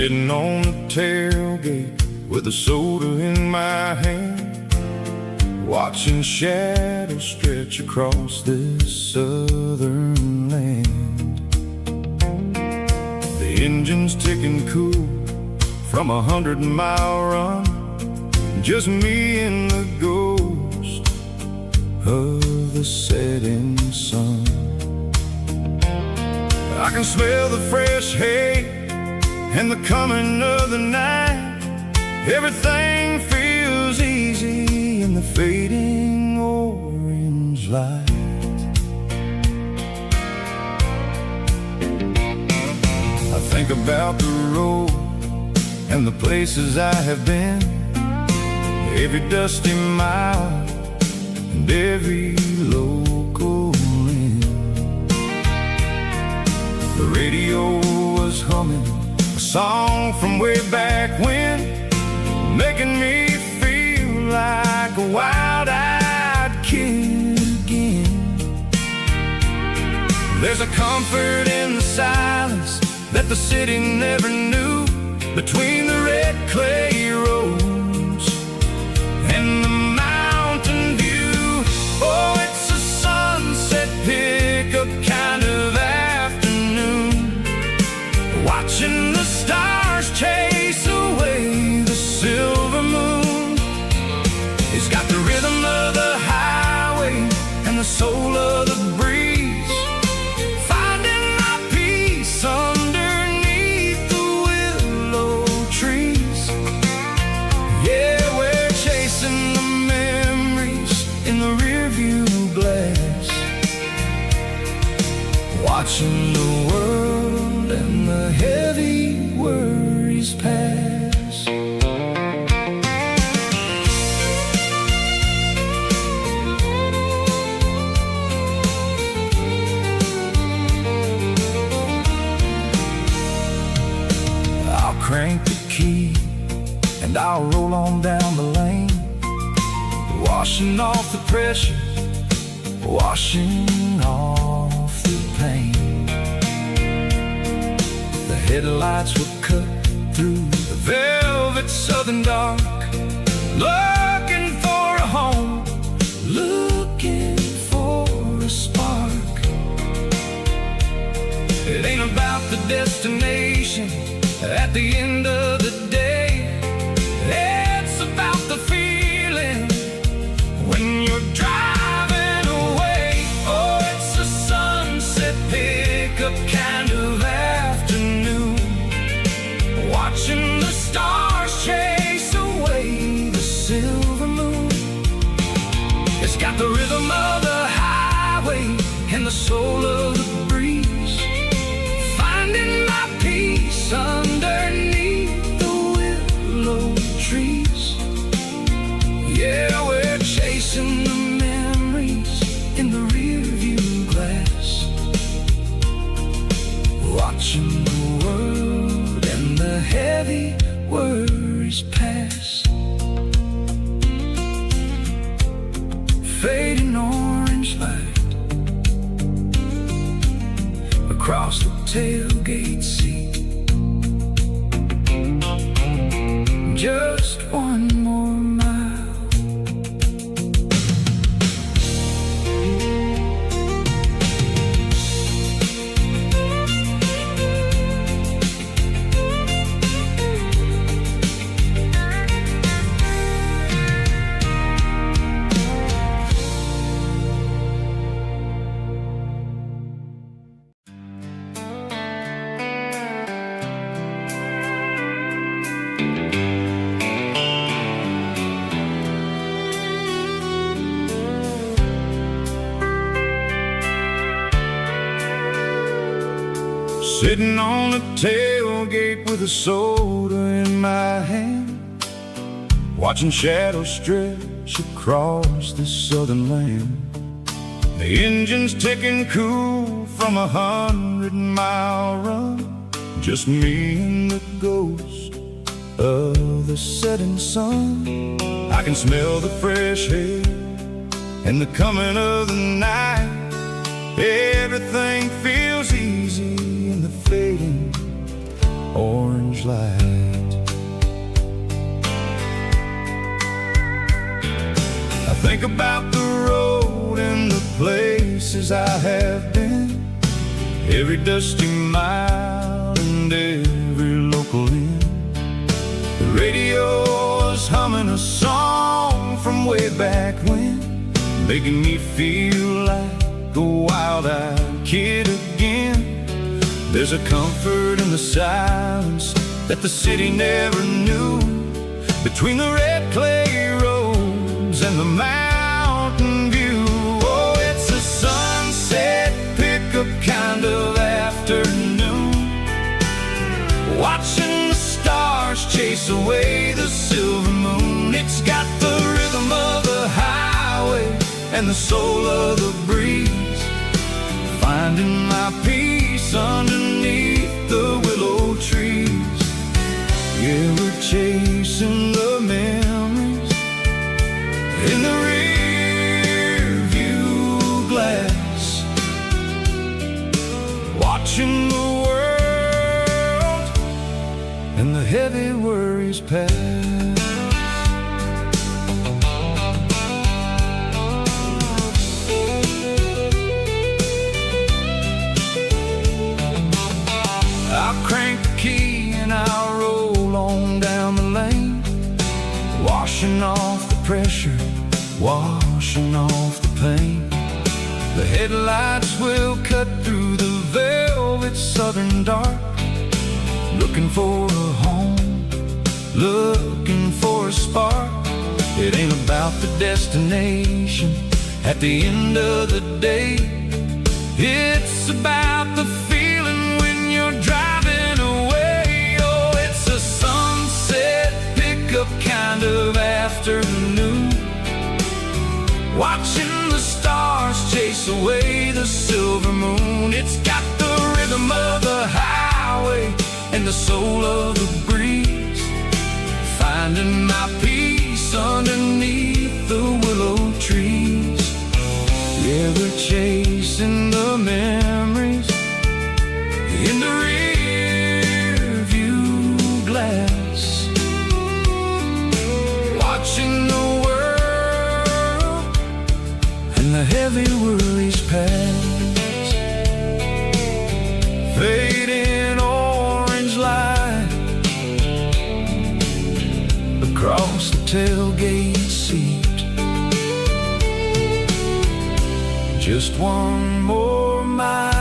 Sitting on the tailgate with a soda in my hand, watching shadows stretch across this southern land. The engine's ticking cool from 100-mile run, just me and the ghost of the setting sun. I can smell the fresh hay and the coming of the night. Everything feels easy in the fading orange light. I think about the road and the places I have been, every dusty mile and every local inn. The radio was humming a song from way back when, making me feel like a wild-eyed kid again. There's a comfort in the silence that the city never knew, between the red clay roads and the mountain view. Oh, it's a sunset pickup kind of afternoon, watching the stars chase away the silver moon. It's got the rhythm of the highway and the soul of the breeze, finding my peace underneath the willow trees. Yeah, we're chasing the memories in the rearview glass, watching the world and the heavy worries pass. I'll crank the key and I'll roll on down the lane, washing off the pressure, washing off the pain. The headlights will cut through the velvet southern dark, looking for a home, looking for a spark. It ain't about the destination at the end of the day, it's about the feeling when you're driving away. Oh, it's a sunset pickup kind of afternoon, watching the stars chase away the silver moon. It's got the rhythm of the highway and the soul of the breeze, finding my peace underneath the willow trees. Yeah, we're chasing the memories in the rearview glass, watching the world and the heavy worries pass. Fading orange light across the tailgate seat. Just one more mile. Sitting on the tailgate with a soda in my hand, watching shadows stretch across this southern land. The engine's ticking cool from 100-mile run, just me and the ghost of the setting sun. I can smell the fresh hay and the coming of the night. Everything feels easy in the fading orange light. I think about the road and the places I have been, every dusty mile and every local inn. The radio is humming a song from way back when, making me feel like a wild-eyed kid again. There's a comfort in the silence that the city never knew, between the red clay roads and the mountain view. Oh, it's a sunset pickup kind of afternoon, watching the stars chase away the silver moon. It's got the rhythm of the highway and the soul of the breeze, finding my peace underneath the willow trees. Yeah, we're chasing the memories in the rear view glass, watching the world and the heavy worries pass. I'll crank the key and I'll roll on down the lane, washing off the pressure, washing off the pain. The headlights will cut through the velvet southern dark, looking for a home, looking for a spark. It ain't about the destination at the end of the day, it's about the feeling when you're driving away. Oh, it's a sunset pickup kind of afternoon, watching the stars chase away the silver moon. It's got the rhythm of the highway and the soul of the breeze, finding my peace underneath the willow trees. Yeah, we're chasing the memories in the rear view glass, watching the world and the heavy worries pass. Fading orange light across the tailgate seat, just one more mile.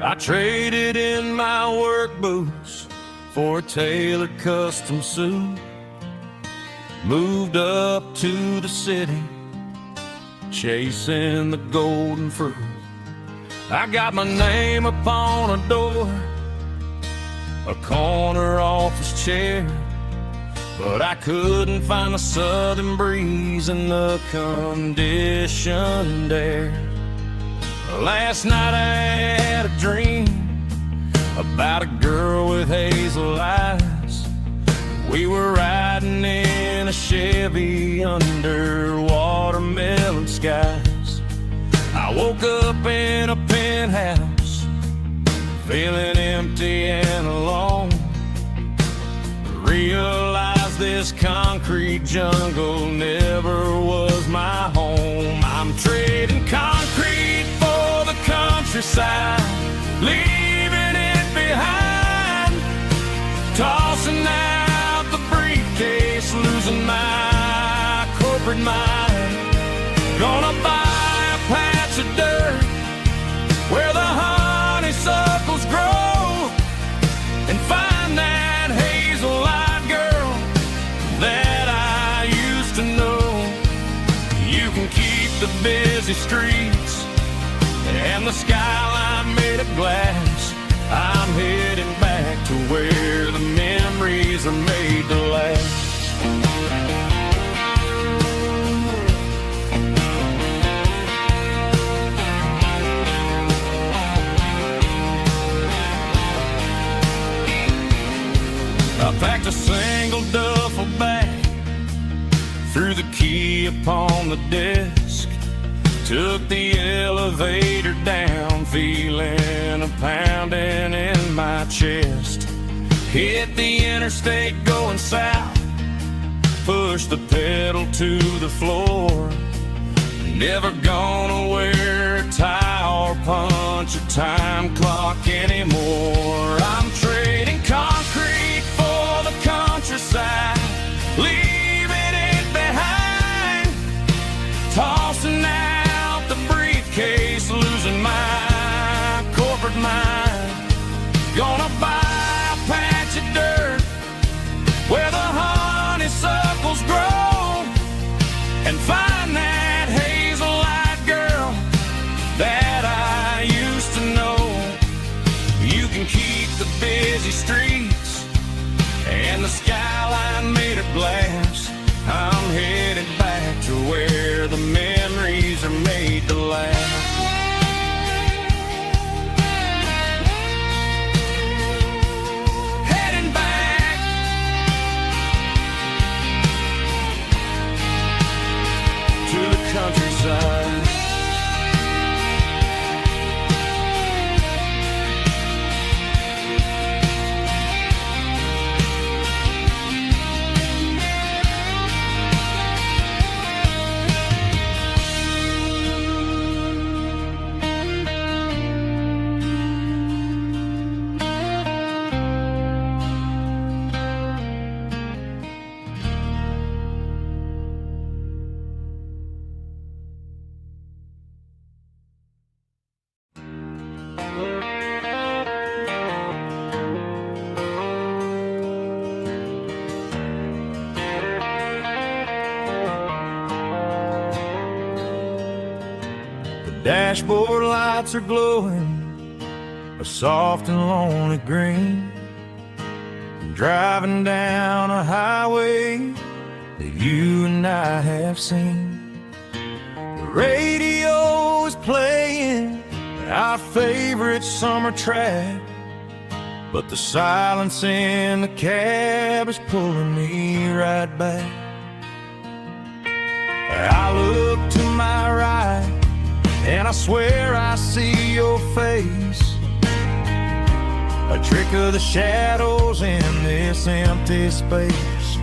I traded in my work boots for a tailored custom suit, moved up to the city, chasing the golden fruit. I got my name upon a door, a corner office chair, but I couldn't find the southern breeze in the conditioned air. Last night I had a dream about a girl with hazel eyes. We were riding in a Chevy under watermelon skies. I woke up in a penthouse, feeling empty and alone. Realized this concrete jungle never was my home. I'm trading concrete for the countryside, leaving it behind, tossing out the briefcase, losing my corporate mind. Gonna buy a patch of dirt where the honeysuckles grow and find that hazel-eyed girl that I used to know. You can keep the busy streets and the skyline made of glass, I'm heading back to where the memories are made to last. I packed a single duffel bag, threw the key upon the desk, took the elevator down, feeling a pounding in my chest. Hit the interstate going south, pushed the pedal to the floor. Never gonna wear a tie or punch a time clock anymore. I'm trading concrete for the countryside, leaving it behind, tossing out the briefcase, losing my corporate mind. Gonna buy a patch of dirt where the honeysuckles grow and find that hazel-eyed girl that I used to know. You can keep the busy streets and the skyline made of glass. I'm headed back to where the memories are made to last. Heading back to the countryside. Dashboard lights are glowing a soft and lonely green. I'm driving down a highway that you and I have seen. The radio is playing our favorite summer track, but the silence in the cab is pulling me right back. I look to my right and I swear I see your face, a trick of the shadows in this empty space.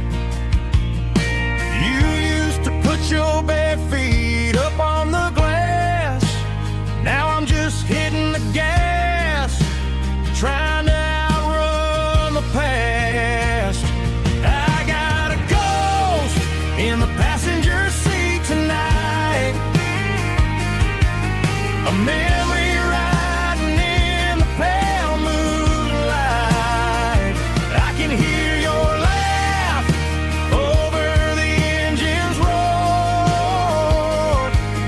You used to put your bare feet up on the glass. Now I'm just hitting the gas, trying to outrun the past. I got a ghost in the passenger seat tonight, a memory riding in the pale moonlight. I can hear your laugh over the engine's roar,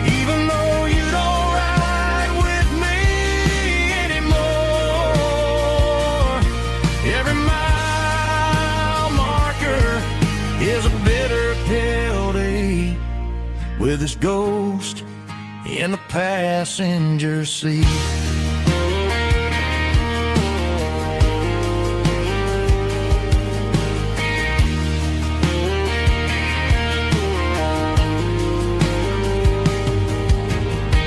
even though you don't ride with me anymore. Every mile marker is a bitter pill to eat with this ghost in the passenger seat.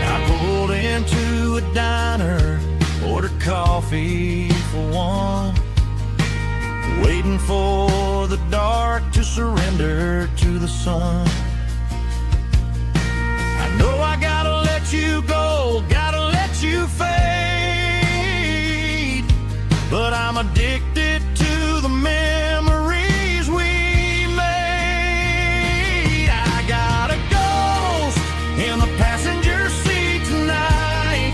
I pulled into a diner, ordered coffee for one, waiting for the dark to surrender to the sun. I know I gotta let you go, gotta let you fade, but I'm addicted to the memories we made. I got a ghost in the passenger seat tonight,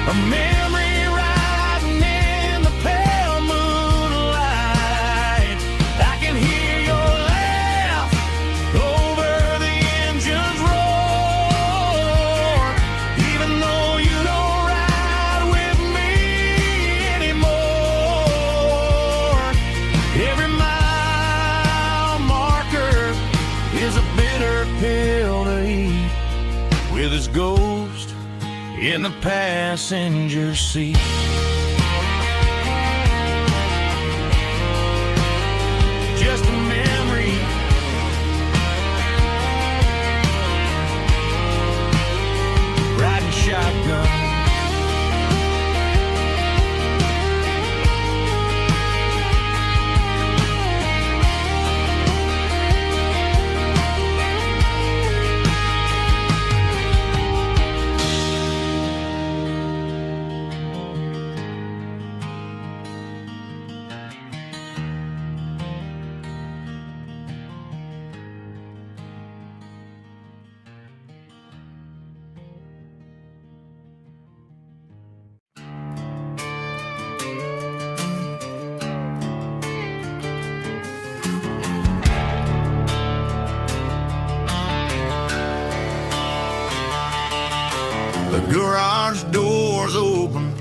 a memory riding in the pale moonlight. I can hear your laugh his ghost in the passenger seat. Just a memory, riding shotgun. The garage door's open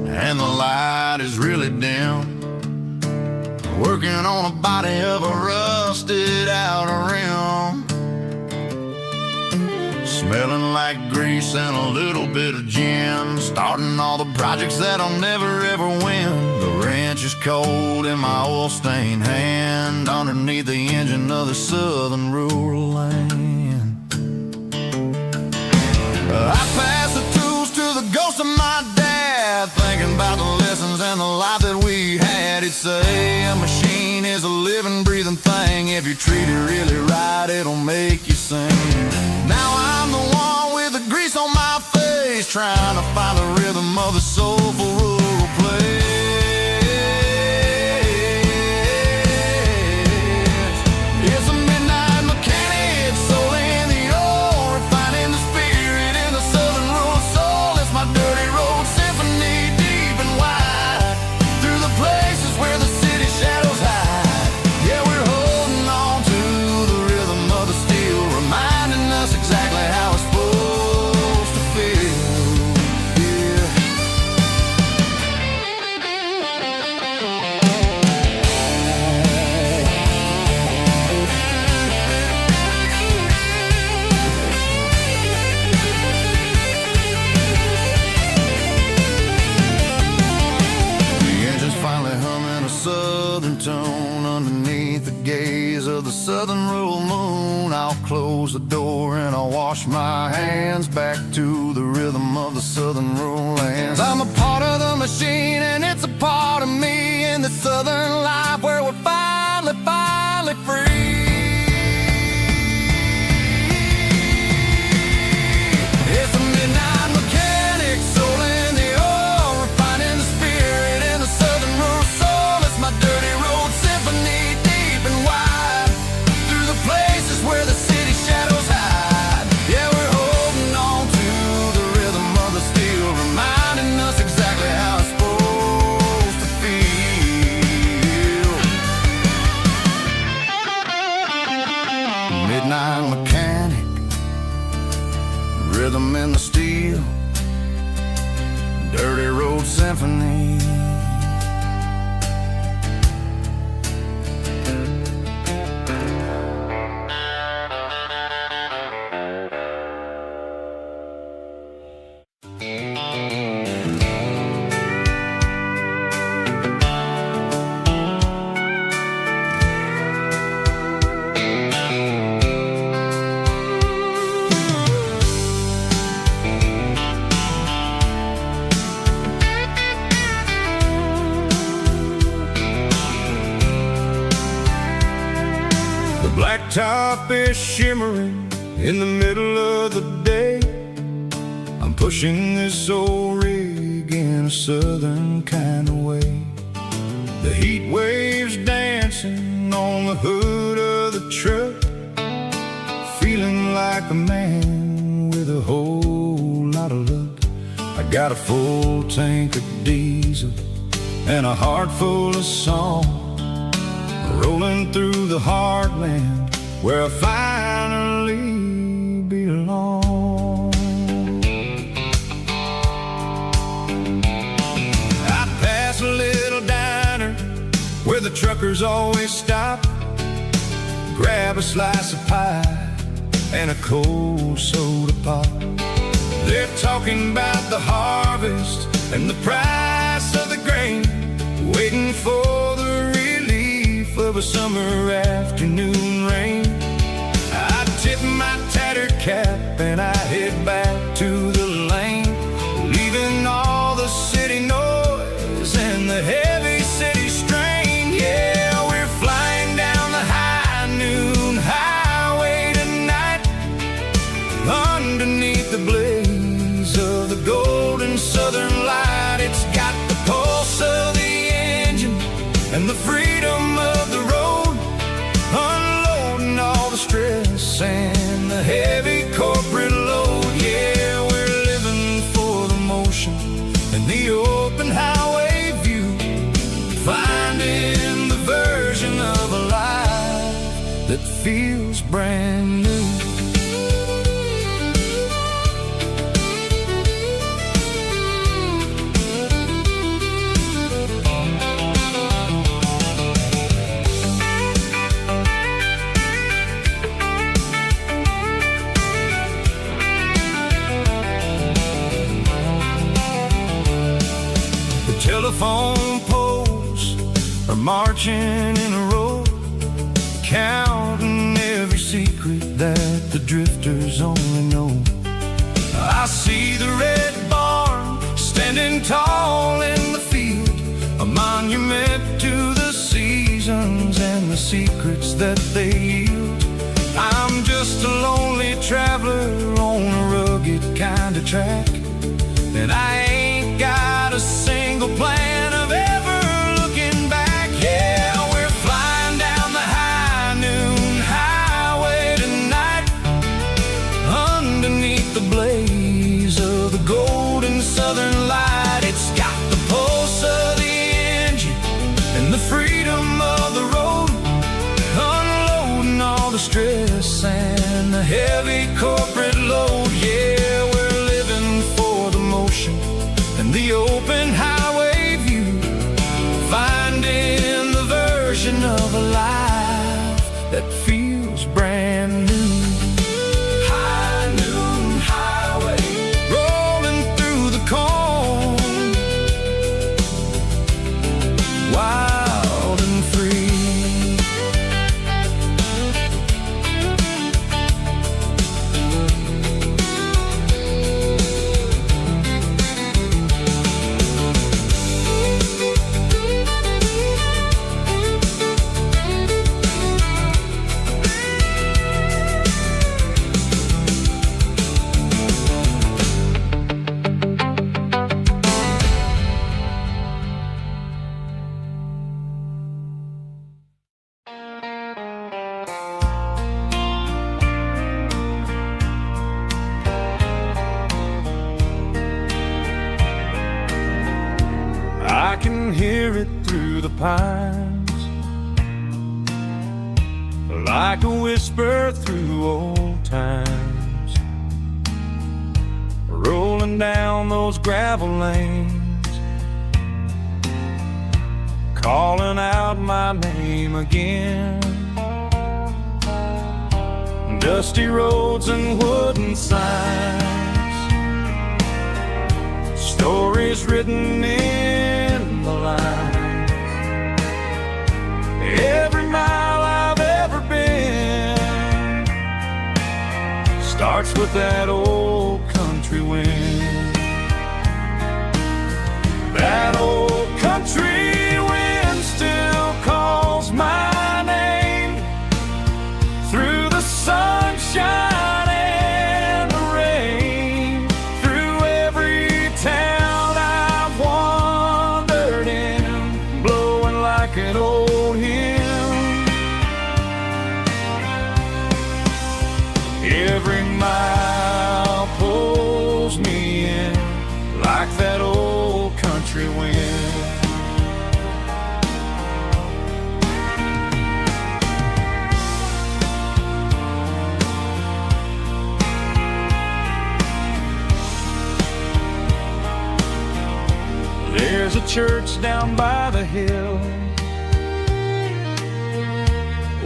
and the light is really dim. Working on a body of a rusted out rim, smelling like grease and a little bit of gin. Starting all the projects that'll never ever win. The wrench is cold in my oil-stained hand, underneath the engine of the southern rural land. I pass the tools to the ghost of my dad, thinking about the lessons and the life that we had. He'd say a machine is a living, breathing thing. If you treat it really right, it'll make you sing. Now I'm the one with the grease on my face, trying to find the rhythm of the soulful rural place. It's a midnight mechanic, soul in the ore, refining the spirit in the southern rural soul. It's my dirty road symphony, deep and wide, through the places where the city shadows hide. Yeah, we're holding on to the rhythm of the steel, reminding us exactly how it's supposed to feel. Southern tone underneath the gaze of the southern rural moon. I'll close the door and I'll wash my hands, back to the rhythm of the southern rural lands. I'm a part of the machine and it's a part of me, in the southern life where we're finally free. It's a midnight mechanic, soul in the ore, refining the spirit in the southern rural soul. My dirty road symphony, deep and wide, through the places where the city shadows hide. Yeah, we're holding on to the rhythm of the steel, reminding us exactly how it's supposed to feel. Midnight mechanic, rhythm in the steel, dirty road symphony. Blacktop is shimmering in the middle of the day. I'm pushing this old rig in a southern kind of way. The heat waves dancing on the hood of the truck, feeling like a man with a whole lot of luck. I got a full tank of diesel and a heart full of song, rolling through the heartland where I finally belong. I pass a little diner where the truckers always stop, grab a slice of pie and a cold soda pop. They're talking about the harvest and the price of the grain, waiting for the relief of a summer afternoon rain. I tip my tattered cap and I head back to the lane, leaving all the city noise and the heavy city strain. Yeah, we're flying down the high noon highway tonight, underneath the blaze of the golden southern light. It's got the pulse of the engine and the freedom of the road, unloading all the stress and the heavy corporate load. Yeah, we're living for the motion and the open highway view, finding the version of a life that feels brand new. Telephone poles are marching in a row, counting every secret that the drifters only know. I see the red barn standing tall in the field, a monument to the seasons and the secrets that they yield. I'm just a lonely traveler on a rugged kind of track, and I ain't got a single plan of ever looking back. Yeah, we're flying down the high noon highway tonight, underneath the blaze of the golden southern light. It's got the pulse of the engine and the freedom of the road, unloading all the stress and the heavy corporate load. Yeah, we're living for the motion and the open highway view, finding the version of a life that feels brand new. High noon highway, rolling through the corn, wild and free. I can hear it through the pines, like a whisper through old times, rolling down those gravel lanes, calling out my name again. Dusty roads and wooden signs, stories written in the lines. Every mile I've ever been starts with that old country wind. That old country wind still calls my name through the sunshine and the rain, through every town I've wandered in, blowing like an old hymn. Every mile pulls me in like that old country wind. There's a church down by the hill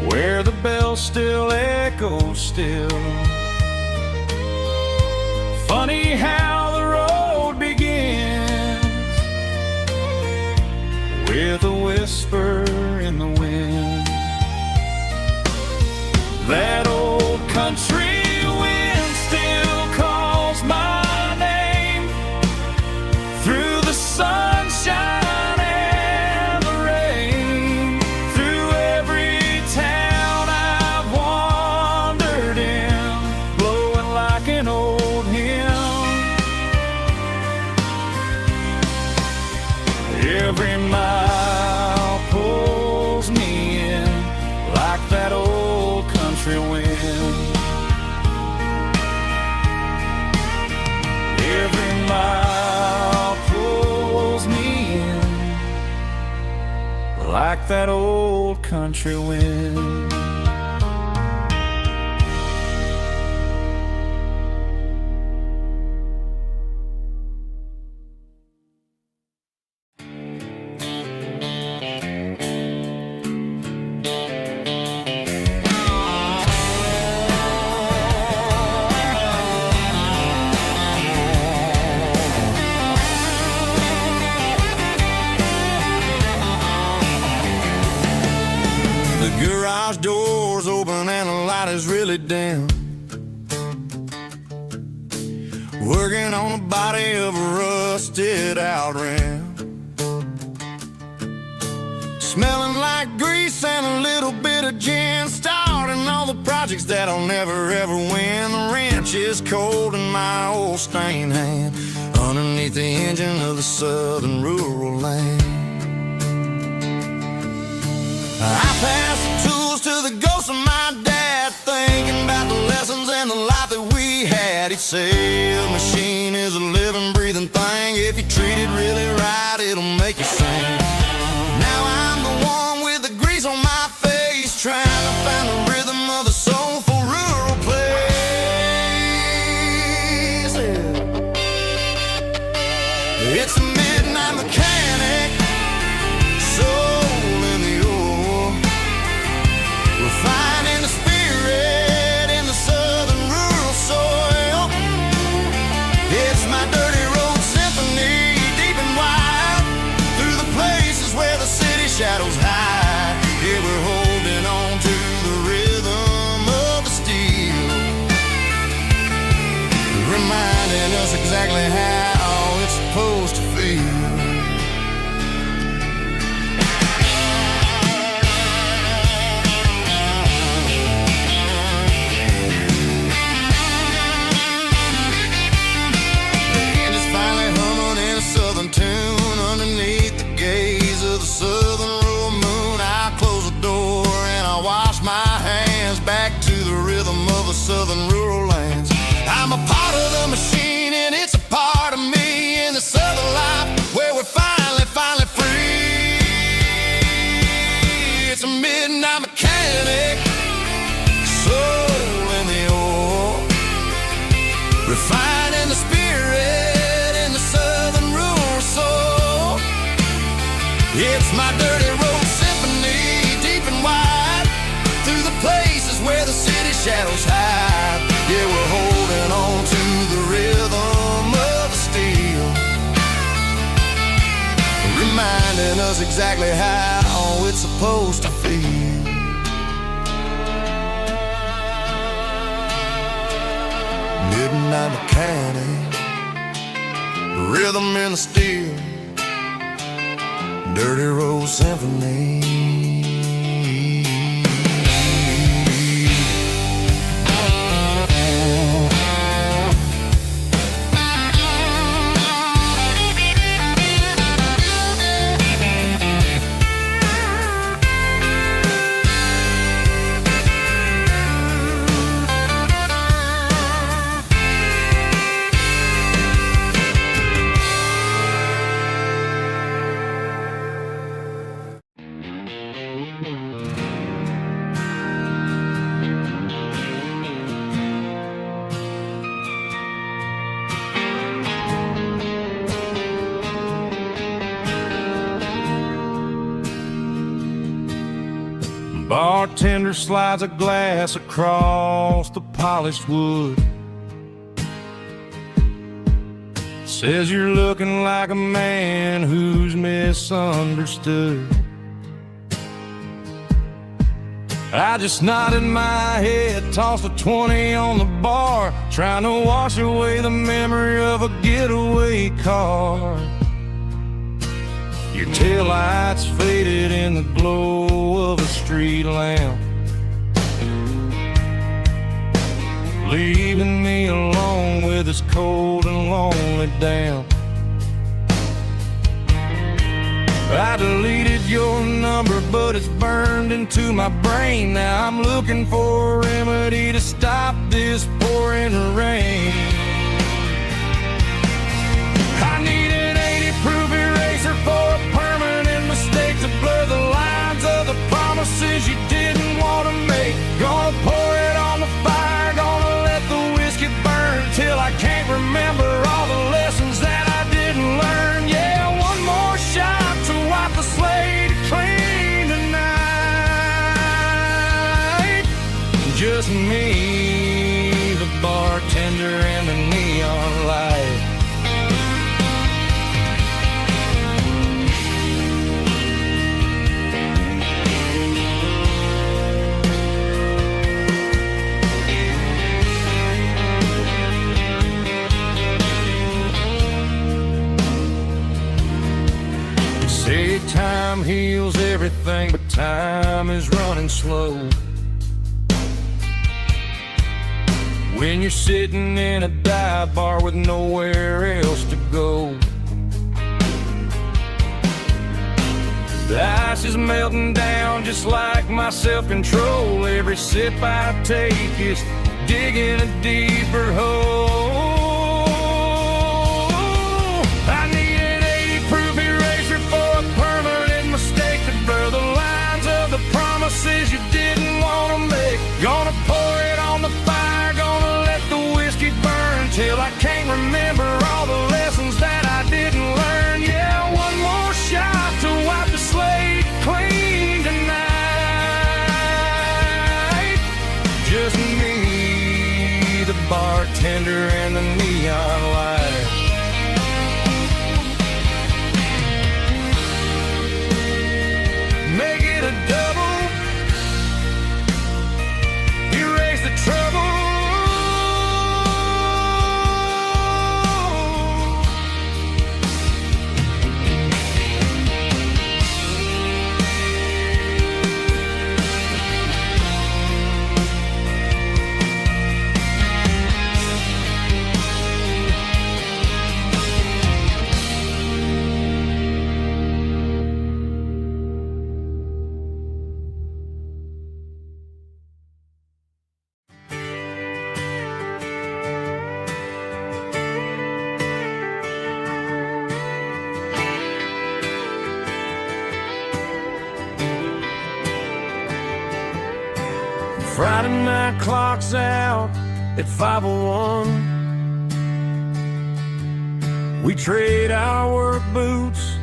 where the bell still echoes still, Funny how the road begins with a whisper in the wind. That old country wind still calls my name through the sunshine and the rain, through every town I've wandered in, blowing like an old hymn. Every mile pulls me in like that old country wind. Every mile pulls me in like that old country wind. Garage doors open and the light is really dim. Working on the body of a rusted out rim. Smelling like grease and a little bit of gin. Starting all the projects that I'll never ever win. The wrench is cold in my old stained hand underneath the engine of the southern rural land. I pass the tools to the ghost of my dad, thinking about the lessons and the life that we had. He'd say a machine is a living, breathing thing. If you treat it really right, it'll make you sing. Now I'm the one with the grease on my face, trying to find the rhythm of a soulful rural place. It's a midnight mechanic, finding the spirit in the southern rural soil. It's my dirty road symphony, deep and wide, through the places where the city shadows hide. Yeah, we're holding on to the rhythm of the steel, reminding us exactly how it's supposed to feel. Tune underneath the gaze of the southern rural moon. I close the door and I wash my hands back to the rhythm of the southern rural lands. I'm a part of the machine and it's a part of me in the southern life where we're finally free. It's a midnight mechanic, soul in the ore, refining the spirit in the southern rural soul. It's my dirty road symphony, deep and wide, through the places where the city shadows hide. Yeah, we're holding on to the rhythm of the steel, reminding us exactly how it's supposed to feel. Midnight mechanic, rhythm in the steel, dirty road symphony. Bartender slides a glass across the polished wood. Says you're looking like a man who's misunderstood. I just nodded my head, tossed a 20 on the bar, trying to wash away the memory of a getaway car. Your taillights faded in the glow of a street lamp, leaving me alone with this cold and lonely damp. I deleted your number, but it's burned into my brain. Now I'm looking for a remedy to stop this pouring rain. I need an 80-proof eraser for a permanent mistake, to blur the lines of the promises you didn't want to make. Gonna pour it on the fire, gonna let the whiskey burn till I can't remember all the lessons that I didn't learn. Yeah, one more shot to wipe the slate clean tonight. Just me, the bartender, and the neon light. Say time heals everything, but time is running slow. When you're sitting in a dive bar with nowhere else to go, the ice is melting down just like my self-control. Every sip I take is digging a deeper hole. I need an 80-proof eraser for a permanent mistake, to blur the lines of the promises you didn't want to make. Gonna pour it on the fire, gonna let the whiskey burn till I can't remember all the lessons that I didn't learn. Yeah, one more shot to wipe the slate clean tonight. Just me, the bartender, and the neon light. Make it a double, erase the trouble. Friday night clock's out at 5:01. We trade our work boots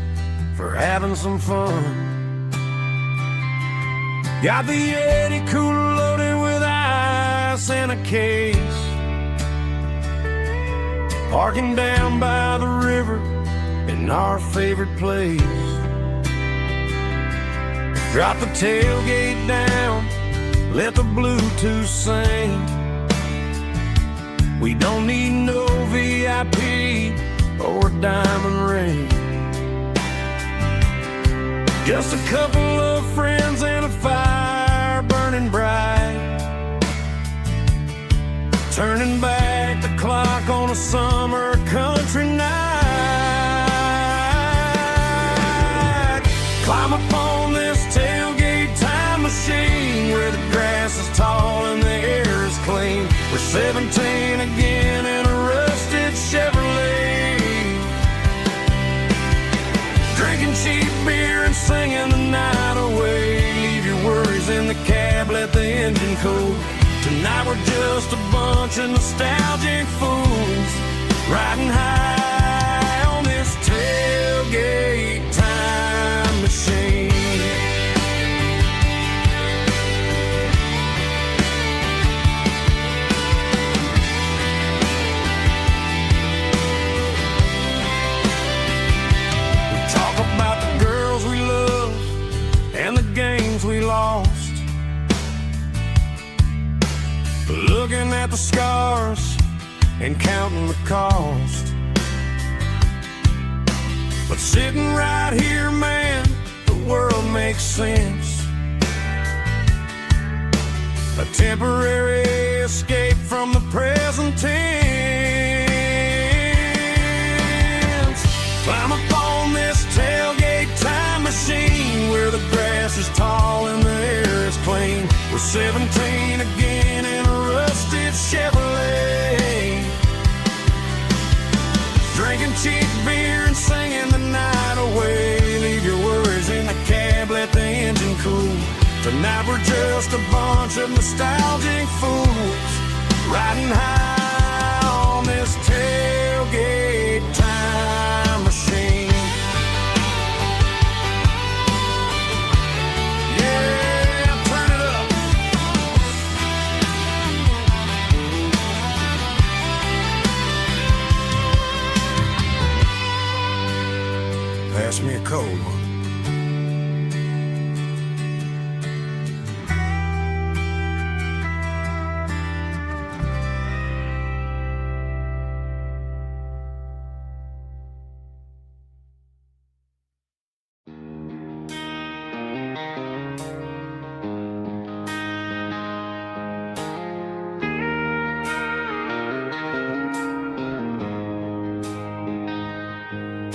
for having some fun. Got the Yeti cooler loaded with ice and a case, parking down by the river in our favorite place. Drop the tailgate down, let the Bluetooth sing. We don't need no VIP or a diamond ring. Just a couple of friends and a fire burning bright, turning back the clock on a summer country night. Climb up on this tailgate time machine, where the grass is tall and the air is clean. We're 17 again in a rusted Chevrolet, drinking cheap beer and singing the night away. Leave your worries in the cab, let the engine cool. Tonight we're just a bunch of nostalgic fools, riding high on this tailgate time machine. looking at the scars and counting the cost. But sitting right here, man, the world makes sense. A temporary escape from the present tense. Climb up on this tailgate time machine where the grass is tall and the air is clean. We're 17 again in a rusted Chevrolet, drinking cheap beer and singing the night away. Leave your worries in the cab, let the engine cool. Tonight we're just a bunch of nostalgic fools, riding high on this tailgate time machine. Yeah, turn it up. Pass me a cold one.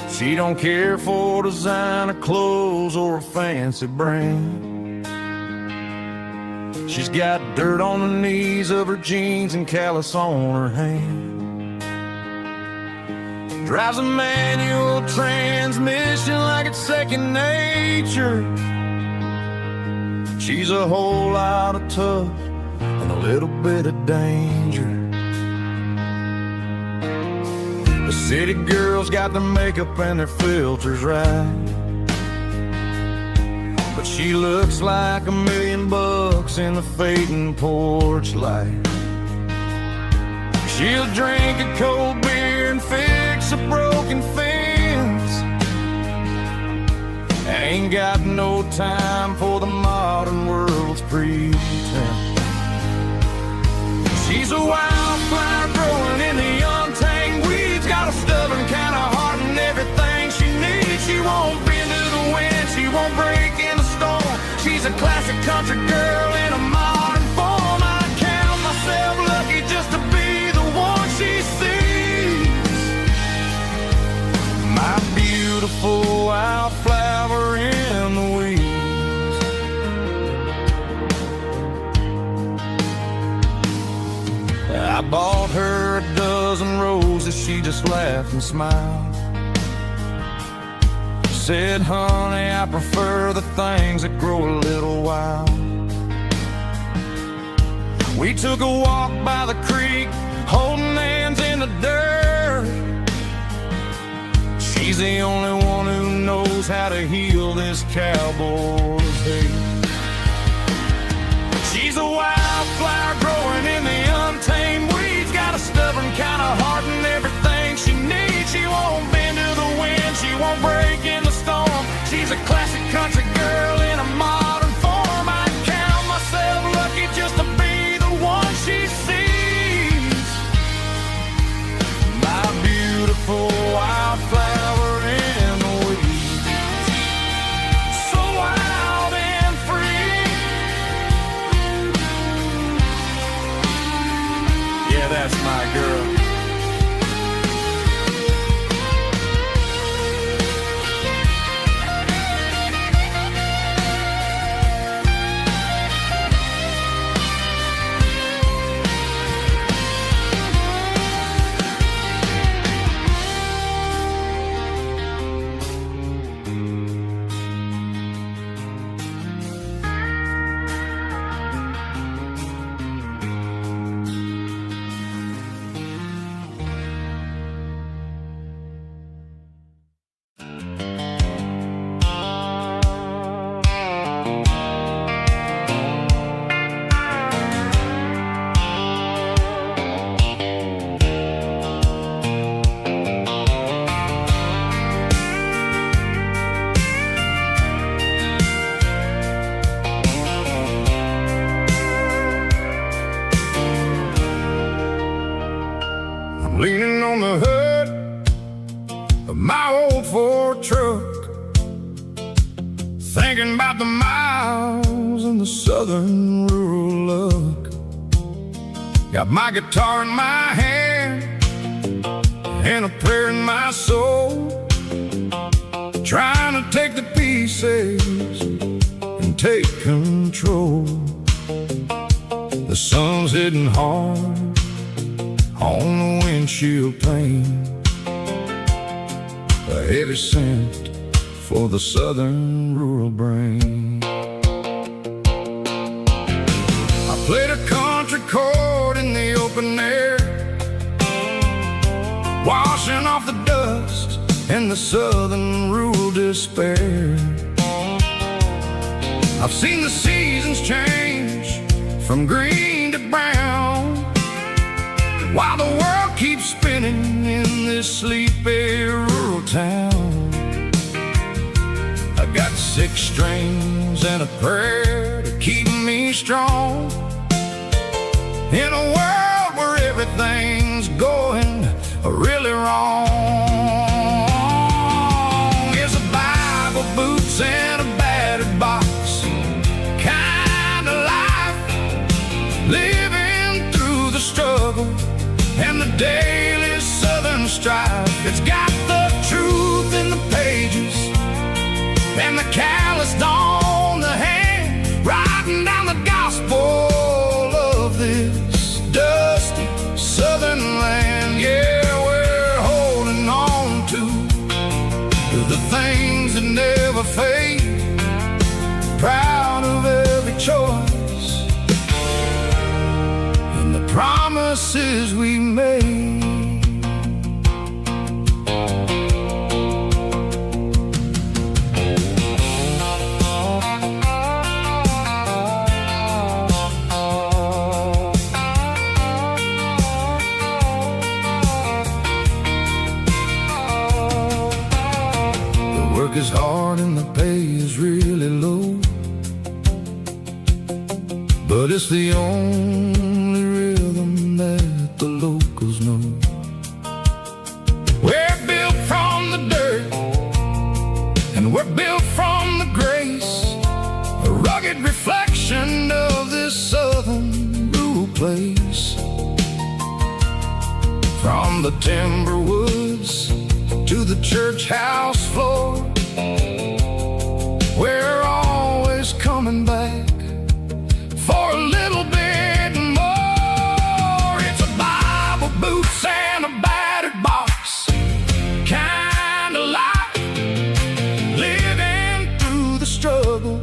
She don't care for designer clothes or a fancy brand. She's got dirt on the knees of her jeans and callus on her hand. Drives a manual transmission like it's second nature. She's a whole lot of tough and a little bit of danger. The city girls got their makeup and their filters right, but she looks like $1 million in the fading porch light. She'll drink a cold beer and fix a broken fence. Ain't got no time for the modern world's pretense. She's a wildflower growing in the untamed weeds, got a stubborn kind of heart and everything she needs. She won't bend to the wind, she won't break in the storm. She's a classic country girl in a modern form. I count myself lucky just to be the one she sees. My beautiful wildflower in the weeds. I bought her a dozen roses, she just laughed and smiled. She said, honey, I prefer the things that grow a little wild. We took a walk by the creek, holding hands in the dirt. She's the only one who knows how to heal this cowboy's hate. She's a wildflower growing in the untamed weeds, got a stubborn kind of heart and everything she needs. She won't bend to the wind, she won't break in the storm. She's a classic country girl in a modern form. I count myself lucky just to be the one she sees. My beautiful wildflower in the weeds, so wild and free. thinking about the miles and the southern rural look. Got my guitar in my hand and a prayer in my soul, trying to take the pieces and take control. The sun's hitting hard on the windshield pane, a heavy scent for the southern rural brain. I played a country chord in the open air, washing off the dust and the southern rural despair. I've seen the seasons change from green to brown, while the world keeps spinning in this sleepy rural town. I got 6 strings and a prayer to keep me strong, in a world where everything's going really wrong. It's a Bible, boots, and a battered box kind of life, living through the struggle and the daily southern strife. It's got the truth in the pages and the calloused on the hand, writing down the gospel of this dusty southern land. Yeah, we're holding on to the things that never fade, proud of every choice and the promises we made. Work is hard and the pay is really low, but it's the only rhythm that the locals know. We're built from the dirt and we're built from the grace, a rugged reflection of this southern rural place. From the timber woods to the church house floor, we're always coming back for a little bit more. It's a Bible, boots, and a battered box kind of life, living through the struggle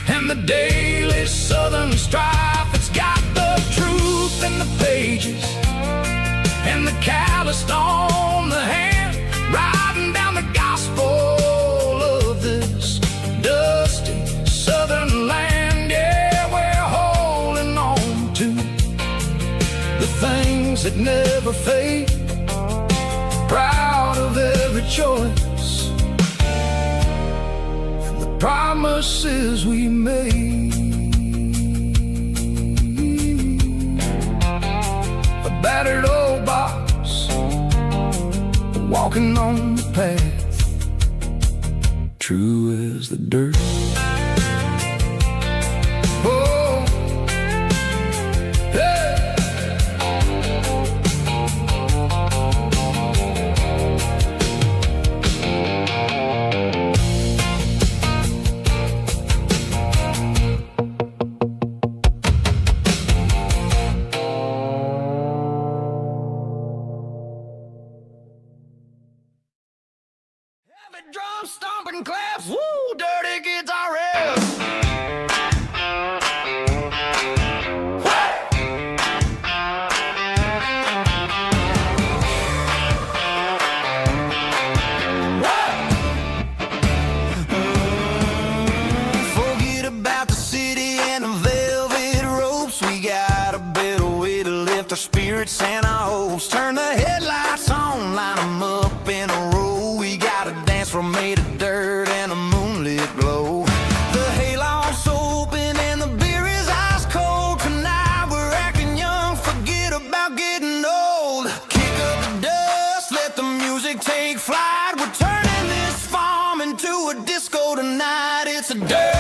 and the daily southern strife. It's got the truth in the pages and the calloused on the hand, writing down the gospel of this dusty southern land. Yeah, we're holding on to the things that never fade, proud of every choice and the promises we made. A battered old box, walking on the path, true as the dirt. Oh, yeah. Heavy drum stomping claps, woo, dirty guitar riffs. Forget about the city and the velvet ropes. We got a better way to lift our spirits and our hopes. Turn the headlights on, line them up in a row. We got a dance floor made of dirt and a moonlit glow. The hayloft's open and the beer is ice cold. Tonight we're acting young, forget about getting old. Kick up the dust, let the music take flight. We're turning this farm into a disco tonight. It's a dirt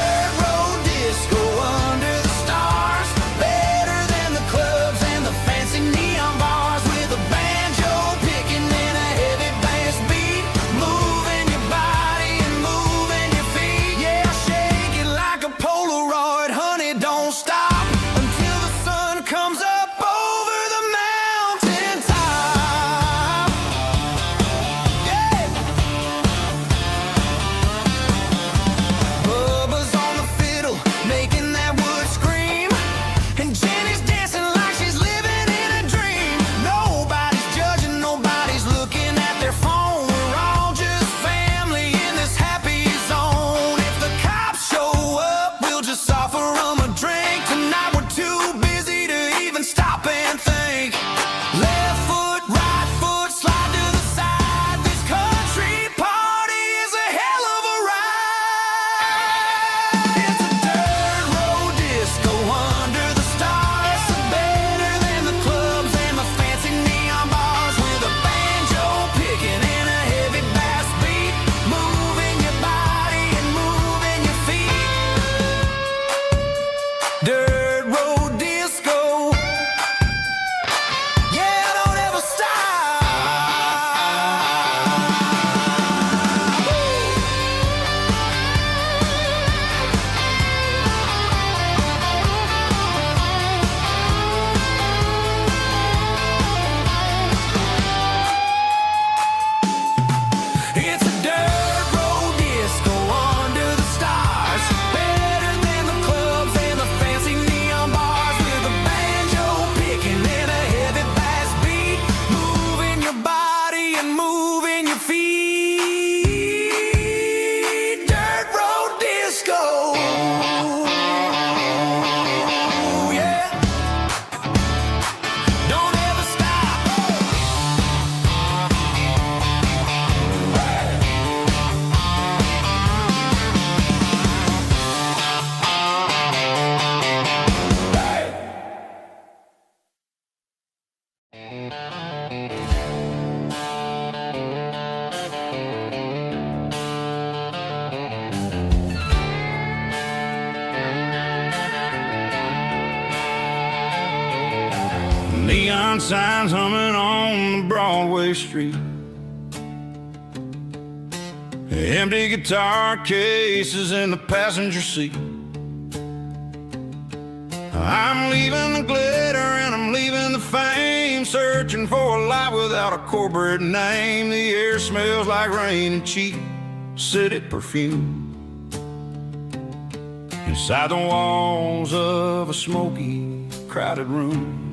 Neon signs humming on the Broadway street. Empty guitar cases in the passenger seat. I'm leaving the glitter and I'm leaving the fame, searching for a life without a corporate name. The air smells like rain and cheap city perfume. Inside the walls of a smoky, crowded room.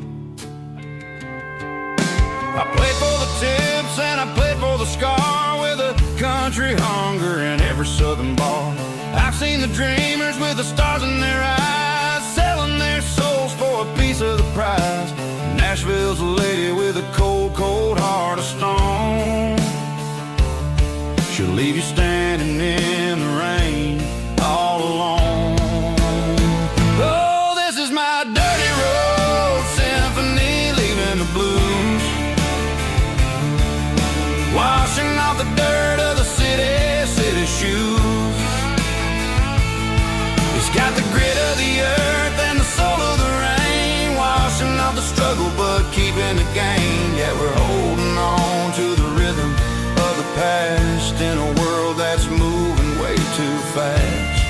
I played for the tips and I played for the scar, with a country hunger in every southern bar. I've seen the dreamers with the stars in their eyes, selling their souls for a piece of the prize. Nashville's a lady with a cold, cold heart of stone. She'll leave you standing in the rain all alone. Oh, this is my dirty road symphony, leaving the blues, washing off the dirt of the city shoes. It's got the grit of the earth and the soul of the rain, washing off the struggle but keeping the gain. Yeah, we're holding on to the rhythm of the past in a world that's moving way too fast.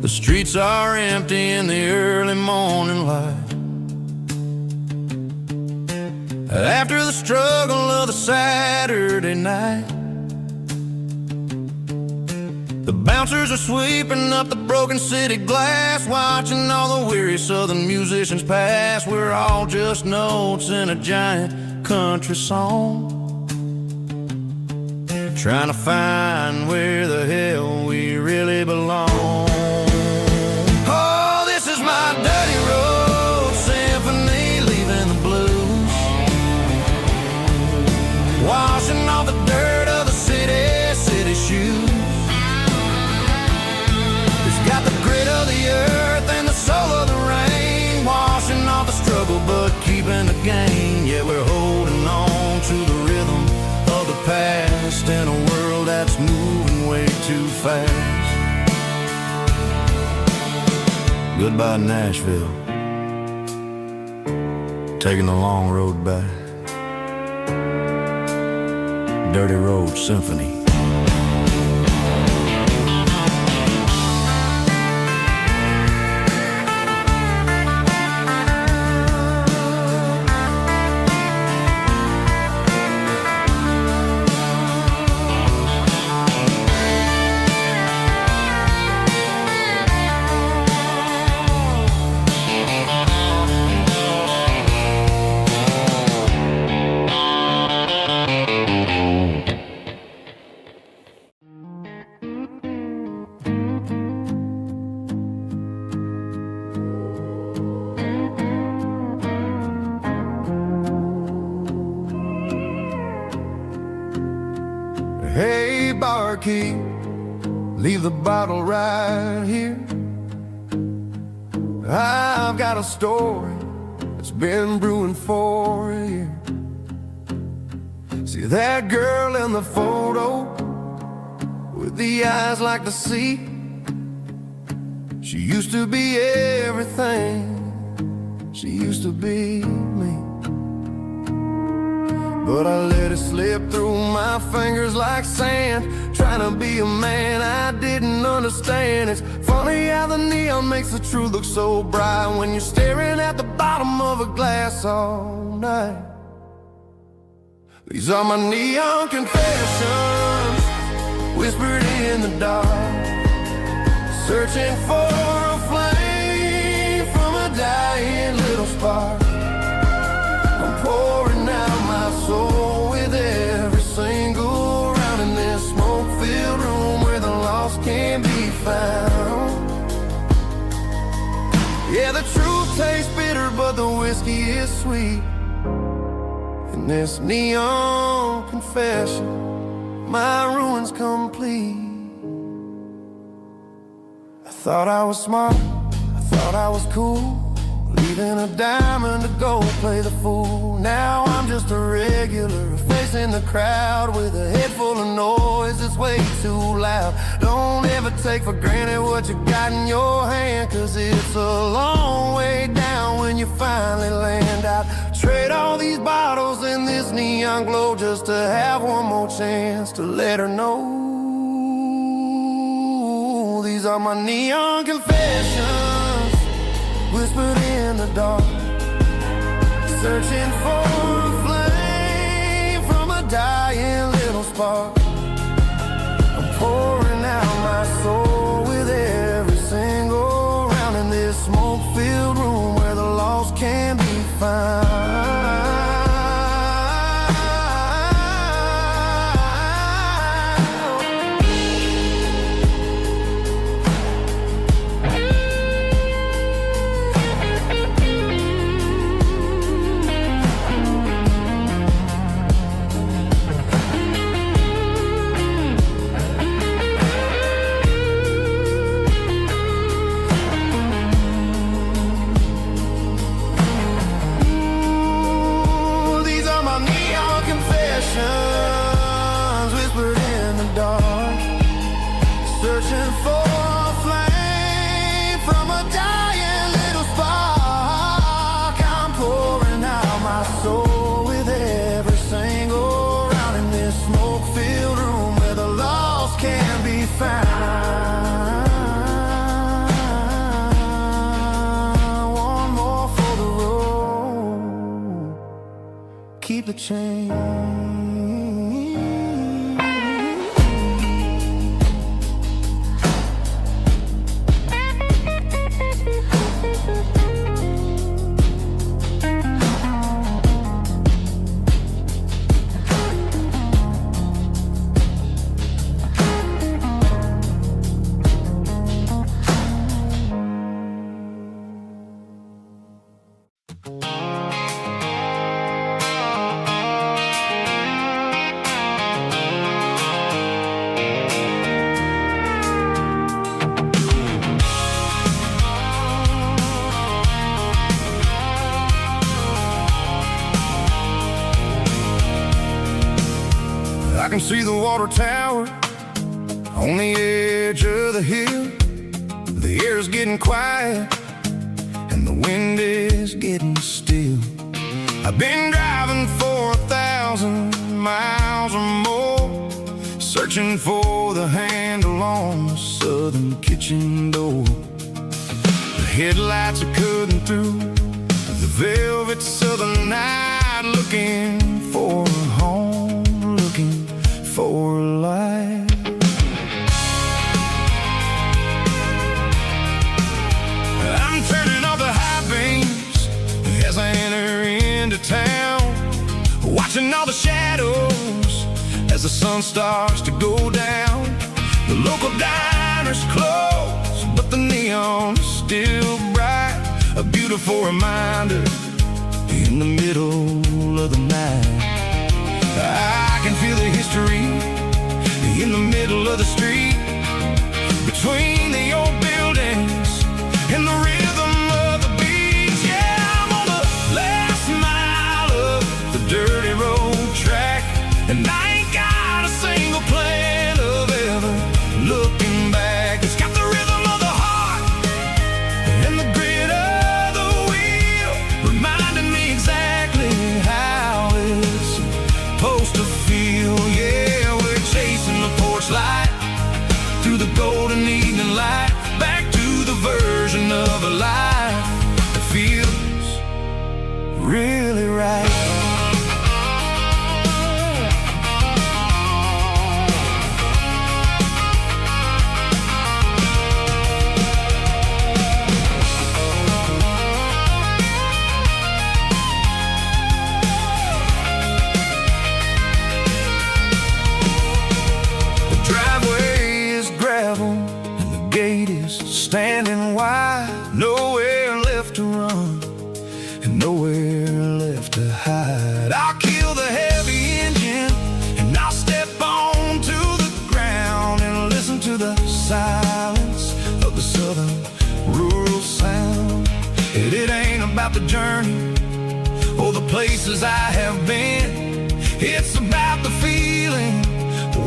The streets are empty in the early morning light, after the struggle of the Saturday night. The bouncers are sweeping up the broken city glass, watching all the weary southern musicians pass. We're all just notes in a giant country song, trying to find where the hell we really belong. Dirty road symphony, leaving the blues, washing off the dirt of the city shoes. It's got the grit of the earth and the soul of the rain, washing off the struggle but keeping the gain. Yeah, we're holding on to the rhythm of the past in a world that's moving way too fast. Goodbye, Nashville, taking the long road back. Dirty Road Symphony. Hey, barkeep, leave the bottle right here. I've got a story that's been brewing for a year. See that girl in the photo with the eyes like the sea? She used to be everything, she used to be me. But I let it slip through my fingers like sand, trying to be a man I didn't understand. It's funny how the neon makes the truth look so bright when you're staring at the bottom of a glass all night. These are my neon confessions, whispered in the dark, searching for a flame from a dying little spark. I'm pouring out my soul with every single round in this smoke-filled room where the lost can be found. tastes bitter, but the whiskey is sweet. In this neon confession, my ruin's complete. I thought I was smart, I thought I was cool, leaving a diamond to go play the fool. Now I'm just a regular, facing the crowd with a head full of noise that's way too loud. Don't ever take for granted what you got in your hand, 'cause it's a long way down when you finally land out. Trade all these bottles and this neon glow just to have one more chance to let her know. These are my neon confessions, whispered in the dark, searching for a flame from a dying little spark. I'm pouring out my soul with every single round in this smoke-filled room where the lost can be found. Whispered in the dark, searching for a flame from a dying little spark. I'm pouring out my soul with every single round in this smoke-filled room where the lost can be found. One more for the road, keep the change. I can see the water tower on the edge of the hill. The air's getting quiet and the wind is getting still. I've been driving for 1,000 miles or more, searching for the handle on the southern kitchen door. The headlights are cutting through the velvet southern night, looking for a home, looking for life. I'm turning off the high beams as I enter into town, watching all the shadows as the sun starts to go down. The local diner's closed, but the neon is still bright, a beautiful reminder in the middle of the night. I can feel the history in the middle of the street, between the old buildings and the rhythm of the beats. Yeah, I'm on the last mile of the dirty road track, and I ain't got a single plan of ever looking back. It's got the rhythm of the heart and the grit of the wheel, reminding me exactly how it's supposed to feel. Yeah, we're chasing the porch light through the golden evening light, back to the version of a life that feels really right. Standing wide, nowhere left to run. silence of the southern rural sound. It ain't about the journey or the places I have been. It's about the feeling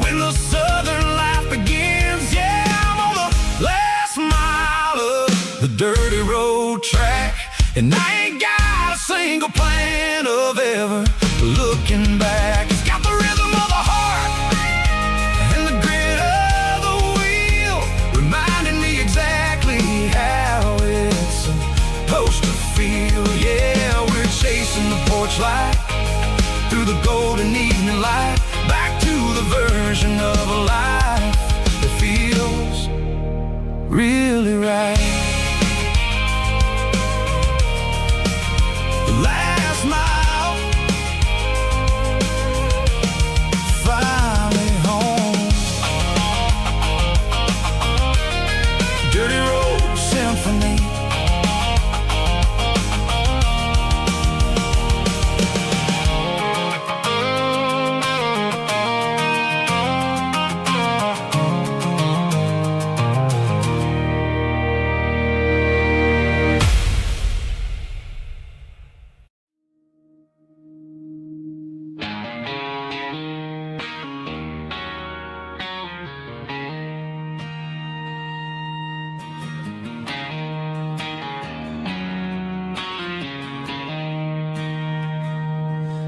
when the southern life begins. Yeah, I'm on the last mile of the dirty road track, and I ain't got a single plan of ever looking back. It's got the rhythm of the heart and the grit of the wheel, reminding me exactly how it's supposed to feel. Yeah, we're chasing the porch light through the golden evening light, back to the version of a life that feels really right. The last mile, finally home. Dirty road symphony.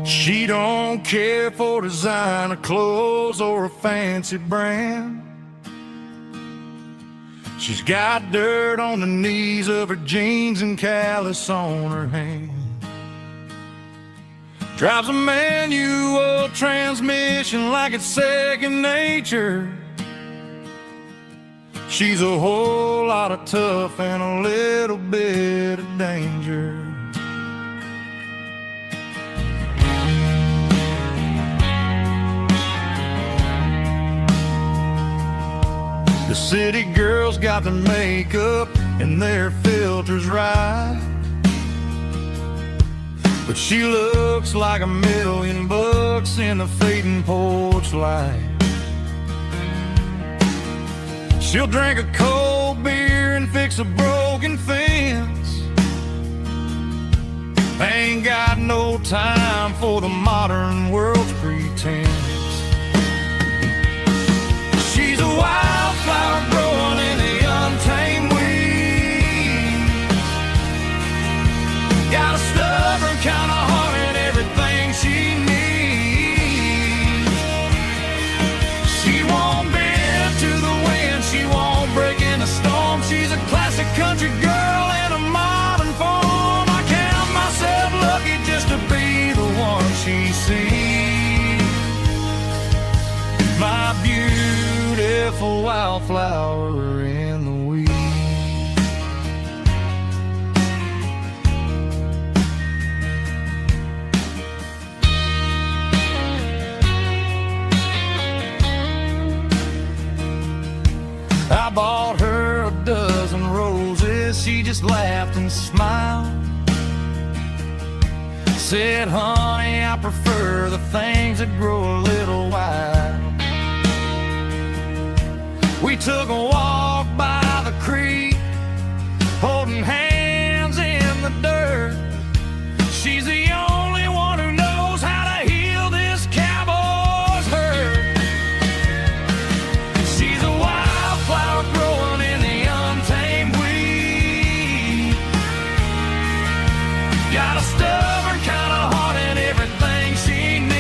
She don't care for designer clothes or a fancy brand. She's got dirt on the knees of her jeans and callus on her hand. Drives a manual transmission like it's second nature. She's a whole lot of tough and a little bit of danger. The city girls got their makeup and their filters right, but she looks like $1,000,000 in the fading porch light. She'll drink a cold beer and fix a broken fence. Ain't got no time for the modern world's pretense. She's a wildflower growing in the untamed weeds. Got a stubborn kind of heart and everything she needs. She won't bend to the wind, she won't break in a storm. She's a classic country girl in a modern form. I count myself lucky just to be the one she sees. My beautiful wildflower in the weeds. I bought her a dozen roses, she just laughed and smiled. Said, honey, I prefer the things that grow a little wild. We took a walk by the creek, holding hands in the dirt. She's the only one who knows how to heal this cowboy's hurt. She's a wildflower growing in the untamed weed. Got a stubborn kind of heart and everything she needs.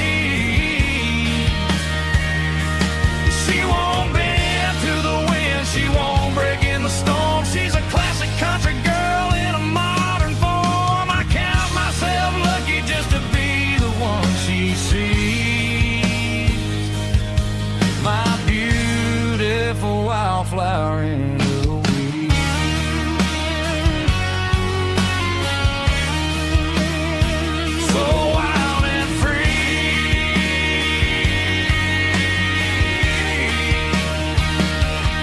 She won't bend to the wind, she won't break in the storm. She's a classic country girl in a modern form. I count myself lucky just to be the one she sees. My beautiful wildflower in the weeds. So wild and free.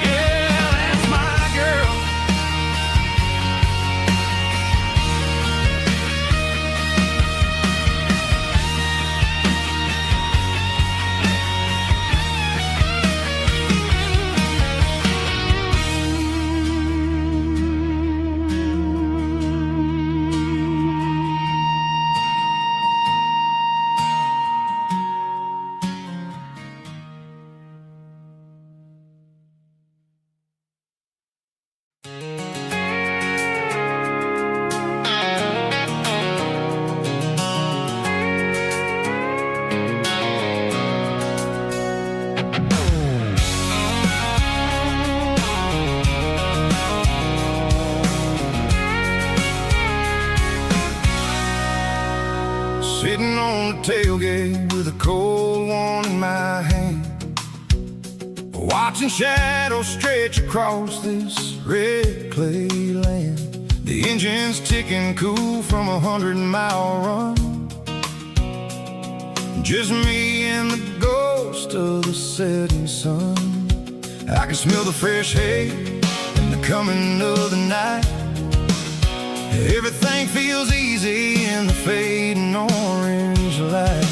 Yeah, that's my girl. tailgate with a cold one in my hand, watching shadows stretch across this red clay land. The engine's ticking cool from a 100-mile run. Just me and the ghost of the setting sun. I can smell the fresh hay and the coming of the night. Everything feels easy in the fading orange light.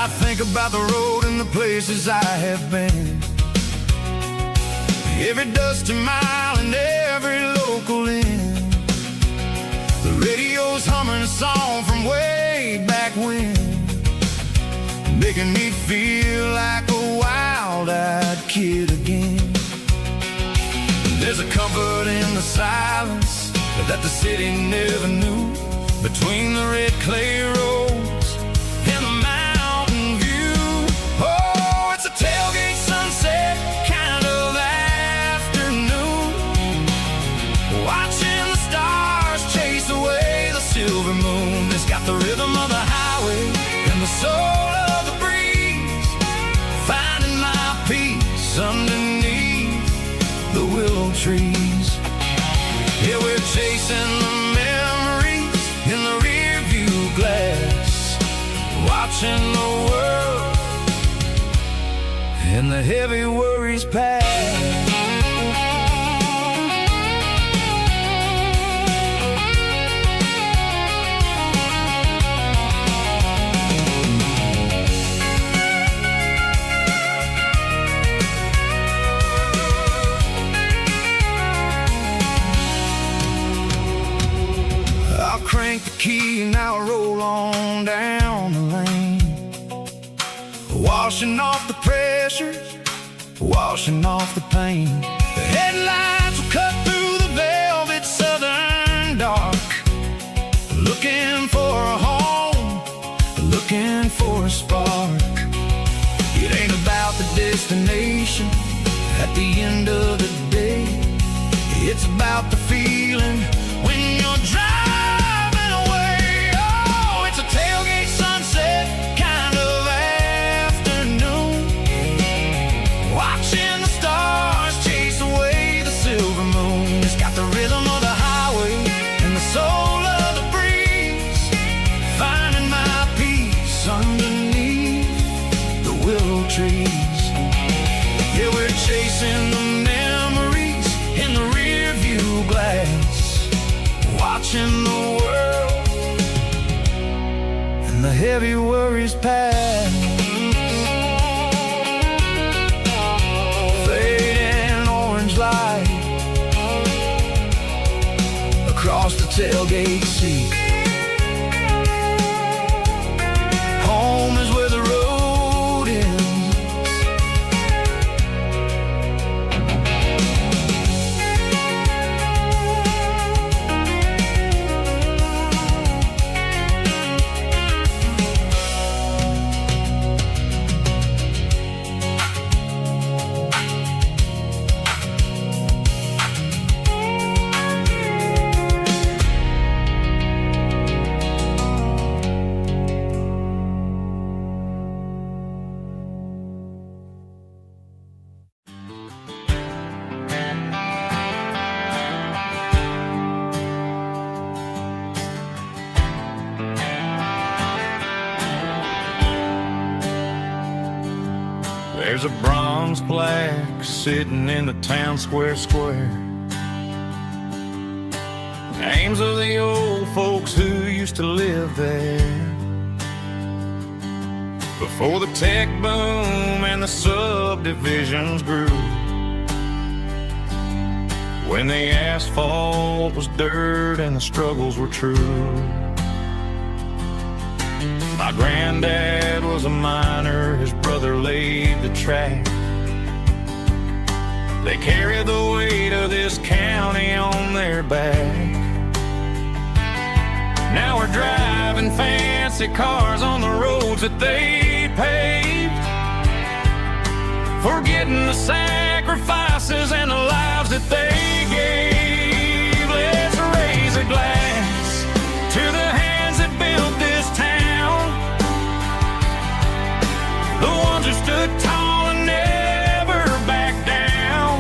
I think about the road and the places I have been, every dusty mile and every local inn. The radio's humming a song from way back when, making me feel like a wild-eyed kid again. There's a comfort in the silence that the city never knew, between the red clay roads and the mountain view. Oh, it's a tailgate sunset kind of afternoon, watching the stars chase away the silver moon. It's got the rhythm of the highway and the soul of the breeze, finding my peace underneath the willow trees. Yeah, we're chasing the memories in the rear view glass, watching the world and the heavy worries pass. Crank the key and I'll roll on down the lane, washing off the pressure, washing off the pain. The headlights will cut through the velvet southern dark, looking for a home, looking for a spark. It ain't about the destination at the end of the day, it's about the feeling when you're driving. Tailgate sunset kind of afternoon, watching the stars chase away the silver moon. It's got the rhythm of the highway and the soul of the breeze, finding my peace underneath the willow trees. Yeah, we're chasing the memories in the rear view glass, watching the world and the heavy worries pass. Fading orange light across the tailgate seat. Home is where the road ends. There's a bronze plaque sitting in the town square. Names of the old folks who used to live there before the tech boom and the subdivisions grew, when the asphalt was dirt and the struggles were true. My granddad was a miner, his brother laid the track. They carried the weight of this county on their back. Now we're driving fancy cars on the roads that they paved, forgetting the sacrifices and the lives that they gave. Let's raise a glass to the hands that built this town, the ones who stood tall and never backed down.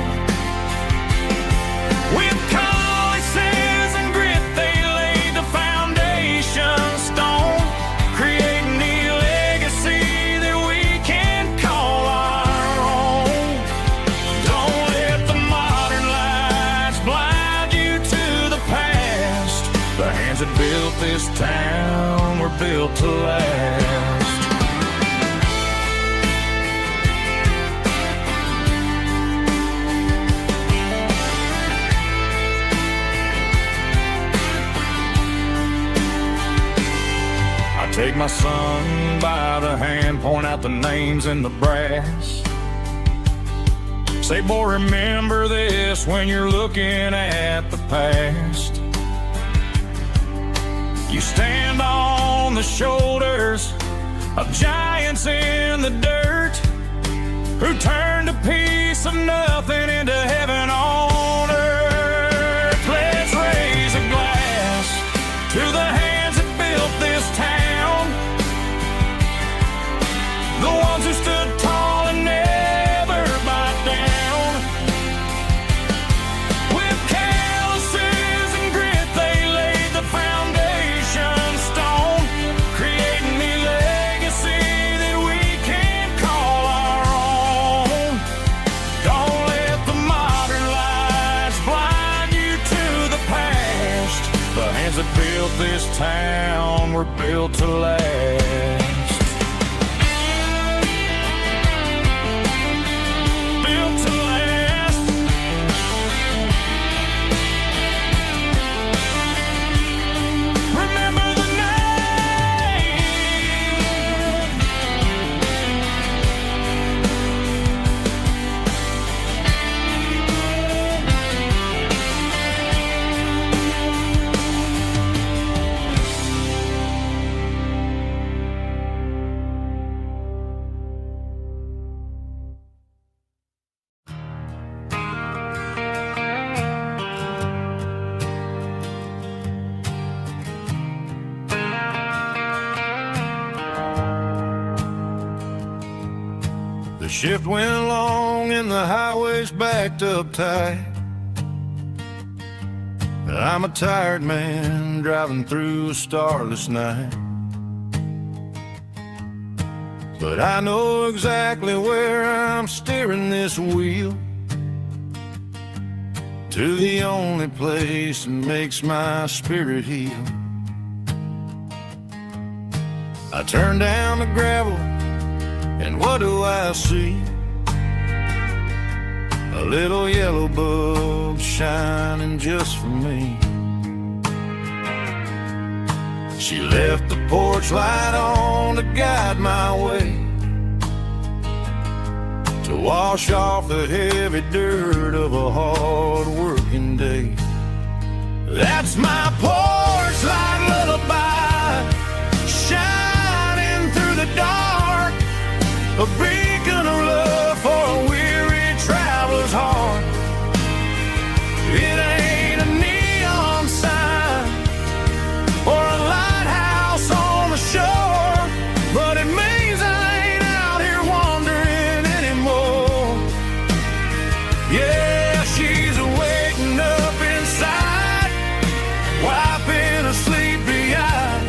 With calluses and grit, they laid the foundation stone, creating the legacy that we can call our own. Don't let the modern lights blind you to the past. The hands that built this town were built to last. Take my son by the hand, point out the names in the brass. Say, boy, remember this when you're looking at the past. You stand on the shoulders of giants in the dirt, who turned a piece of nothing into heaven on earth. Let's raise a glass to the hands that built this town, the ones who stood tall and never backed down. With calluses and grit, they laid the foundation stone, creating the legacy that we can call our own. Don't let the modern lights blind you to the past. The hands that built this town were built to last. The shift went long and the highway's backed up tight. I'm a tired man driving through a starless night, but I know exactly where I'm steering this wheel, to the only place that makes my spirit heal. I turn down the gravel, and what do I see? A little yellow bulb shining just for me. She left the porch light on to guide my way, to wash off the heavy dirt of a hard-working day. That's my porch light lullaby, shining through the dark, a beacon of love for a weary traveler's heart. It ain't a neon sign or a lighthouse on the shore, but it means I ain't out here wandering anymore. Yeah, she's waiting up inside, wiping a sleepy eye,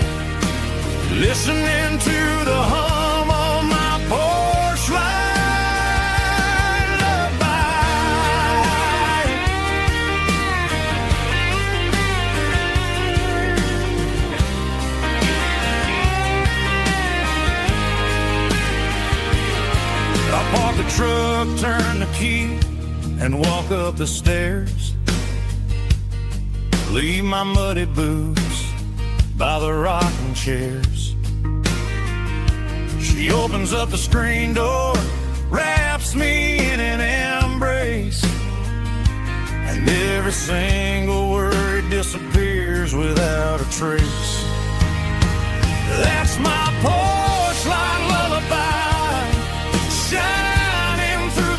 listening to the hum of my porch light lullaby. I park the truck, turn the key, and walk up the stairs. Leave my muddy boots by the rocking chairs. She opens up the screen door, wraps me in an embrace, and every single word disappears without a trace. That's my porch light lullaby, shining through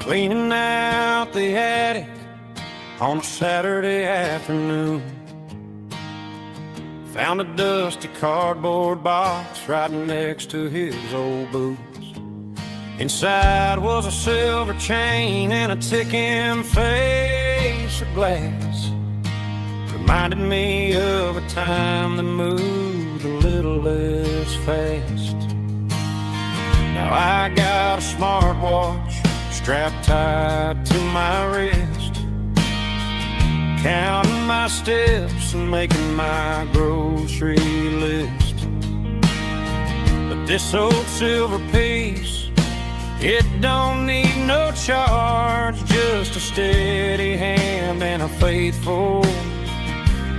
cleaning out the attic on a Saturday afternoon. Found a dusty cardboard box right next to his old boots. Inside was a silver chain and a ticking face of glass. Reminded me of a time that moved a little less fast. Now I got a smartwatch strapped tight to my wrist, counting my steps and making my grocery list. But this old silver piece, it don't need no charge, just a steady hand and a faithful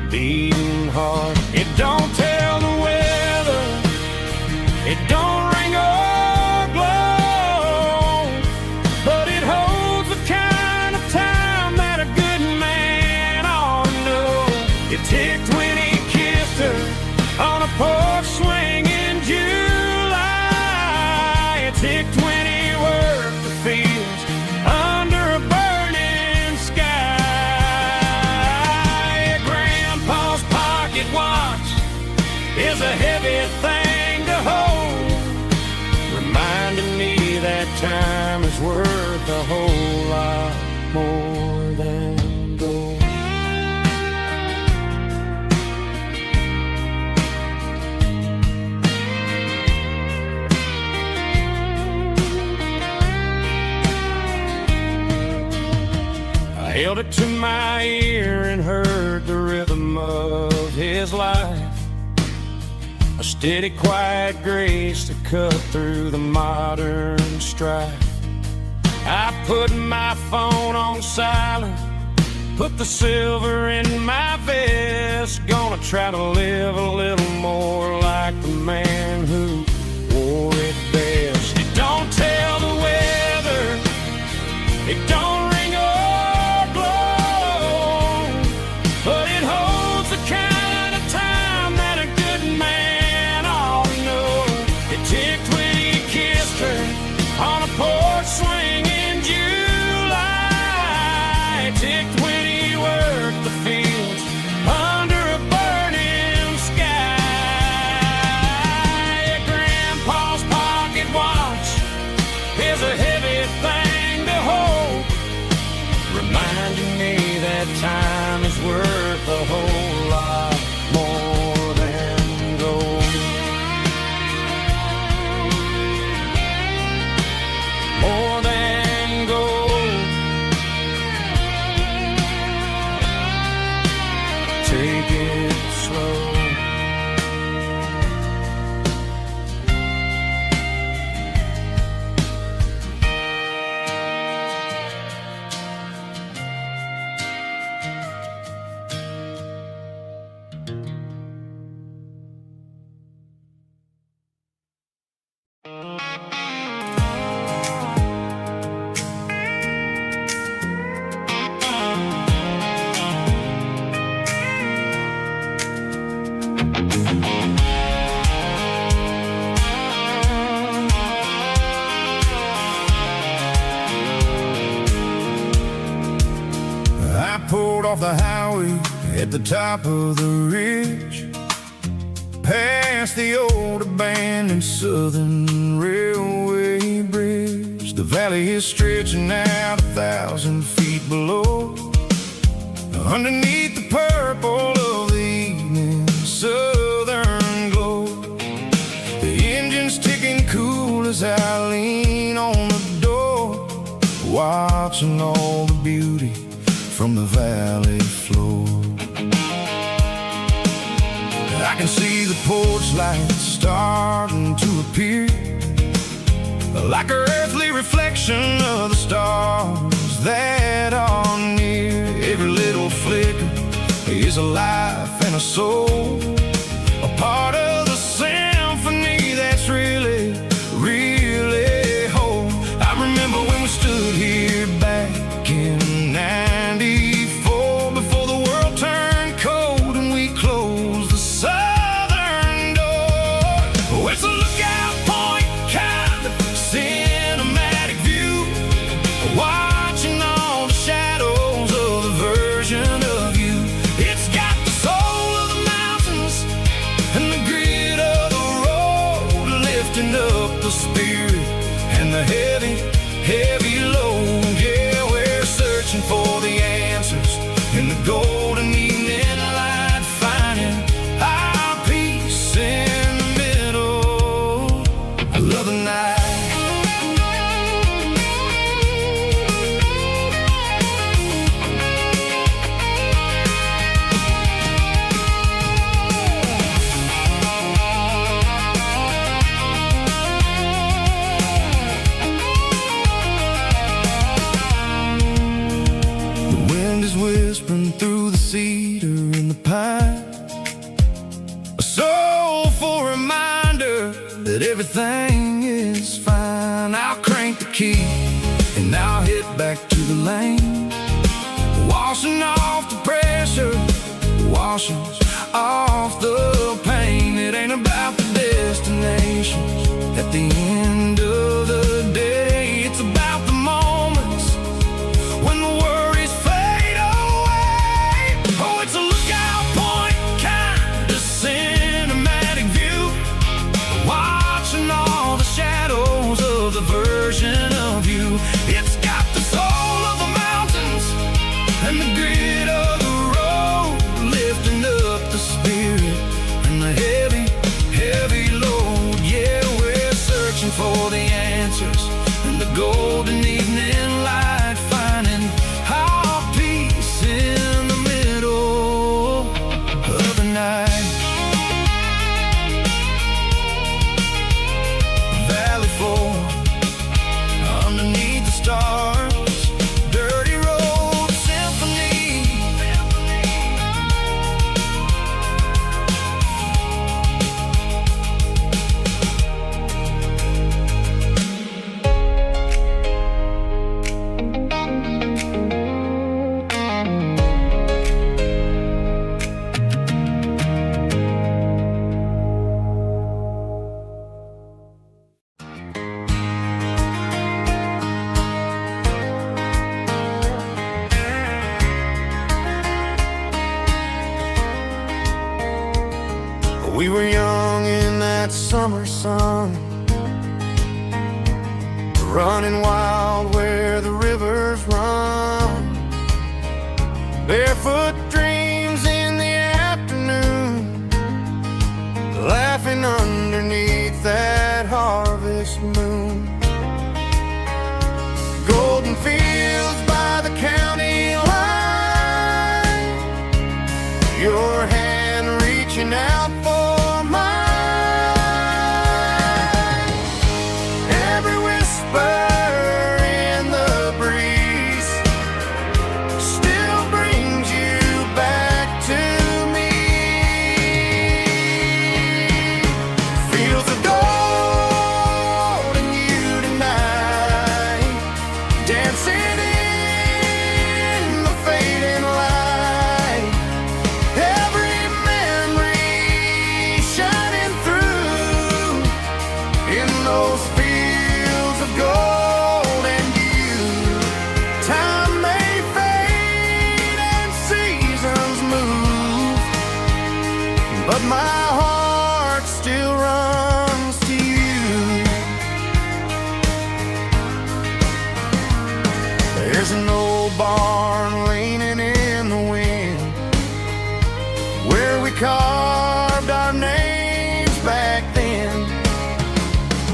beating heart. It don't tell the weather, it don't ring or glow, but it holds the kind of time that a good man ought to know. It ticked when he kissed her on a porch swing in July. It ticked when he worked the fields under a burning sky. Grandpa's pocket watch is a heavy thing to hold, reminding me that time is worth a whole lot more than gold. I held it to my ear and heard the rhythm of his life, a steady, quiet grace to cut through the modern strife. I put my phone on silent, put the silver in my vest. Gonna try to live a little more like the man who wore it best. It don't tell the weather, it don't ring or glow, but it holds the kind of time that a good man ought to know. It ticked when he kissed her on a porch swing in July. It ticked when he worked the fields under a burning sky. Grandpa's pocket watch is a heavy thing to hold, reminding me that time is worth a whole lot more than gold. More than gold. Take it slow. I pulled off the highway at the top of the ridge, past the old abandoned Southern Railway bridge. The valley is stretching out 1,000 feet below, underneath the purple of the evening southern glow. The engine's ticking cool as I lean on the door, watching all the beauty from the valley floor. I can see the porch lights starting to appear, like an earthly reflection of the stars that are near. Every little flicker is a life and a soul, a part of the symphony that's really, really whole. I remember when we stood here back in '94, before the world turned cold and we closed the southern door. Oh, it's a lookout point, kind of cinematic view, watching all the shadows of the version of you. It's got the soul of the mountains and the grit of the road, lifting up the spirit and the heavy, heavy load. Yeah, we're searching for the answers in the golden evening light, finding our peace in the middle. I love the night. Whispering through the cedar and the pine, a soulful reminder that everything is fine. I'll crank the key and I'll head back to the lane, washing off the pressure, washing off the pain. It ain't about the destinations at the end of the day. It's about the moments when the worries fade away. Oh, it's a lookout point, kind of cinematic view, watching all the shadows of the version of you. It's got the soul of the mountains and the grit of the road, lifting up the spirit and the heavy, heavy load. Yeah, we're searching for the answers in the golden evening light, finding our peace in the middle of the night. Valley floor, underneath the stars, dirty road symphony. We were young in that summer sun, running wild where the rivers run, barefoot dreams in the afternoon, laughing underneath that harvest moon. Golden fields by the county line, your hand reaching out for mine. Every whisper in the breeze still brings you back to me. Fields of gold and you tonight, dancing in the fading light. Every memory shining through in those fields of gold and you. Time may fade and seasons move, but my heart still runs to you. There's an old barn leaning in the wind where we carved our names back then.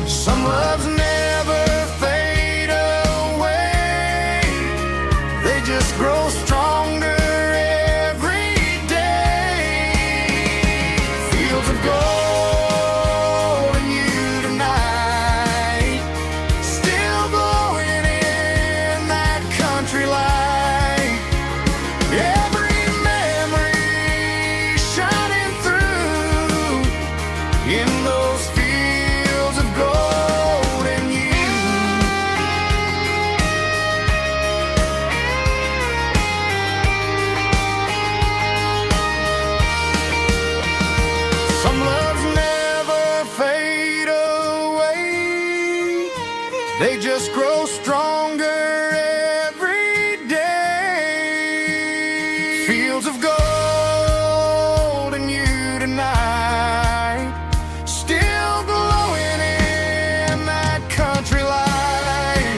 Some loves never fade away, they just grow stronger every day. Fields of gold and you tonight, still glowing in that country light. Every memory shining through in those fields of gold and you. Some loves never fade away, they just grow stronger fields of gold and you tonight, still glowing in that country light.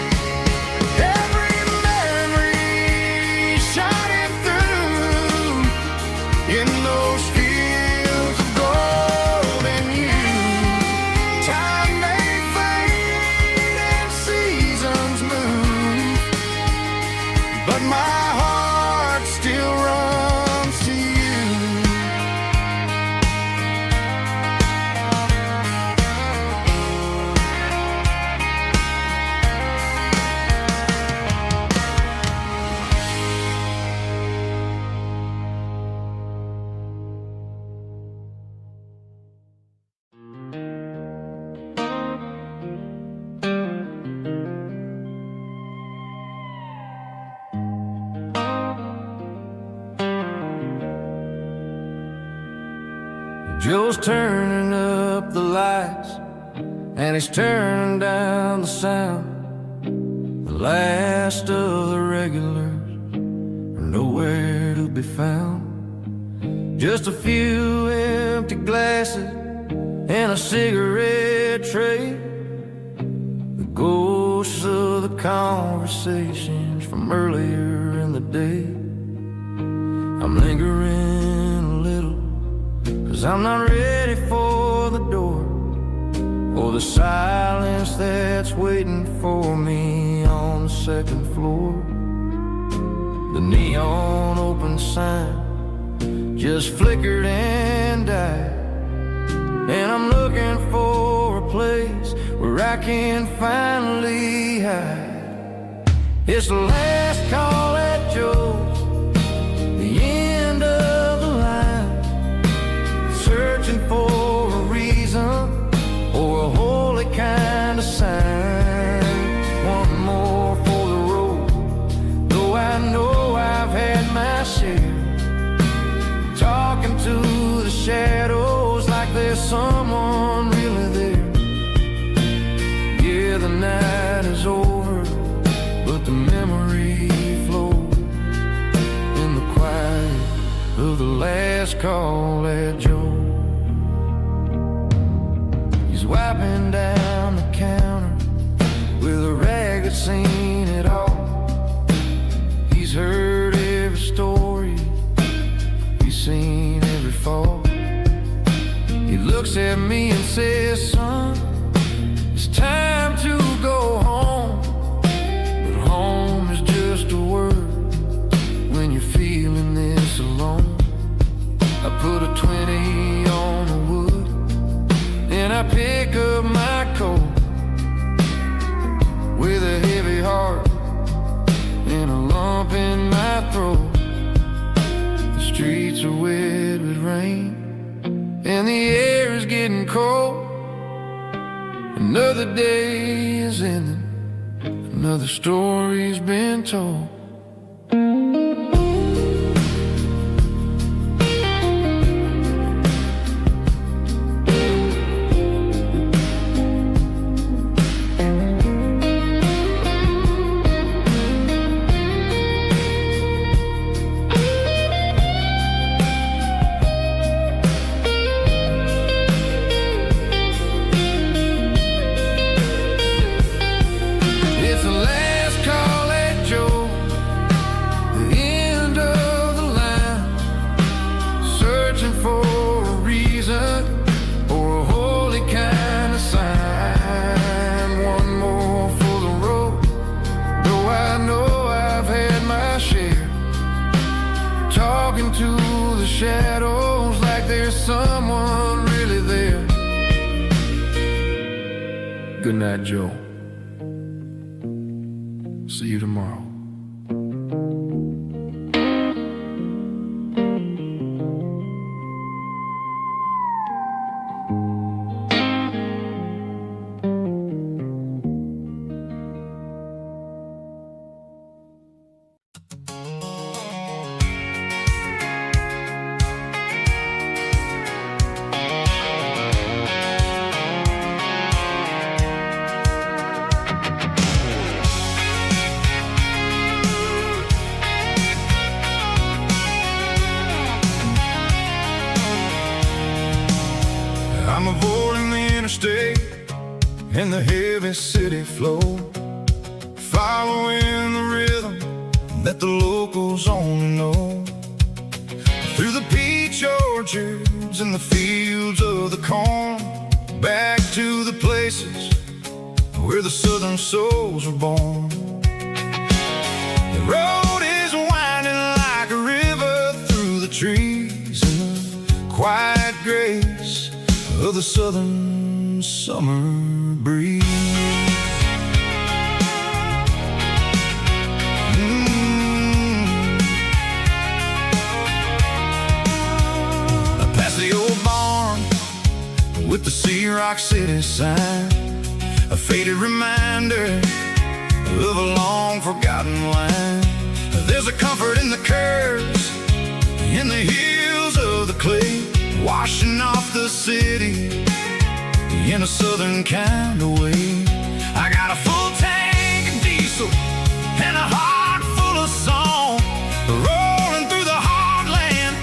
Every memory shining through in those fields of gold and you. Time may fade and seasons move, but my heart still runs to you. Joe's turning up the lights and he's turning down the sound. The last of the regulars are nowhere to be found. Just a few empty glasses and a cigarette tray, the ghosts of the conversations from earlier in the day. I'm lingering a little, 'cause I'm not ready for the door, or the silence that's waiting for me on the second floor. The neon open sign just flickered and died, and I'm looking for a place where I can finally hide. It's the last call at Joe's, the end of the line, searching for a reason or a holy kind of sign. One more for the road, though I know I've had my share. Talking to the shadows like there's someone really there. Yeah, the night is over, but the memory flows in the quiet of the last call at Joe. He's wiping down the counter with a rag that's seen it all. He's heard every story, he's seen every fall. He looks at me and says, son, it's time to go home. But home is just a word when you're feeling this alone. I put a 20 on the wood and I pick up my coat with a heavy heart and a lump in my throat. The streets are wet with rain and the air is getting cold. Another day is ending, another story's been told. To the shadows like there's someone really there. Good night, Joe. See you tomorrow. and the heavy city flow, following the rhythm that the locals only know. Through the peach orchards and the fields of the corn, back to the places where the southern souls were born. The road is winding like a river through the trees, in the quiet grace of the southern summer breeze. Past the old barn with the Sea Rock City sign, a faded reminder of a long forgotten line. There's a comfort in the curves, in the hills of the clay, washing off the city in a southern kind of way. I got a full tank of diesel and a heart full of song, rolling through the heartland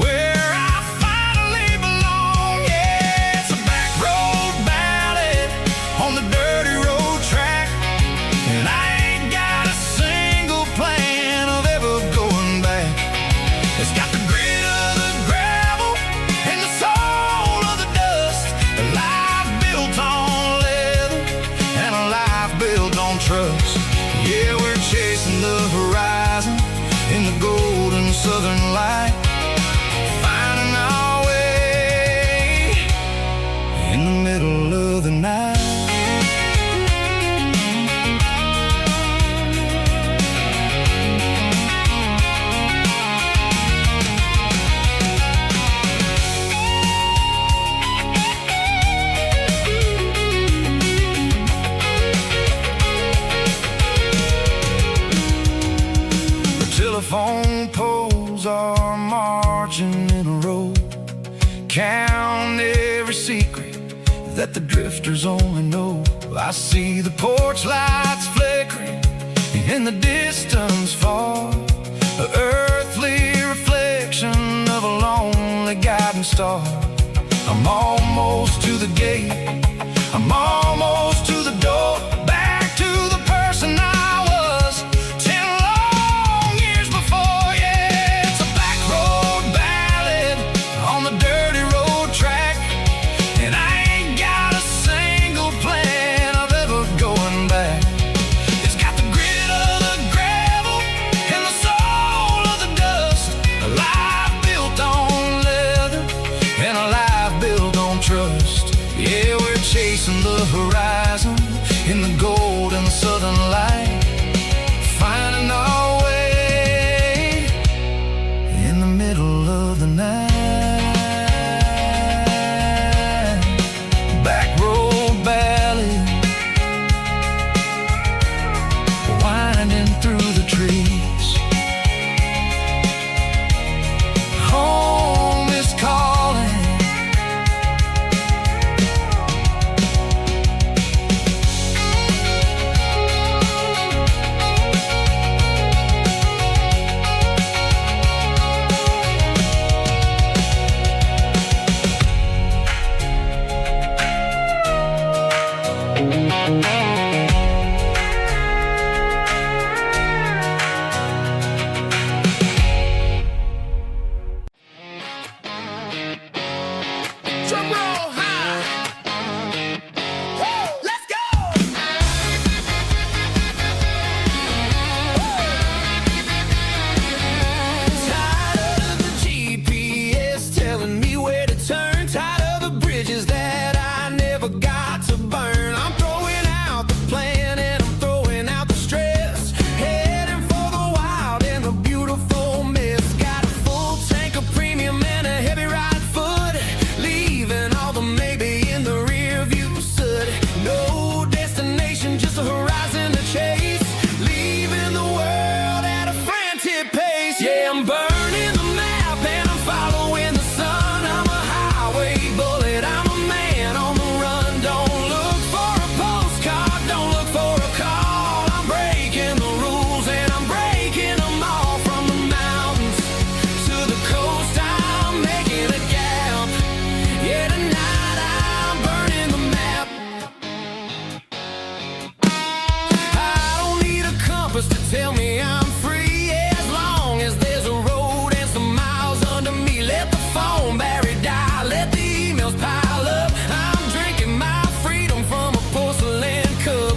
where I finally belong. Yeah, it's a back road ballad on the dirty road track, and I ain't got a single plan of ever going back. It's got the grit of the gravel and the soul of the dust, a life built on leather and a life built on trust. Yeah, we're chasing the horizon in the golden southern light, finding our way in the middle of the night. Telephone poles are marching in a row, count every secret that the drifters only know. I see the porch lights flickering in the distance far, an earthly reflection of a lonely guiding star. I'm almost to the gate, I'm almost to the door, back to the person I was 10 long years before. Yeah, it's a back road ballad on the dirty road track, and I ain't got a single plan of ever going back. It's got the grit of the gravel and the soul of the dust, a life built on leather and a life built on trust. Yeah, we're chasing the horizon compass to tell me I'm free. As long as there's a road and some miles under me. Let the phone battery die, let the emails pile up. I'm drinking my freedom from a porcelain cup.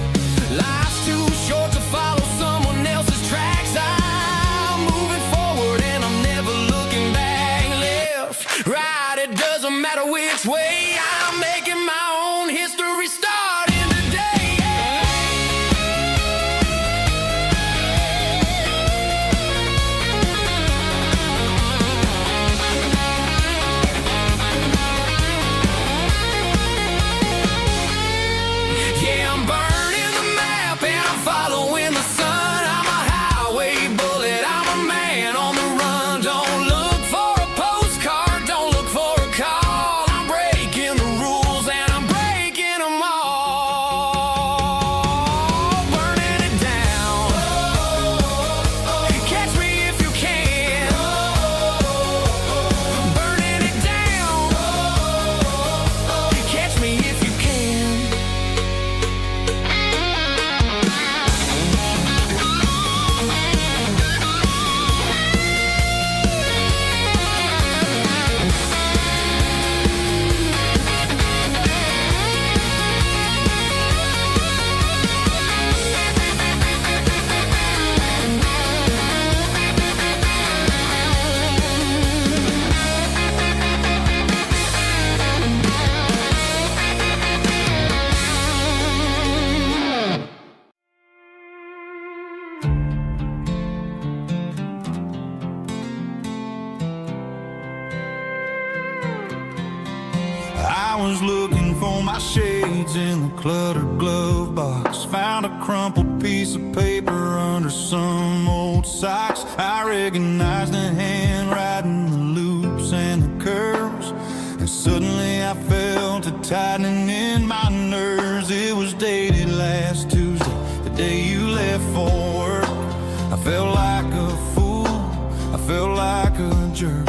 Life's too short to follow someone else's tracks. I'm moving forward and I'm never looking back. Left, right, it doesn't matter which way. I'm making my own history starting today. Yeah, I'm burning the map and I'm following the sun. I'm a highway bullet, I'm a man on the run. Don't look for a postcard, don't look for a call. I'm breaking the rules and I'm breaking them all. Burning it down. Catch me if you can. Burning it down. Catch me if you can. I was looking for my shades in the cluttered glove box. Found a crumpled piece of paper under some old socks. I recognized the handwriting, the loops and the curves, and suddenly I felt a tightening in my nerves. It was dated last Tuesday, the day you left for work. I felt like a fool, I felt like a jerk.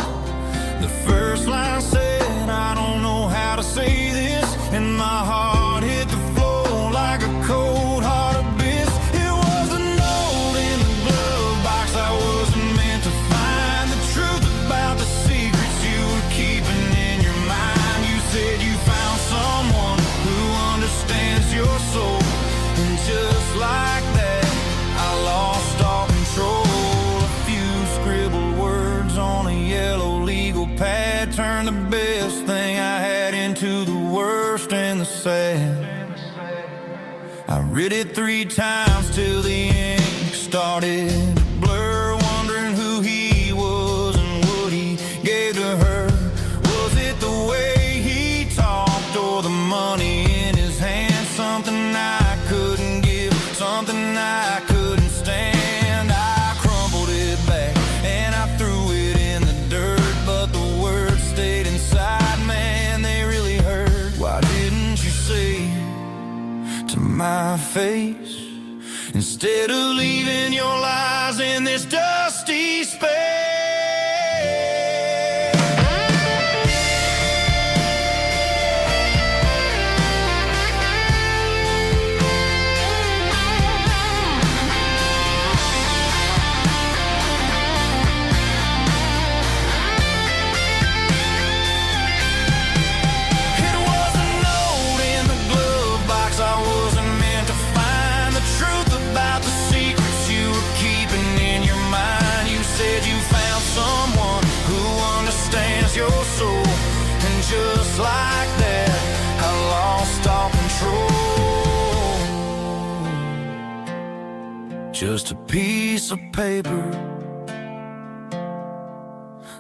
The first line said, I don't know how to say this, and my heart hit the floor like a cold heart abyss. It was a note in the glove box I wasn't meant to find. The truth about the secrets you were keeping in your mind. You said you found someone who understands your soul, and just like that, I lost all control. A few scribbled words on a yellow legal pad turned the best thing I had into the worst and the sad. I read it 3 times till the ink started to blur, wondering who he was and what he gave to her. Was it the way he talked or the money in his hand? Something I couldn't give, something I couldn't stand. I crumpled it back and I threw it in the dirt, but the words stayed inside, man, they really hurt. Why didn't you say to my face, instead of leaving your lies in this dusty space? It was a note in the glove box I wasn't meant to find. The truth about the secrets you were keeping in your mind. You said you found someone who understands your soul, and just like that, I lost all control. Just a piece of paper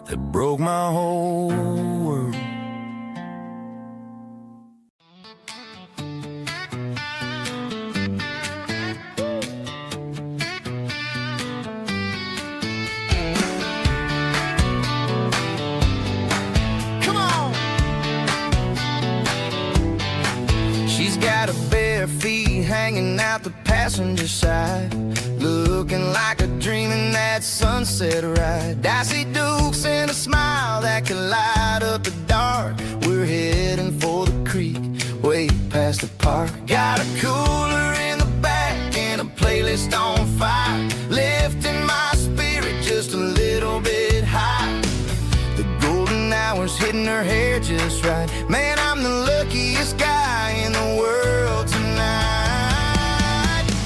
that broke my whole world. Come on! She's got her bare feet hanging out the passenger side, looking like a dream in that sunset ride. I see Dukes and a smile that can light up the dark. We're heading for the creek, way past the park. Got a cooler in the back and a playlist on fire. and her hair just right. Man, I'm the luckiest guy in the world tonight.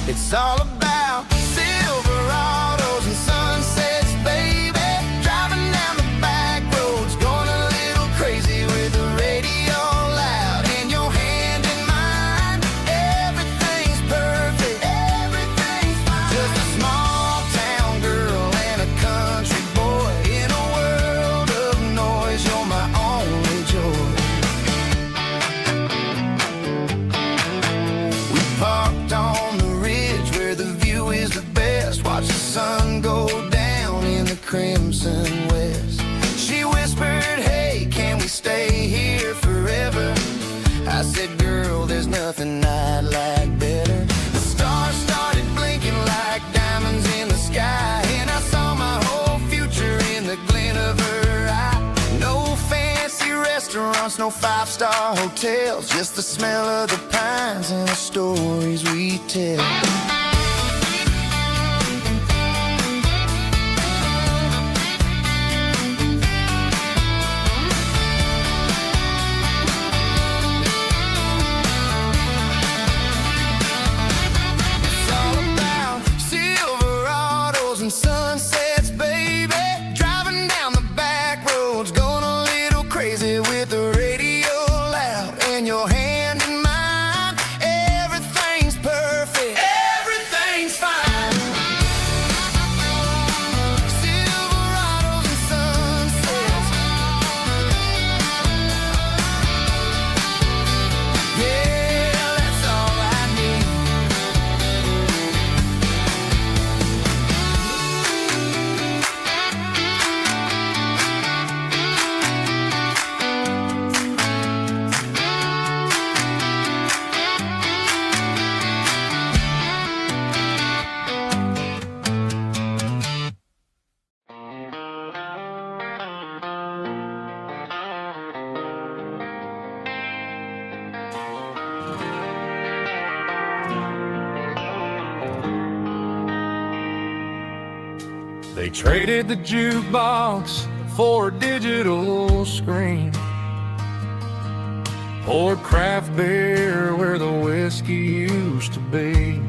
It's all about Silverados and sunsets, baby. Driving down the back roads, going a little crazy with the radio loud and your hand in mine. Everything's perfect, everything's fine. Just a small town girl and a country boy in a world of noise. You're my only joy. We parked on the ridge where the view is the best. Watch the sun go down in the crimson west. She whispered, hey, can we stay here forever? I said, girl, there's nothing I'd like better. The stars started blinking like diamonds in the sky, and I saw my whole future in the glint of her eye. No fancy restaurants, no five-star hotels, just the smell of the pines and the stories we tell. It's all about Silverados and sunsets, baby. Driving down the back roads, going a little crazy with the radio loud and your hand in mine. Everything's perfect, everything's fine. Silverados and sunsets. Yeah, that's all I need. They traded the jukebox for a digital screen, poured craft beer where the whiskey used to be.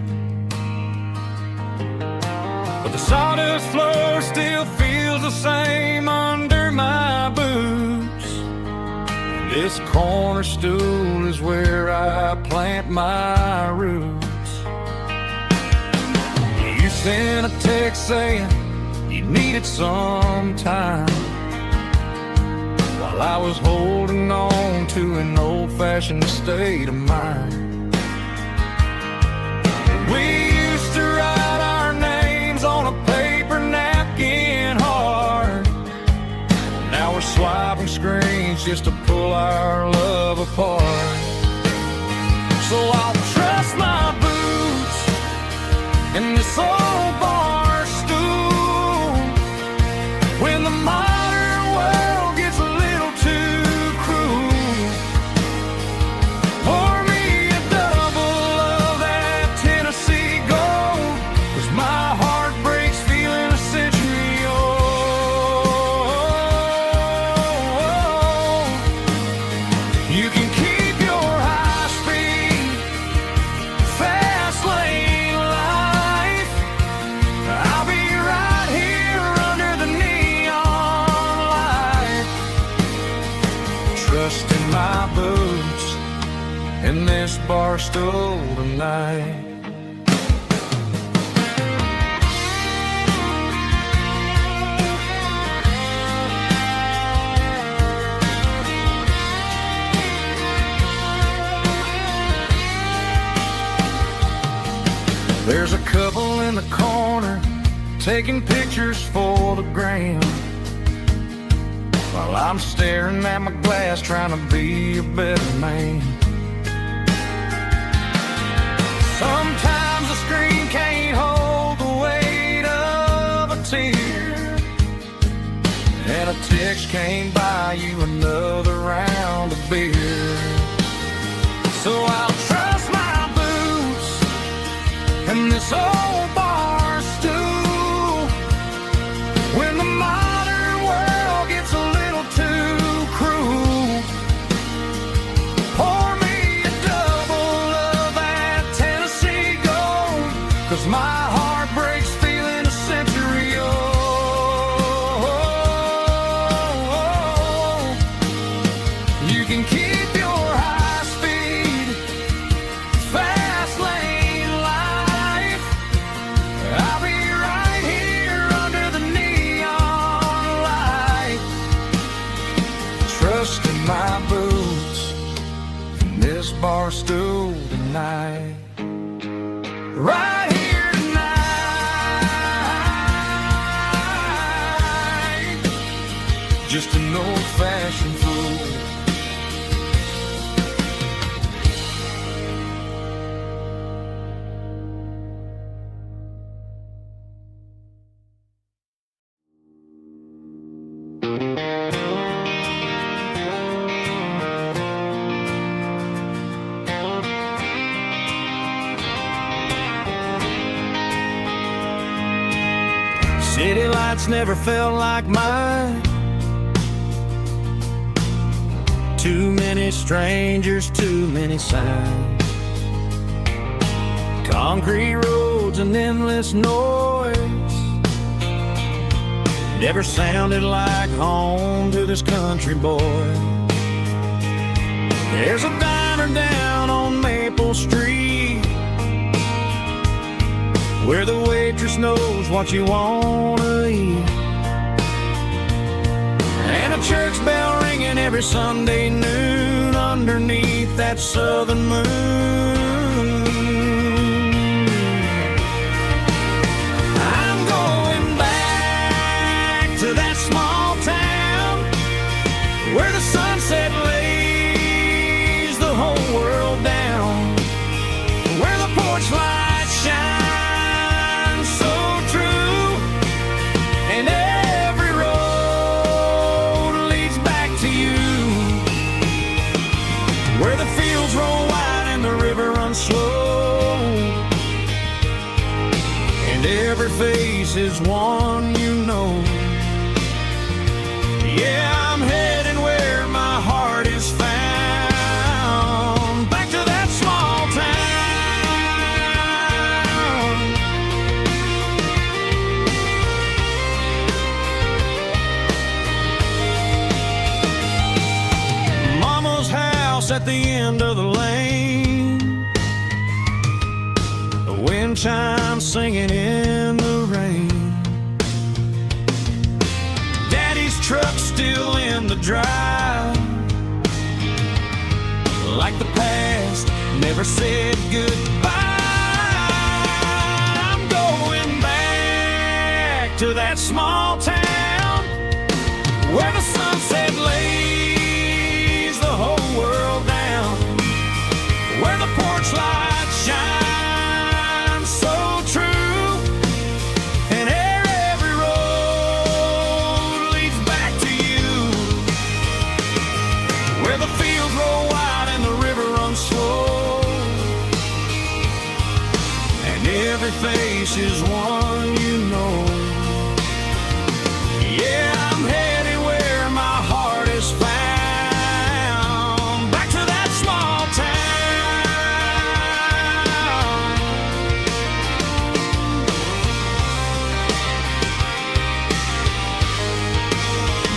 But the sawdust floor still feels the same under my boots. This corner stool is where I plant my roots. You sent a text saying you needed some time, while I was holding on to an old-fashioned state of mind. We used to write our names on a paper napkin hard. Now we're swiping screens just to pull our love apart. So I'll trust my boots in this old bar stool when the modern world gets a little too cruel. Pour me a double of that Tennessee Gold, 'cause my heart breaks feeling a century old. You can keep your high-speed, fast lane life. I'll be right here under the neon light, trusting my boots in this bar stool tonight. There's a couple in the corner taking pictures for the gram, while I'm staring at my glass trying to be a better man. Sometimes the screen can't hold the weight of a tear, and a text can't buy you another round of beer. So I'll trust my boots and this old bar stool when the modern world gets a little too cruel. tonight. Right here tonight. Just an old-fashioned fool. City lights never felt like mine. Too many strangers, too many signs. Concrete roads and endless noise never sounded like home to this country boy. There's a diner down on Maple Street where the waitress knows what you wanna eat, and a church bell ringing every Sunday noon underneath that southern moon. I'm going back to that small town where the sunset lays the whole world down, where the porch lights shine slow, and every face is one you know. Yeah, I'm heading where my heart is found, back to that small town. Mama's house at the end of the lane, wind chimes singing in the rain. Daddy's truck still in the drive, like the past never said goodbye. I'm going back to that small town where the sunset lays the whole world down, where the porch lights shine face is one you know. Yeah, I'm heading where my heart is found, back to that small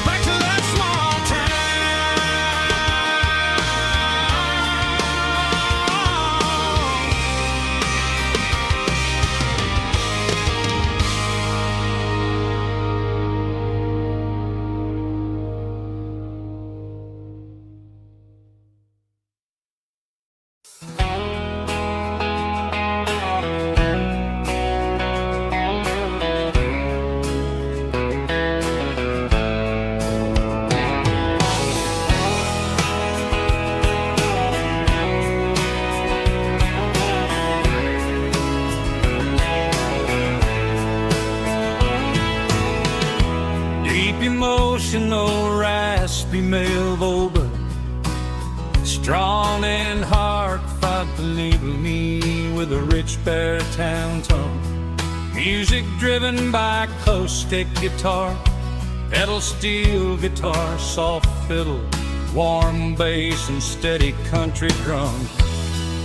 back to that small emotional, raspy male vocal, strong and heartfelt, believe me, with a rich baritone tone. Music driven by acoustic guitar, pedal steel guitar, soft fiddle, warm bass and steady country drum.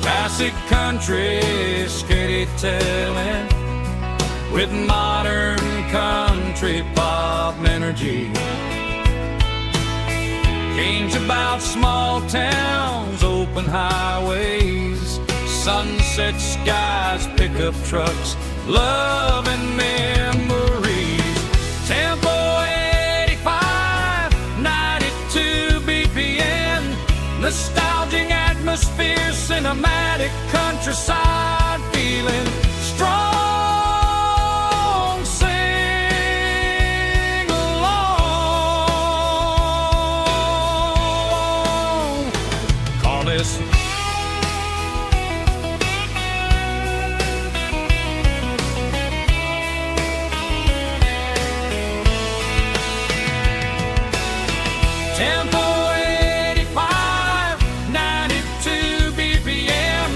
Classic country storytelling with modern country pop energy. Games about small towns, open highways, sunset skies, pickup trucks, love and memories. Tempo 85, 92 BPM, nostalgic atmosphere. cinematic countryside, feeling strong. Sing along. Call this tempo 85, 92 BPM.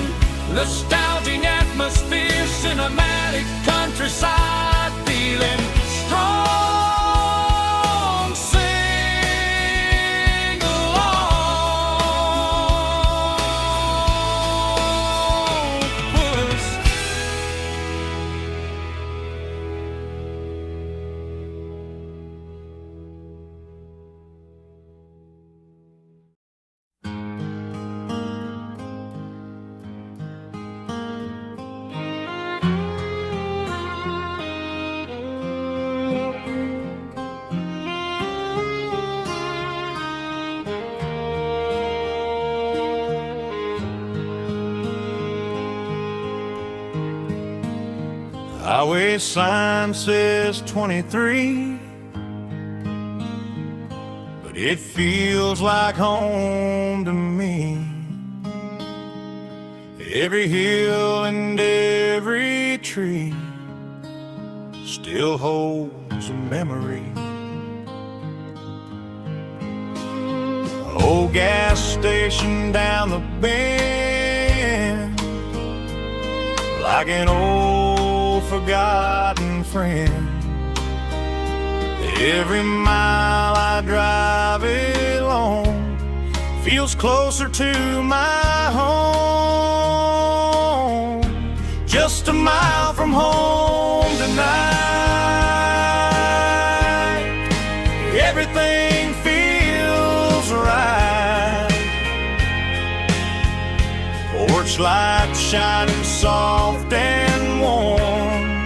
Nostalgic atmosphere, cinematic countryside, feeling strong. Sing along. Puss. Highway sign says 23, but it feels like home to me. Every hill and every tree still holds a memory. Old gas station down the bend, like an old forgotten friend. Every mile I drive it along feels closer to my home. Just a mile from home tonight, everything feels right. Porch light shining soft and warm,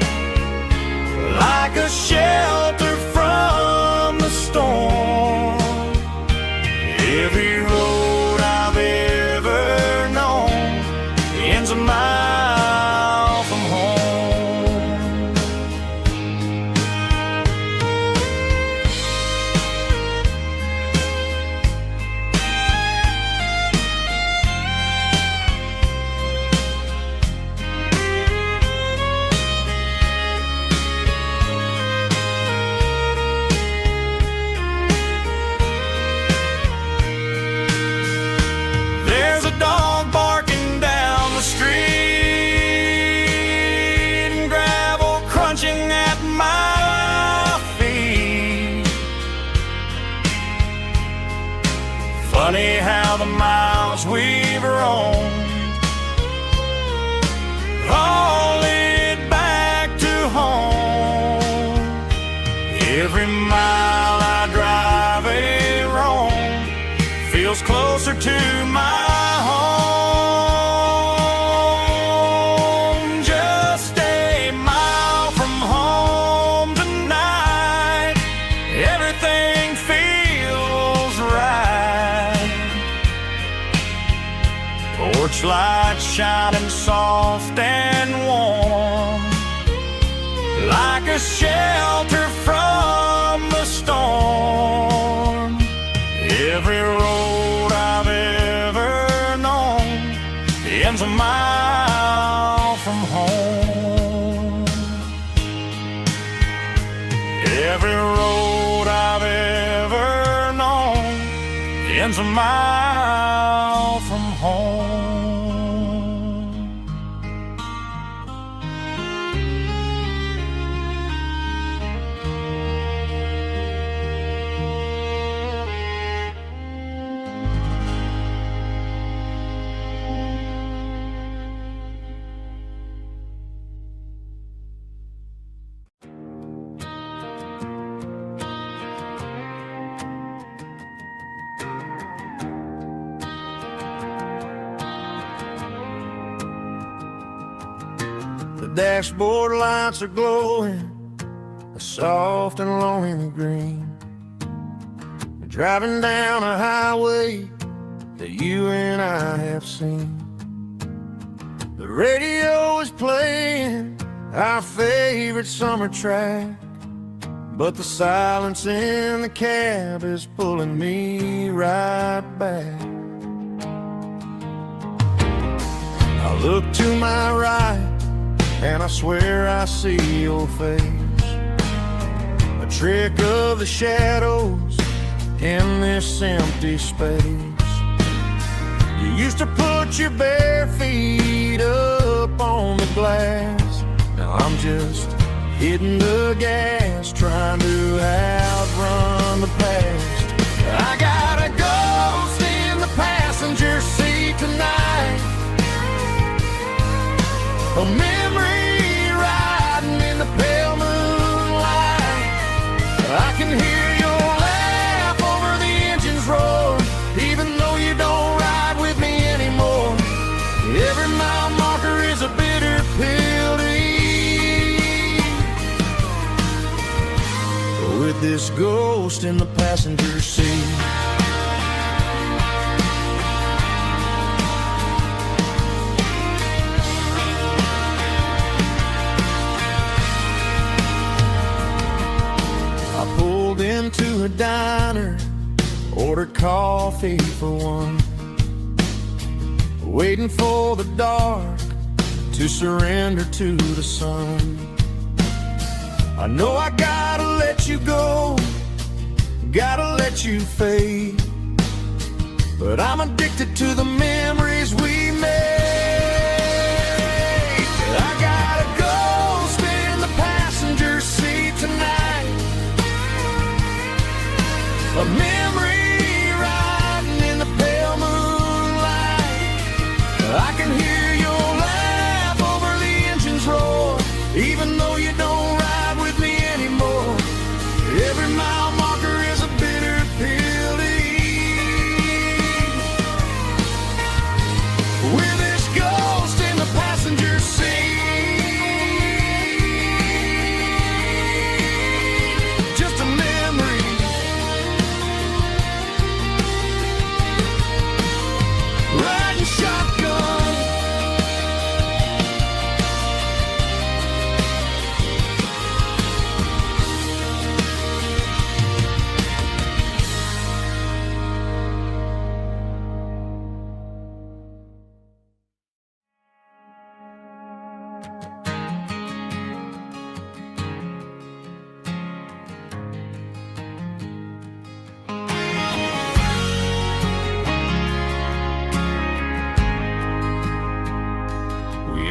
like a shelter from the storm. Every road I've ever known ends a mile from home. There's a dog barking down the street, and gravel crunching at my feet. Funny how the miles we've roamed all lead back to home. Every mile I drive a roam feels closer to my home. Just a mile from home tonight, everything feels right. Porch light shining soft and warm, like a shelter from the storm. Every road I've ever known ends a mile from home. Every road I've ever known ends a mile from home. The dashboard lights are glowing, a soft and lonely green. We're driving down a highway that you and I have seen. radio is playing our favorite summer track, but the silence in the cab is pulling me right back. I look to my right and I swear I see your face, a trick of the shadows in this empty space. You used to put your bare feet up on the glass. Now I'm just hitting the gas, trying to outrun the past. I got a ghost in the passenger seat tonight, a memory riding in the pale moonlight. I can hear your laugh over the engine's roar, even though you don't ride with me anymore. Every mile marker is a bitter pill to eat, with this ghost in the passenger seat. I pulled into a diner, ordered coffee for one, waiting for the dark to surrender to the sun. I know I gotta let you go, gotta let you fade, but I'm addicted to the memories we made. I got a ghost in the passenger seat tonight, a memory riding in the pale moonlight. I can hear your laugh over the engine's roar, even though you don't ride with me anymore. Every mile marker is a bitter pill to eat, with this ghost in the passenger seat. Just a memory, riding shotgun.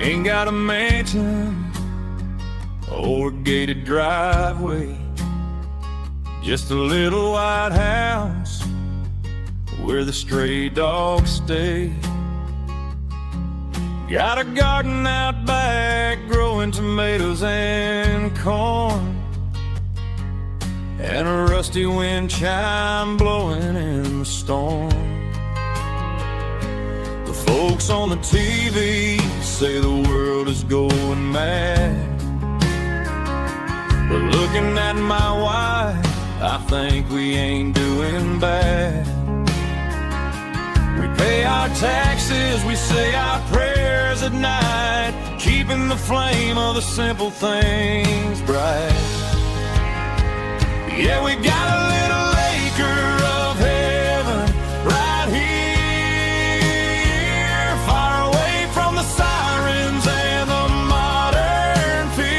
Ain't got a mansion or a gated driveway, just a little white house where the stray dogs stay. Got a garden out back growing tomatoes and corn, and a rusty wind chime blowing in the storm. Folks on the TV say the world is going mad, but looking at my wife, I think we ain't doing bad. We pay our taxes, we say our prayers at night, keeping the flame of the simple things bright. Yeah, we got a little acre of heaven right here, sirens and the modern fear,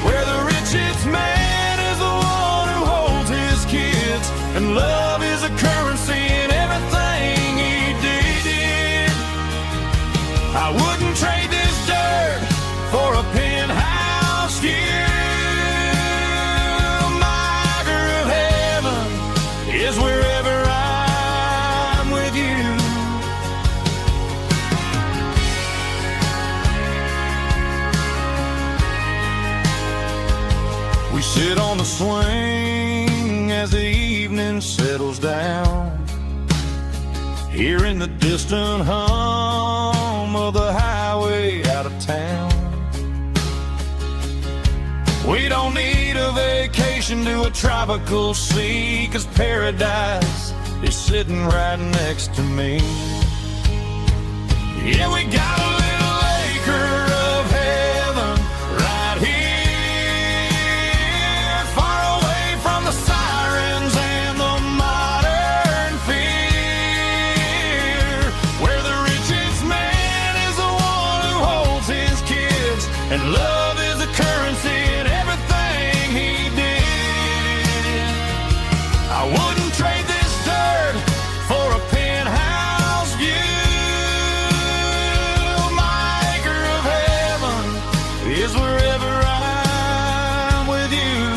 where the richest man is the one who holds his kids, and love is a currency in everything he did. I wouldn't trade this dirt for a penthouse view. My acre of heaven is wherever I'm with you. We sit on the swing as the evening settles down, hearing the distant hum of the highway out of town. We don't need a vacation to a tropical sea, 'cause paradise is sitting right next to me. Yeah, we got a little acre of heaven right here, far away from the sirens and the modern fear, where the richest man is the one who holds his kids, and love is the currency in everything he did. I wouldn't trade this dirt for a penthouse view. My acre of heaven is wherever I'm with you,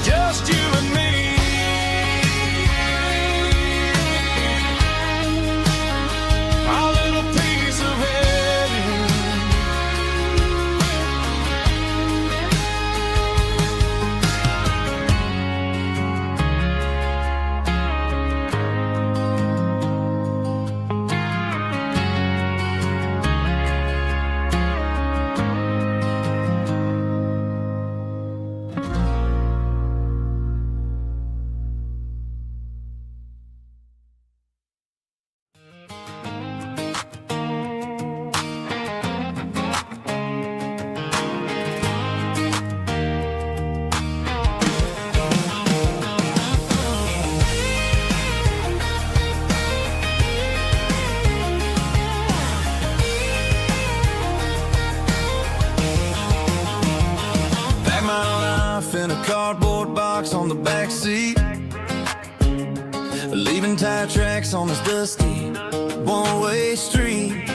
just you and me. Our little piece of heaven. Pack my life in a cardboard box on the back seat, leaving tire tracks on this dusty one-way street.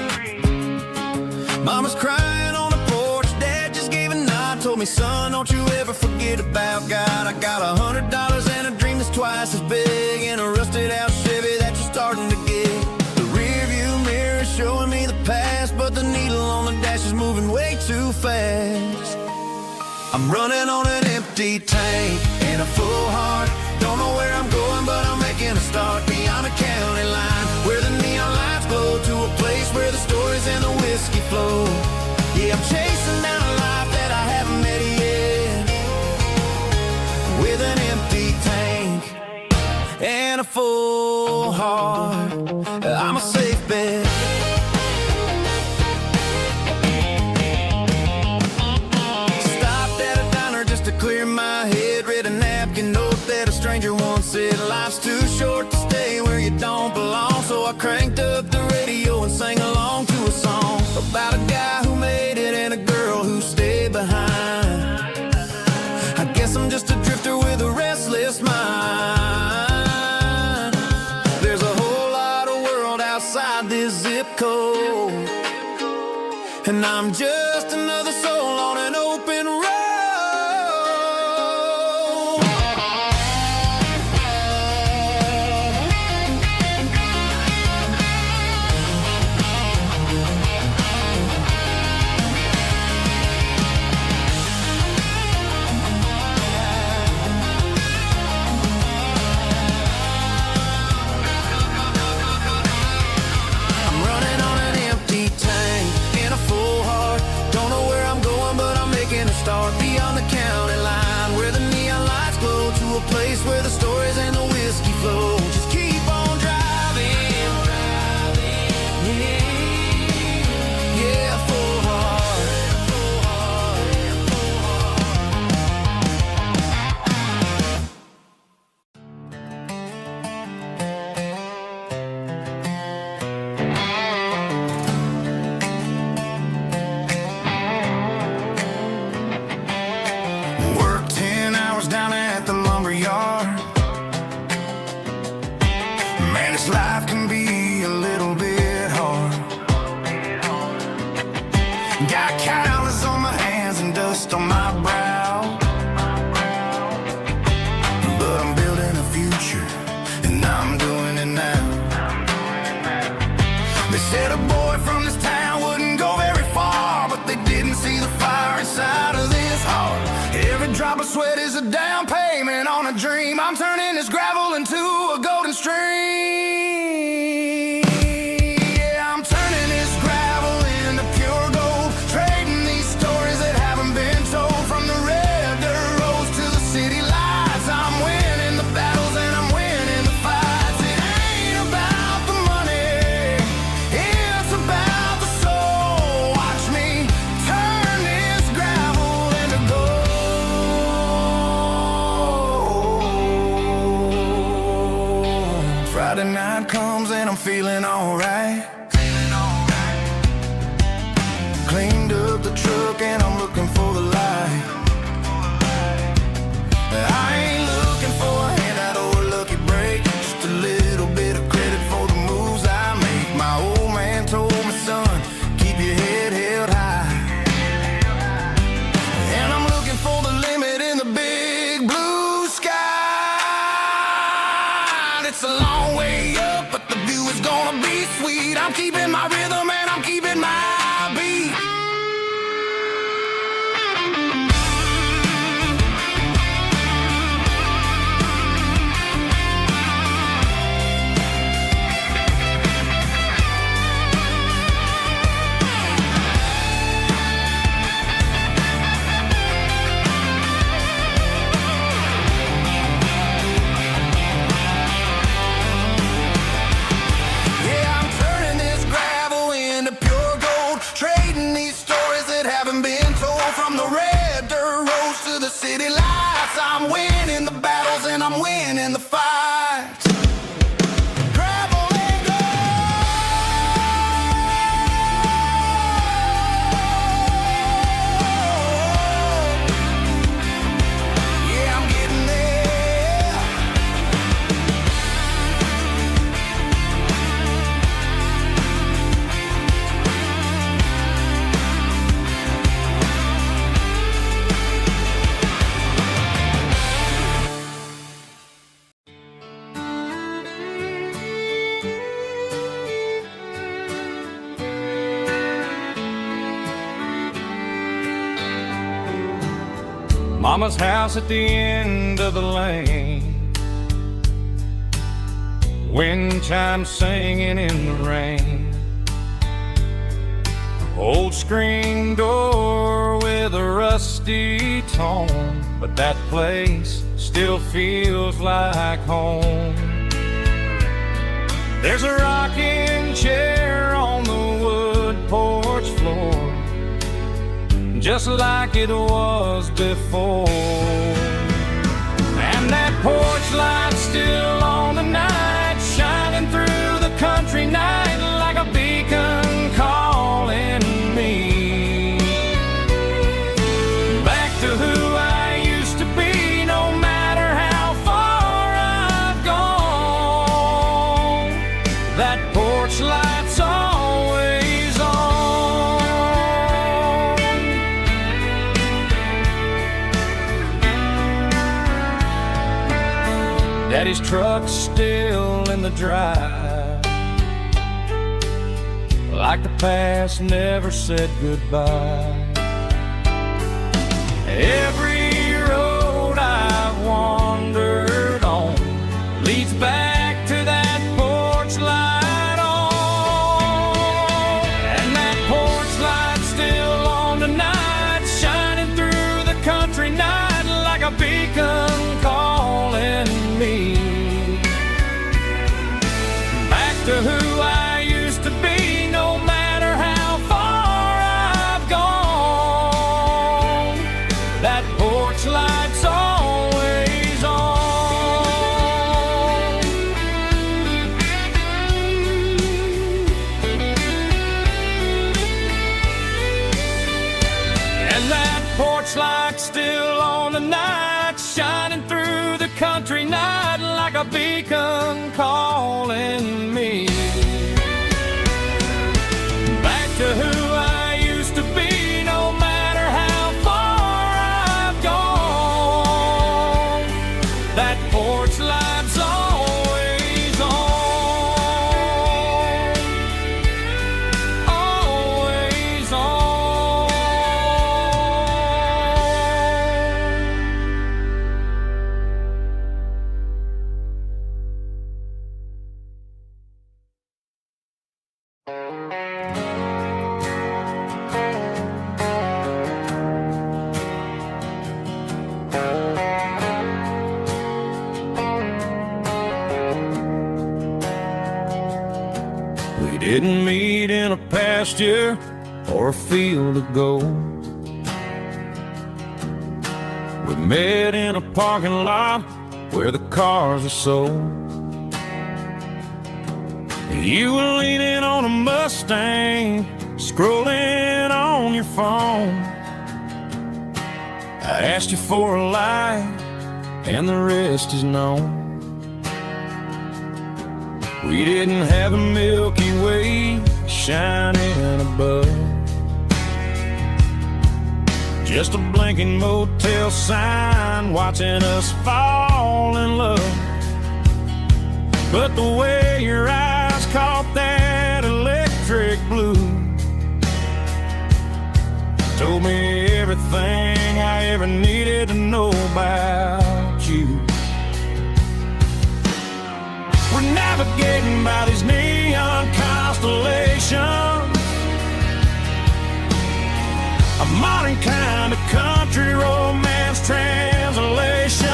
Mama's crying on the porch, Dad just gave a nod, told me, son, don't you ever forget about God. I got $100 and a dream that's twice as big, and a rusted out Chevy that you're starting to get. The rear view mirror is showing me the past, but the needle on the dash is moving way too fast. I'm running on an empty tank and a full heart. Don't know where I'm going, but I'm making a start beyond a county line, where the neon lights glow, to a place where the stories and the whiskey flow. Yeah, I'm chasing down a life that I haven't met yet, with an empty tank and a full heart. I'm a safe bet. Clear my head, read a napkin note that a stranger once said, life's too short to stay where you don't belong. So I cranked up the radio and sang along to a song about a guy who made it and a girl who stayed behind. I guess I'm just a drifter with a restless mind. There's a whole lot of world outside this zip code, and I'm just another soul on an open road. Start beyond the county line, where the neon lights glow, to a place where the stories and the whiskey flow. Just keep on driving, yeah, full heart. Man, this life can be a little bit hard. Got calluses on my hands and dust on my brow, but I'm building a future, and I'm doing it now. They said a boy from this town wouldn't go very far, but they didn't see the fire inside of this heart. Every drop of sweat is a down payment on a dream. I'm turning this gravel into a golden stream. Yeah, I'm turning this gravel into pure gold, trading these stories that haven't been told. From the red dirt roads to the city lights, I'm winning the battles and I'm winning the fights. It ain't about the money, it's about comes and I'm feeling alright. Cleaned up the truck and I'm looking for the light. I ain't looking for a handout or a lucky break, just a little bit of credit for the moves I make. My old man told me, son, keep your head held high. And I'm looking for the limit in the big blue sky. It's a long way up, but the view is gonna be sweet. I'm keeping my rhythm and I'm keeping my beat. City lights, I'm winning the battles and I'm winning the fights. Gravel and gold. Yeah, I'm getting there. Mama's house at the end of the lane, wind chimes singing in the rain. Old screen door with a rusty tone, but that place still feels like home. There's a rocking chair on the wood porch floor, just like it was before. And that porch light's still on tonight, shining through the country night like a beacon calling me back to who I used to be, no matter how far I've gone. That porch light's always on. Daddy's truck's still in the drive, like the past never said goodbye. Every road I've wandered on leads back to that porch light on. And that porch light's still on tonight, shining through the country night like a beacon calling me back to who I used to be, no matter how far I've gone. That porch light's always on. And that porch light's still on tonight, shining through the country night like a beacon calling me back to who I used to be, no matter how far I've gone. That porch light's always on, always on. We didn't meet in a pasture or a field of gold. We met in a parking lot where the cars are sold. You were leaning on a Mustang, scrolling on your phone. I asked you for a light, and the rest is known. We didn't have a Milky Way shining above, just a blinking motel sign watching us fall in love. But the way your eyes caught that electric blue told me everything I ever needed to know about you. We're navigating by these neon constellations, a modern kind of country romance translation.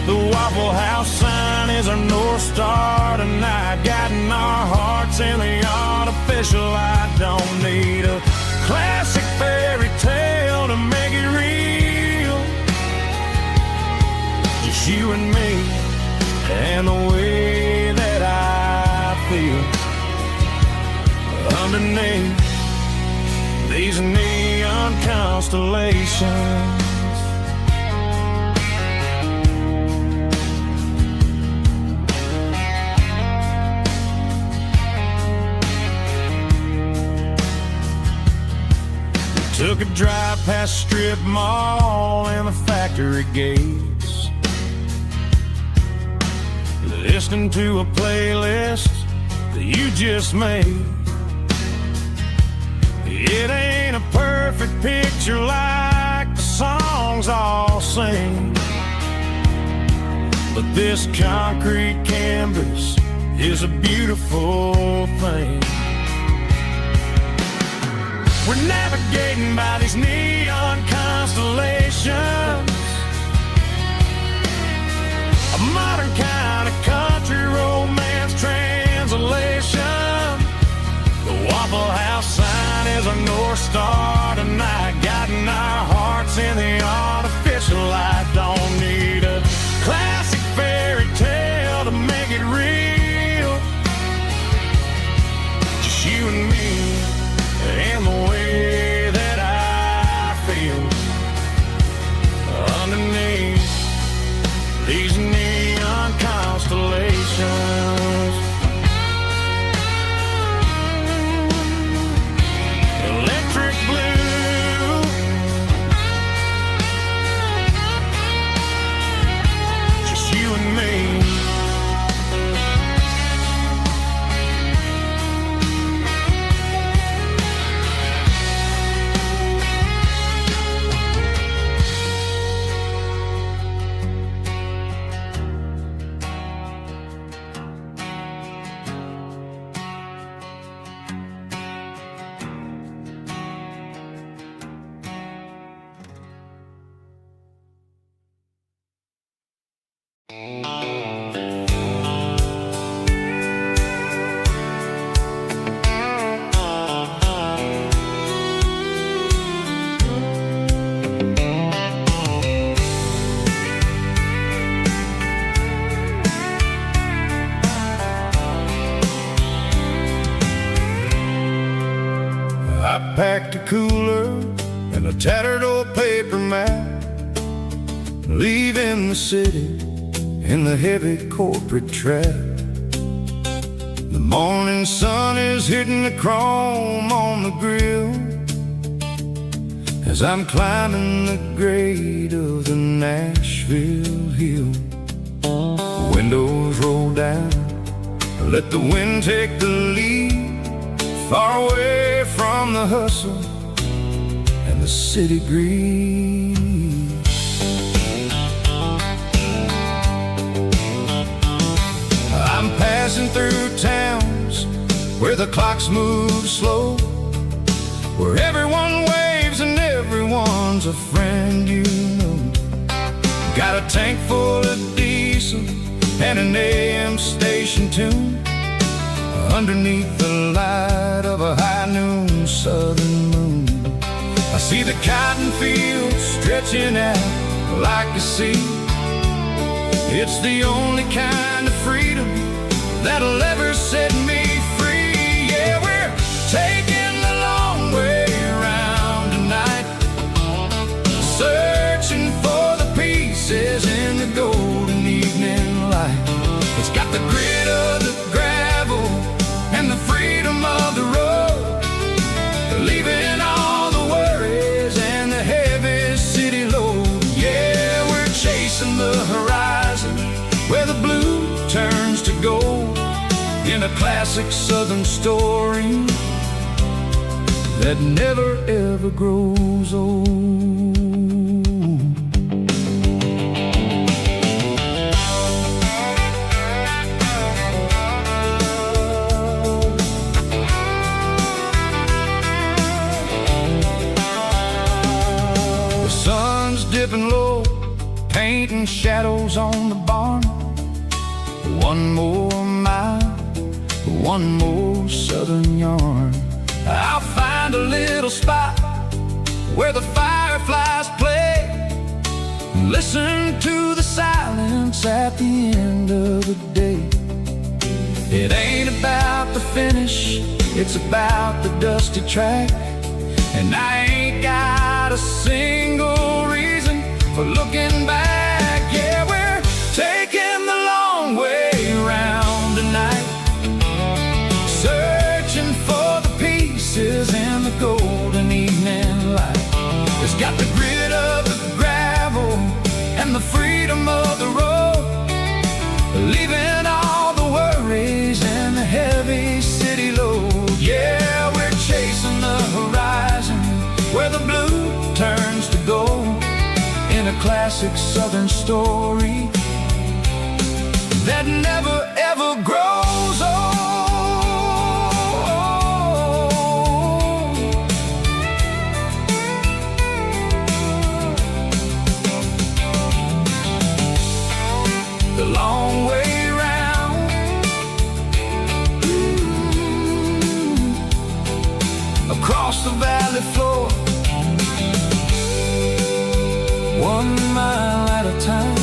The Waffle House sign is our North Star tonight, guiding our hearts in the artificial. I don't need a classic fairy tale to make it real, just you and me and the way that I feel underneath these neon constellations. Took a drive past strip mall and the factory gates, listening to a playlist that you just made. It ain't a perfect picture like the songs all sing, but this concrete canvas is a beautiful thing. We're navigating by these neon constellations, a modern kind of country romance translation. The Waffle House sign is our North Star tonight, guiding our hearts in the artificial. I don't need a classic fairy tale to make it real, just you and me and the way that I feel underneath these neon constellations. Electric blue, just you and me. I packed a cooler and a tattered old paper map, leaving the city in the heavy corporate trap. The morning sun is hitting the chrome on the grill as I'm climbing the grade of the Nashville hill. Windows roll down, let the wind take the lead, far away from the hustle and the city breeze. I'm passing through towns where the clocks move slow, where everyone waves and everyone's a friend you know. Got a tank full of diesel and an AM station tune underneath the light of a high noon southern moon. I see the cotton fields stretching out like a sea. It's the only kind of freedom that'll ever set me free. Yeah, we're taking the long way around tonight, searching for the pieces in the golden evening light. It's got the grit of the gravel and the freedom of the road, leaving all the worries and the heavy city load. Yeah, we're chasing the horizon where the blue turns to gold, in a classic southern story that never ever grows old. Dipping low, painting shadows on the barn. One more mile, one more southern yarn. I'll find a little spot where the fireflies play, listen to the silence at the end of the day. It ain't about the finish, it's about the dusty track. And I ain't got a single reason for looking back. Yeah, we're taking the long way around tonight, searching for the pieces in the golden evening light. It's got the grit of the gravel and the freedom of the road, leaving all the worries and the heavy city load. Yeah, we're chasing the horizon where the blue turns to gold, in a classic southern story that never ever grows old. The long way round, across the valley floor, 1 mile at a time.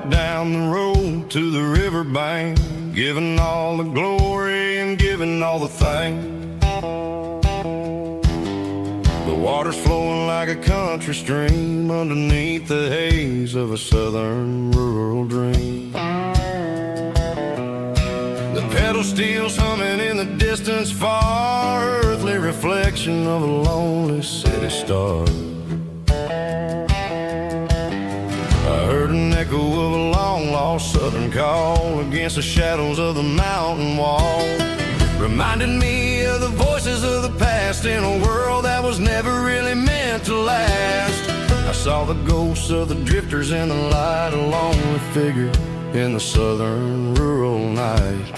Down the road to the riverbank, giving all the glory and giving all the thanks. The water's flowing like a country stream underneath the haze of a southern rural dream. The pedal steel's humming in the distance far, earthly reflection of a lonely city star. I heard an echo of a long-lost southern call against the shadows of the mountain wall, reminded me of the voices of the past in a world that was never really meant to last. I saw the ghosts of the drifters in the light, a lonely figure in the southern rural night.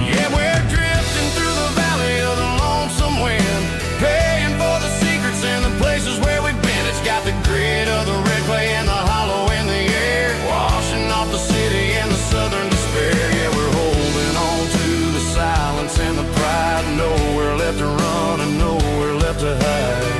Yeah, we're drifting through the valley of the lonesome wind, paying for the secrets and the places where we've been. It's got the grit of the red clay and the hollow in the air, washing off the city and the southern despair. Yeah, we're holding on to the silence and the pride, nowhere left to run and nowhere left to hide.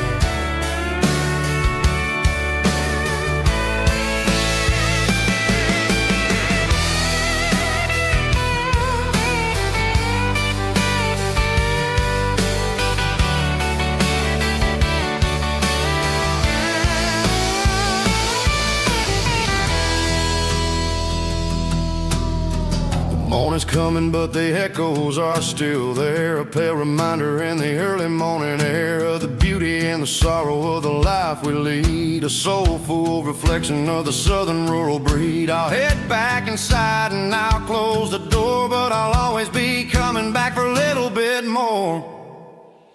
Morning's coming, but the echoes are still there, a pale reminder in the early morning air of the beauty and the sorrow of the life we lead, a soulful reflection of the southern rural breed. I'll head back inside and I'll close the door, but I'll always be coming back for a little bit more.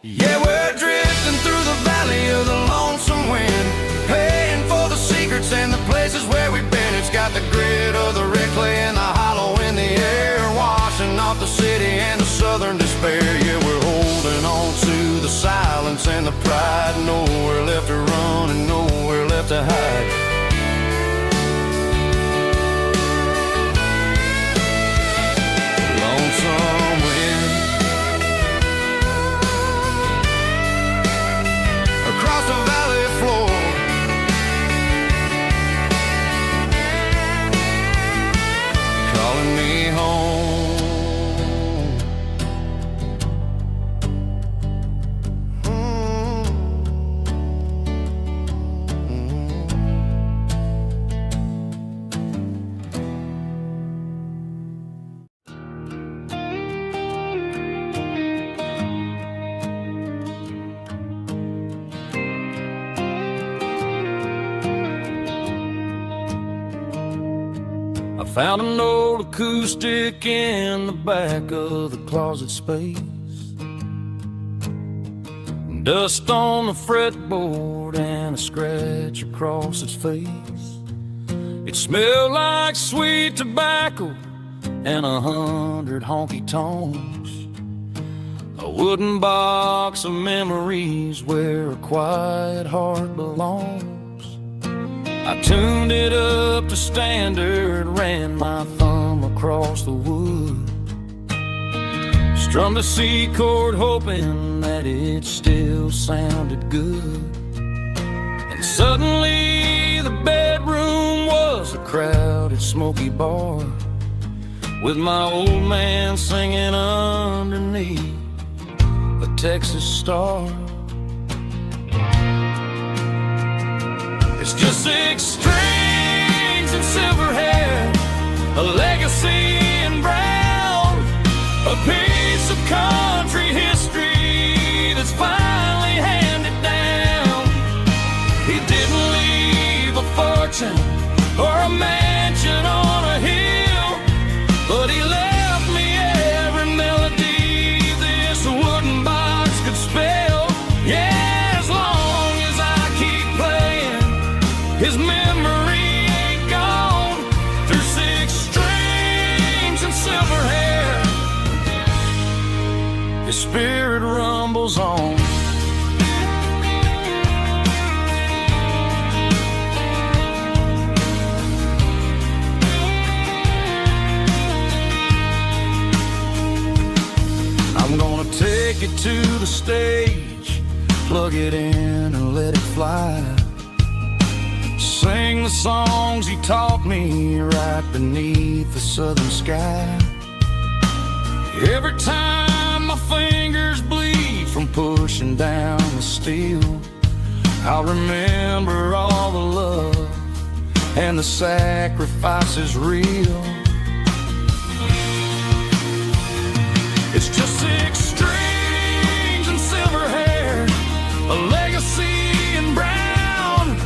Yeah, we're drifting through Found an old acoustic in the back of the closet space. Dust on the fretboard and a scratch across its face. It smelled like sweet tobacco and 100 honky-tonks. A wooden box of memories where a quiet heart belongs. I tuned it up to standard, ran my thumb across the wood. Strummed a C chord hoping that it still sounded good. And suddenly the bedroom was a crowded smoky bar, with my old man singing underneath a Texas star. It's just 6 strings and silver hair, a legacy in brown, a piece of country history that's finally handed down. He didn't leave a fortune or a mansion on a hill, but he left me every melody this wooden box could spell. Yeah, as long as I keep playing, his memory ain't gone. Through 6 strings and silver hair, his spirit rumbles on. I'm gonna take it to the stage, plug it in and let it fly. Sing the songs he taught me right beneath the southern sky. Every time my fingers bleed from pushing down the steel, I'll remember all the love and the sacrifices real. It's just 6 strings and silver hair, a legacy in brown,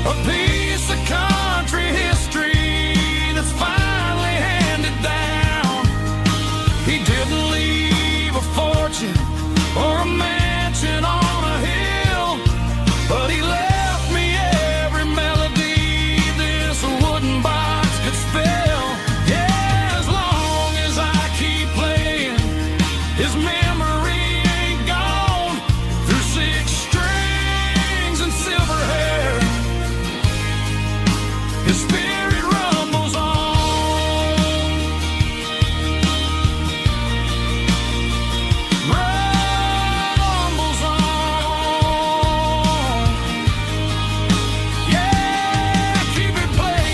a piece of country history that's finally handed down. He didn't leave a fortune or a mansion on a hill, but he left me every melody this wooden box could spell. Yeah, as long as I keep playing, his memory ain't gone. Through 6 strings and silver hair, his spirit rumbles on. Rumbles on. Yeah, keep it playing.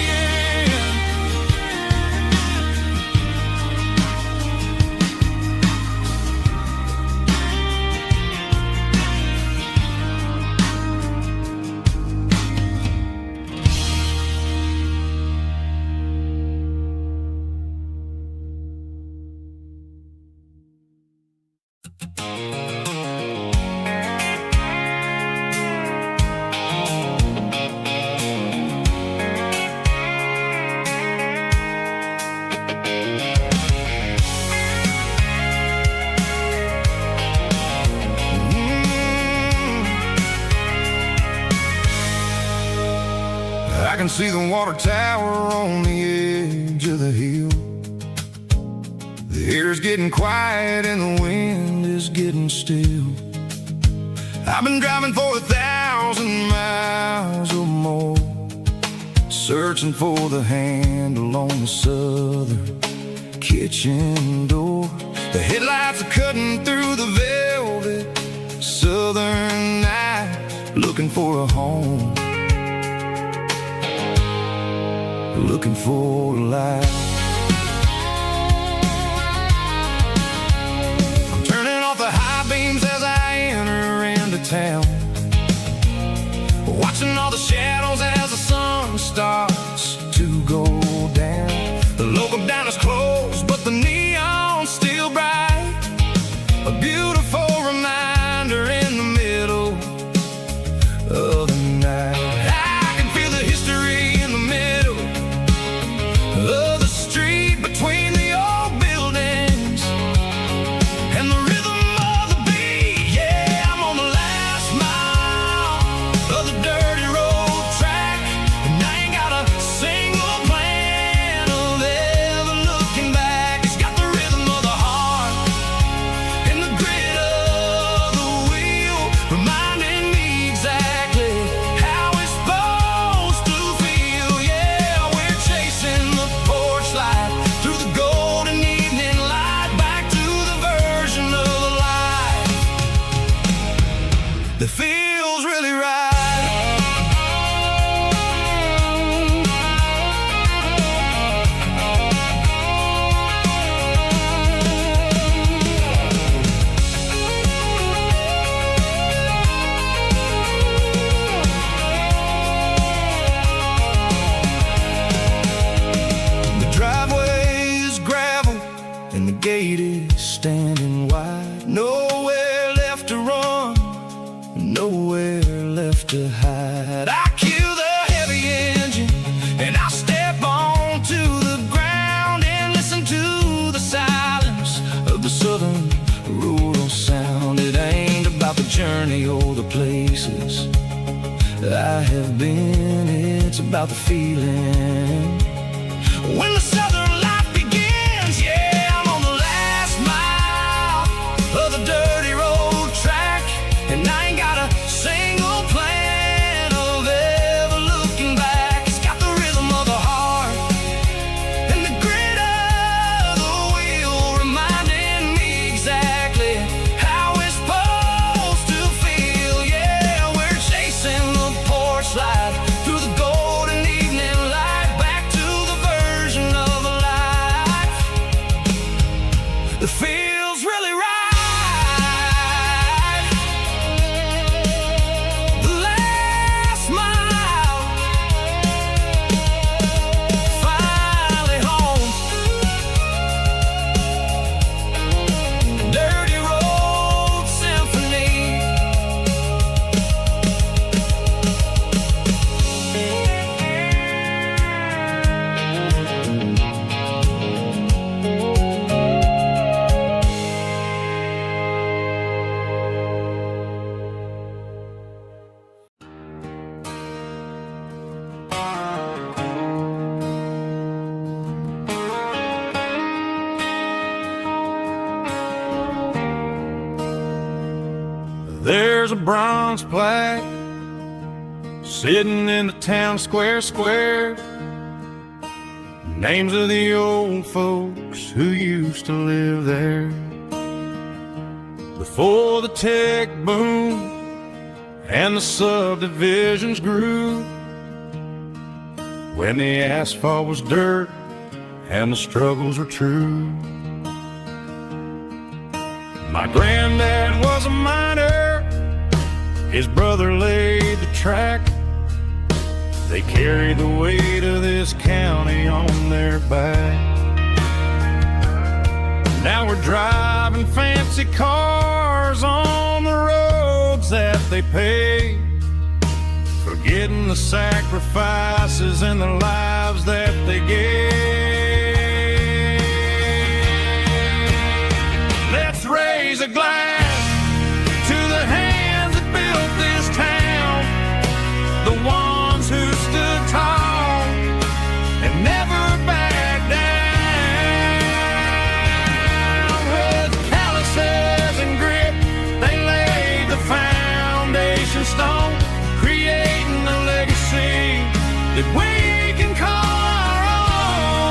I can see the water tower on the edge of the hill. The air's getting quiet and the wind is getting still. I've been driving for 1,000 miles or more, searching for the handle on the southern kitchen door. The headlights are cutting through the velvet southern night, looking for a home, looking for a life. I'm turning off the high beams as I enter into town, watching all the shadows as the sun starts to go down. The local diner's closed, but the neon's still bright, a beautiful reminder in the middle of the night. I can feel the history in the middle of the and the gate is standing wide. Nowhere left to run, nowhere left to hide. I kill the heavy engine and I step onto the ground and listen to the silence of the southern rural sound. It ain't about the journey or the places I have been, it's about the feeling when the southern life begins. Yeah, I'm on the last mile of the dirty road track, and I ain't got a single plan of ever looking back. It's got the rhythm of the heart and the grit of the wheel, reminding me exactly how it's supposed to feel. Yeah, we're chasing the porch light through the golden evening light, back to the version of a life that feels really right. The last mile, finally home. Dirty road symphony. There's a bronze plaque sitting in the town square. Names of the old folks who used to live there before the tech boom and the subdivisions grew, when the asphalt was dirt and the struggles were true. My granddad was a miner, his brother laid the track. They carried the weight of this county on their back. Now we're driving fancy cars on the roads that they paved, forgetting the sacrifices and the lives that they gave. Let's raise a glass to the hands that built this town, the ones who stood tall and never backed down. With calluses and grit, they laid the foundation stone, creating a legacy that we can call our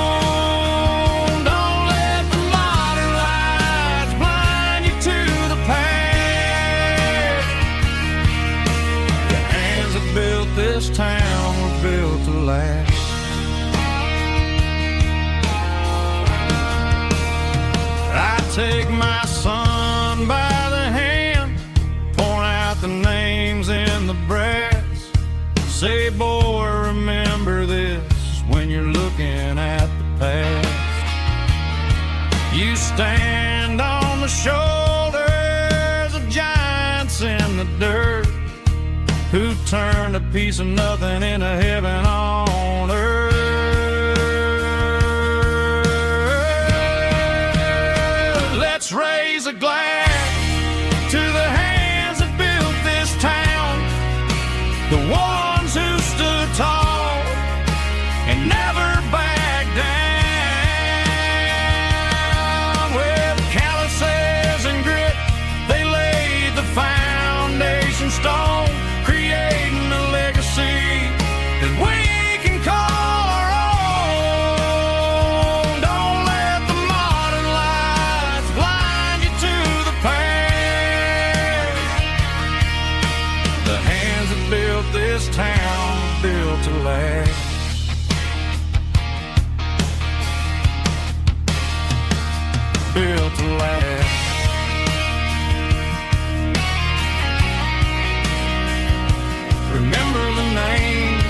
own. Don't let the modern lights blind you to the past. The hands that built this town were built to last. I take my son by the hand, point out the names in the brass. Say, boy, remember this when you're looking at the past. You stand on the shoulders of giants in the dirt, who turned a piece of nothing into heaven on earth. Let's raise a glass to the hands that built this town, the ones who stood tall and never backed down. With calluses and grit, they laid the foundation stone, creating a legacy that we can call our own. Don't let the modern lights blind you to the past. The hands that built this town built to last. Built to last. Remember the names.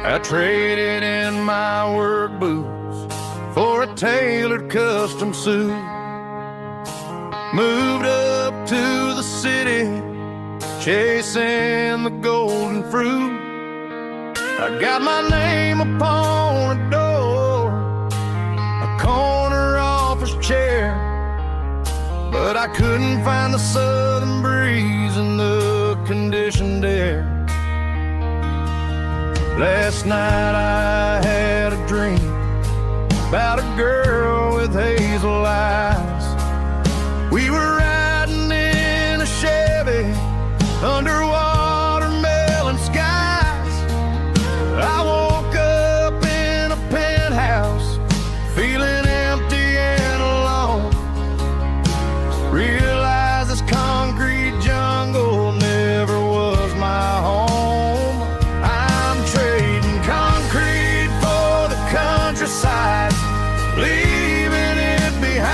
I traded in my work boots for a tailored custom suit. Moved up to the city, chasing the golden fruit. I got my name upon a door, a corner office chair, but I couldn't find the southern breeze in the conditioned air. Last night I had a dream about a girl with hazel eyes. We were riding in a Chevy under watermelon skies. I woke up in a penthouse, feeling empty and alone. Realized this concrete jungle never was my home. I'm trading concrete for the countryside, leaving it behind.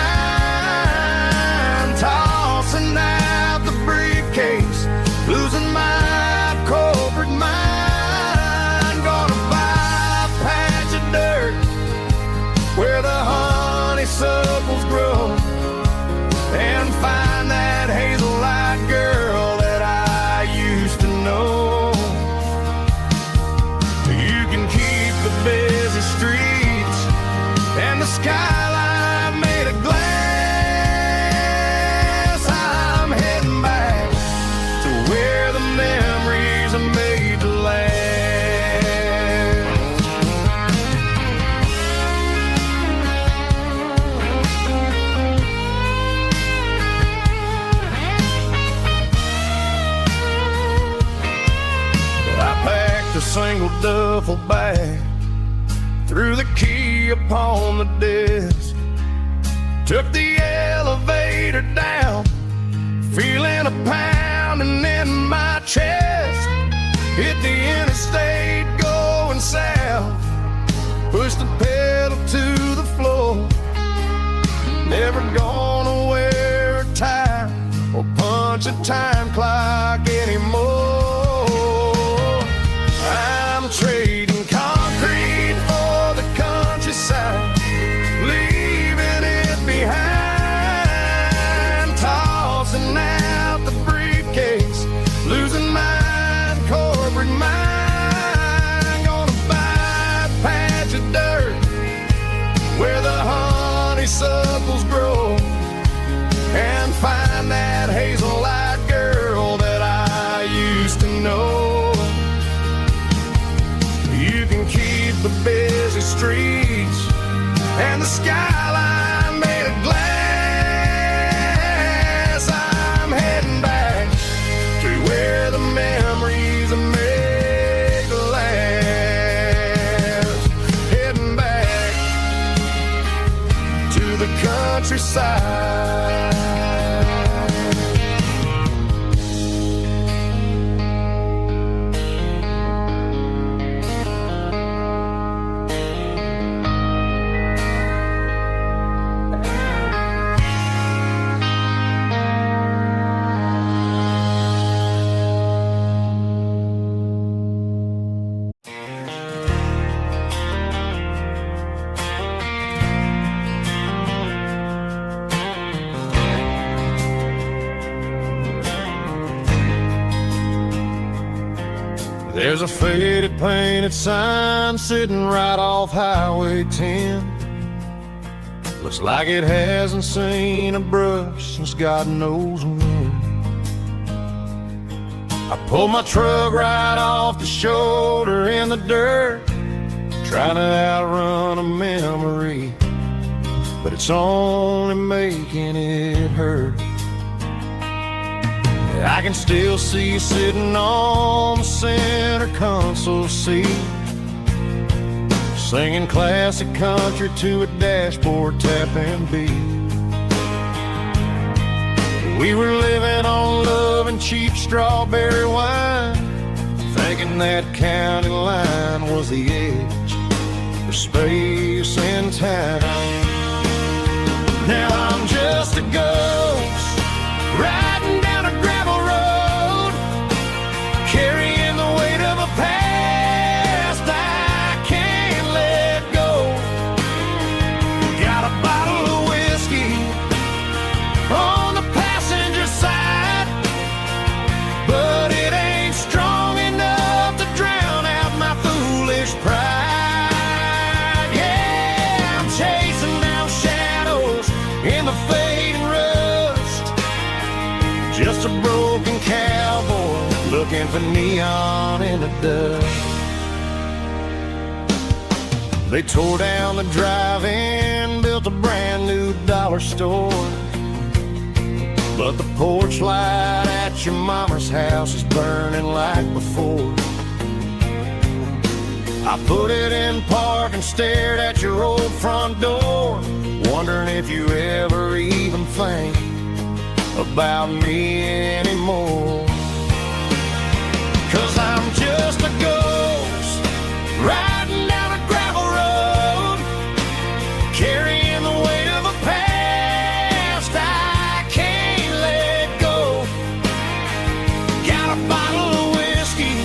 Tossing out the briefcase, losing my corporate mind. Gonna buy a patch of dirt where the honeysuckles grow, and find that hazel-eyed girl that I used to know. You can keep the busy streets and the skyline made of glass. I'm heading back to where the memories are made to last. I packed a single duffel bag, threw the key upon the desk, took the elevator down, feeling a pounding in my chest. Hit the interstate going south, pushed the pedal to the floor. Never gonna wear a tie or punch a time clock anymore. I'm trading concrete for the countryside, leaving it behind. Tossing out the briefcase, losing my corporate mind. Gonna buy a patch of dirt where the honeysuckles grow, and find that hazel-eyed girl that I used to know. You can keep the busy streets and the skyline made of glass. I'm heading back to where the memories are made to last. Heading back to the countryside. There's a faded painted sign sitting right off Highway 10. Looks like it hasn't seen a brush since God knows when. I pulled my truck right off the shoulder in the dirt, trying to outrun a memory, but it's only making it hurt. I can still see you sitting on the center console seat, singing classic country to a dashboard tapping beat. We were living on love and cheap strawberry wine, thinking that county line was the edge for space and time. Now I'm just a ghost riding down a gravel road, carrying the weight of a past I Just a broken cowboy looking for neon in the dust. They tore down the drive-in, built a brand new dollar store, but the porch light at your mama's house is burning like before. I put it in park and stared at your old front door, wondering if you ever even think about me anymore. 'Cause I'm just a ghost riding down a gravel road, carrying the weight of a past I can't let go. Got a bottle of whiskey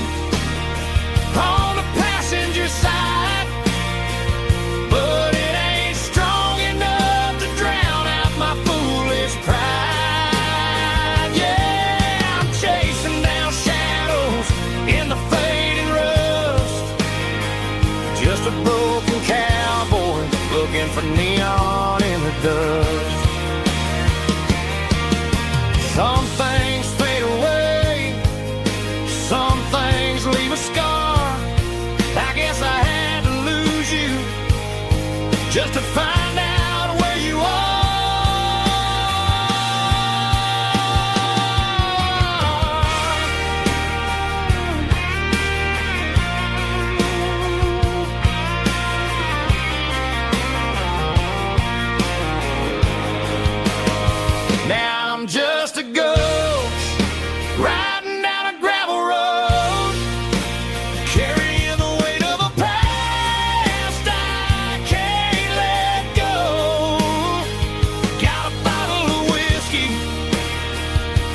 on the passenger side, but it ain't strong enough to drown out my foolish pride. Yeah, I'm chasing down shadows in the fading rust, just a broken cowboy looking for neon in the dust. Some things fade away, some things leave a scar. I guess I had to lose you just to find out where you are. Now I'm just a ghost riding down a gravel road, carrying the weight of a past I can't let go. Got a bottle of whiskey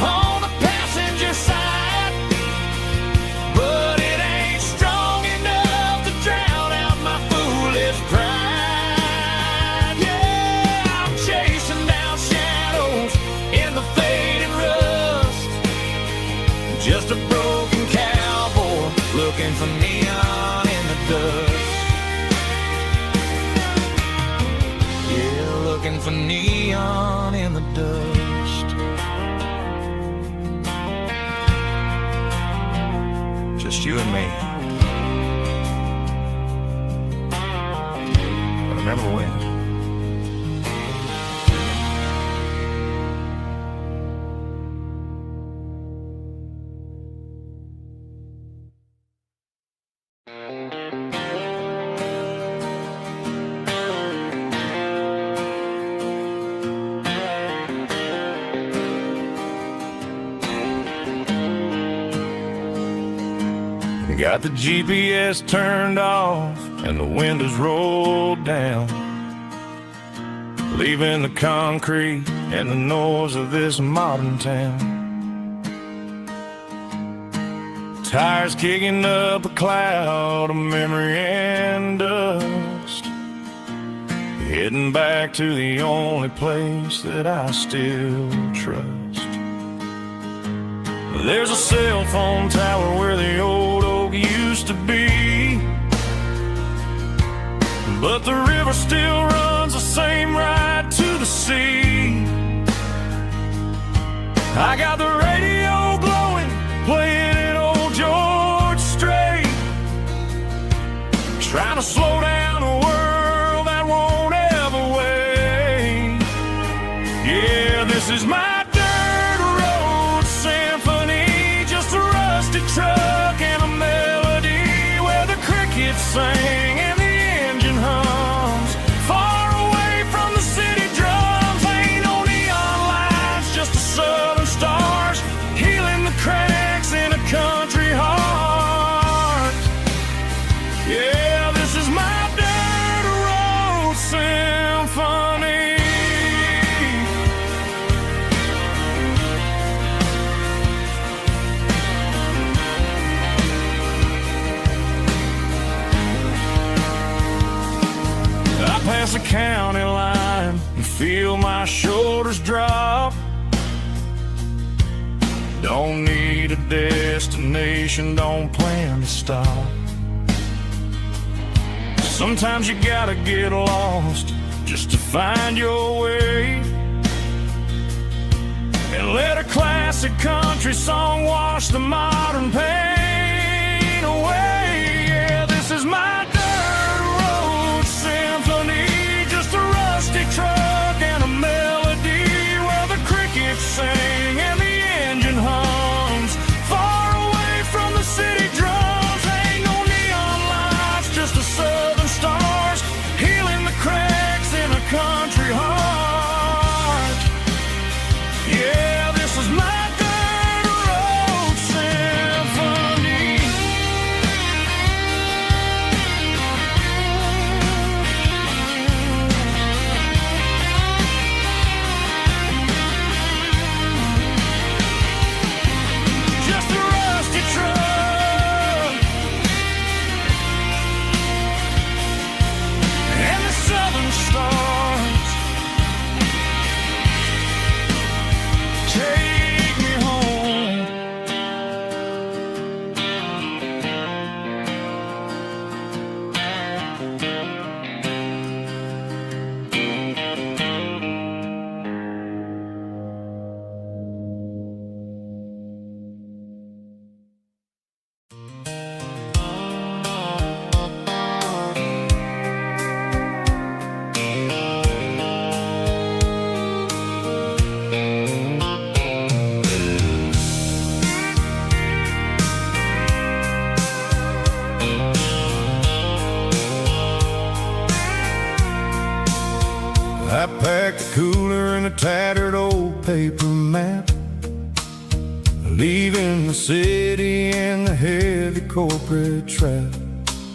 on the passenger side, but it ain't strong enough to drown out my foolish pride. Yeah, I'm chasing down shadows in the fading rust, just a broken cowboy looking for neon in the dust. Yeah, looking for neon in the dust. Just you and me. I remember when. Got the GPS turned off and the windows rolled down, leaving the concrete and the noise of this modern town. Tires kicking up a cloud of memory and dust, heading back to the only place that I still trust. There's a cell phone tower where the old oak used to be, but the river still runs the same right to the sea. I got the radio glowing, playing an old George Strait, trying to slow down a world that won't ever wait. Yeah, this is my truck and a melody where the crickets sing and the engine hums, far away from the city drums. Ain't no neon lights, just the southern stars healing the cracks in a country heart. Yeah, this is my dirt road symphony. Past the county line and feel my shoulders drop. Don't need a destination, don't plan to stop. Sometimes you gotta get lost just to find your way. And and let a classic country song wash the modern pain away. Yeah, this is my dirt road symphony, just a rusty truck and a melody where the crickets sing and the engine hums far away from the city drums. Ain't no neon lights, just the southern stars healing the cracks in a country heart. Yeah, this is my dirt road symphony. Just a rusty truck and the southern stars take me home. I packed a cooler and a tattered old paper map, leaving the city and the heavy corporate trap.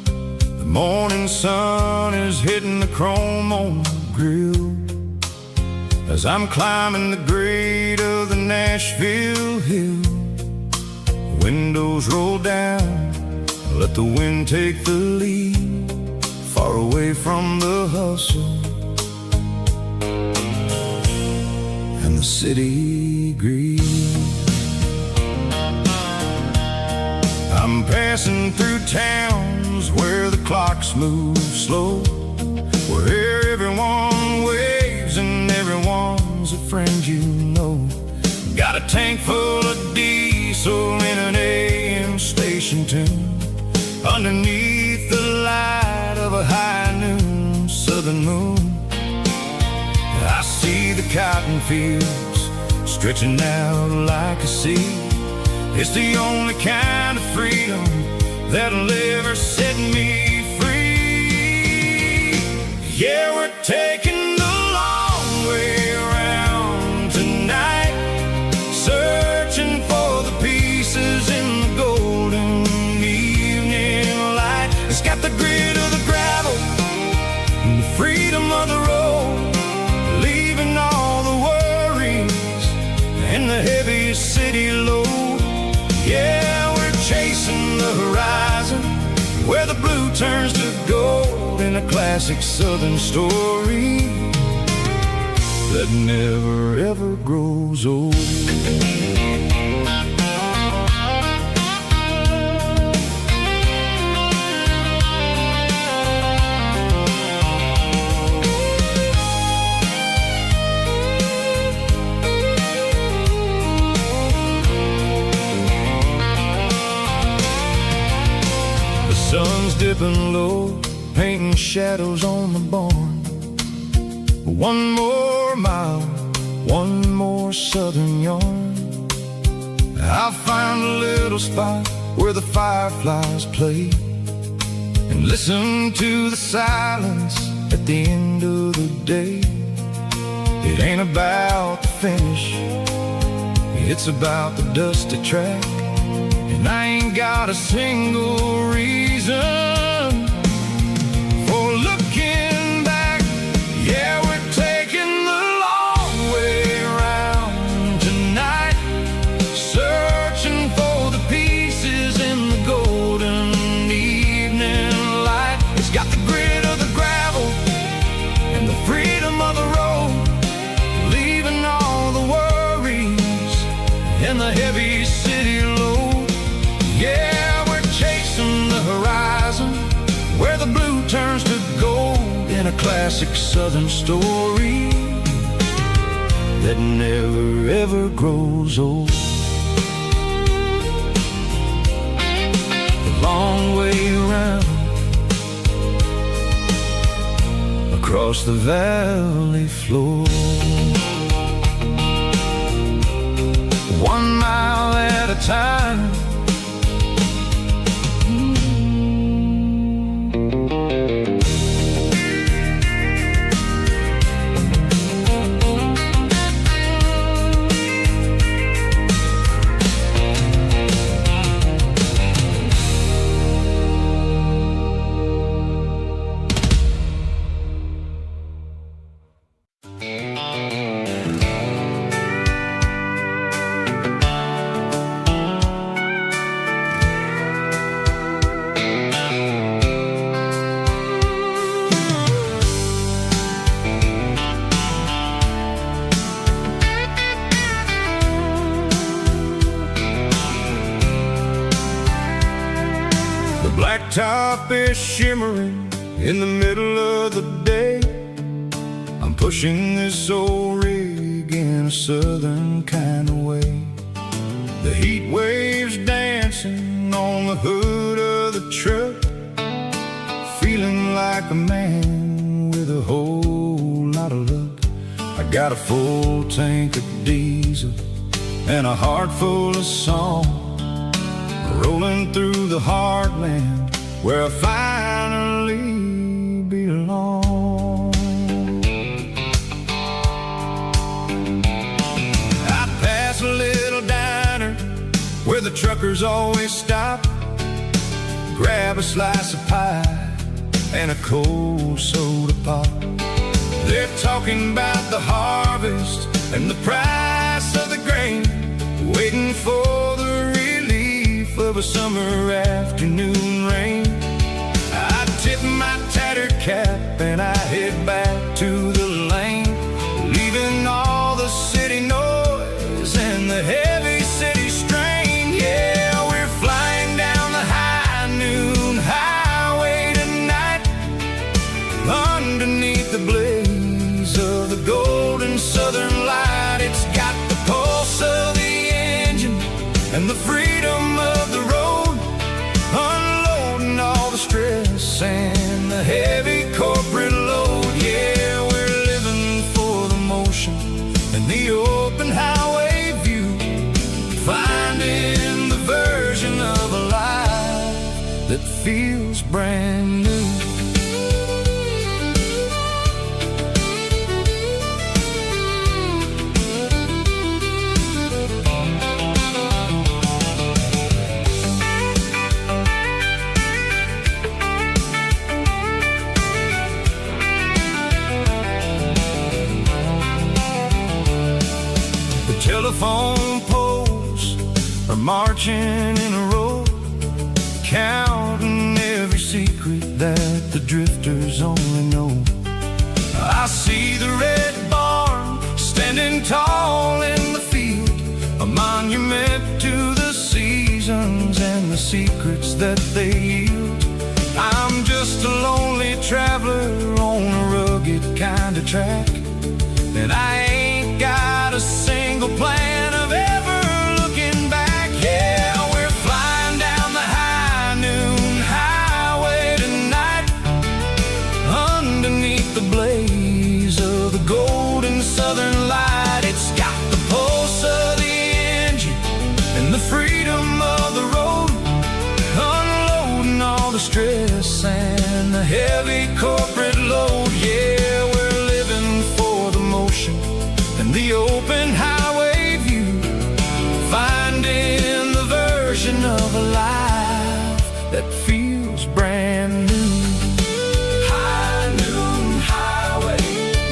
The morning sun is hitting the chrome on the grill as I'm climbing the grade of the Nashville hill. The windows roll down, let the wind take the lead, far away from the hustle and the city greed. I'm passing through towns where the clocks move slow, where everyone waves and everyone's a friend you know. Got a tank full of diesel in an AM station tune, underneath the light of a high noon southern moon. I see the cotton fields stretching out like a sea. It's the only kind of freedom that'll ever set me free. Yeah, we're taking the long way around tonight, searching for the pieces in the golden evening light. It's got the grit of the gravel and the freedom of the road, leaving all the worries and the heavy city load. Yeah, we're chasing the horizon where the blue turns to gold, in a classic southern story that never ever grows old. Sun's dipping low, painting shadows on the barn. One more mile, one more southern yarn. I'll find a little spot where the fireflies play and listen to the silence at the end of the day. It ain't about the finish, it's about the dusty track. And I ain't got a single reason for looking back. Yeah, we're taking the long way around tonight, searching for the pieces in the golden evening light. It's got the grit of the gravel and the freedom of the road, leaving all the worries and the heavy city load. Yeah, we're chasing the horizon where the blue turns to gold, in a classic southern story that never ever grows old. The long way around, across the valley floor, 1 mile at a time. Blacktop is shimmering in the middle of the day. I'm pushing this old rig in a southern kind of way. The heat waves dancing on the hood of the truck, feeling like a man with a whole lot of luck. I got a full tank of diesel and a heart full of song, rolling through the heartland where I finally belong. I pass a little diner where the truckers always stop, grab a slice of pie and a cold soda pop. They're talking about the harvest and the price of the grain, waiting for the relief of a summer afternoon rain. I tip my tattered cap and I head back to the lane, leaving all the city noise and the heavy city strain. Yeah, we're flying down the high noon highway tonight, underneath the blaze of the golden southern light. It's got the pulse of the engine and the freedom of the road, unloading all the stress and the heavy corporate load. Yeah, we're living for the motion and the open highway view, finding the version of a life that feels brand new. Telephone poles are marching in a row, counting every secret that the drifters only know. I see the red barn standing tall in the field, a monument to the seasons and the secrets that they yield. I'm just a lonely traveler on a rugged kind of track, and I ain't got a single plan of ever looking back. Yeah, we're flying down the high noon highway tonight, underneath the blaze of the golden southern light. It's got the pulse of the engine and the freedom of the road, unloading all the stress and the heavy corporate load. Yeah, we're living for the motion and the open highway view, finding the version of a life that feels brand new. High noon highway,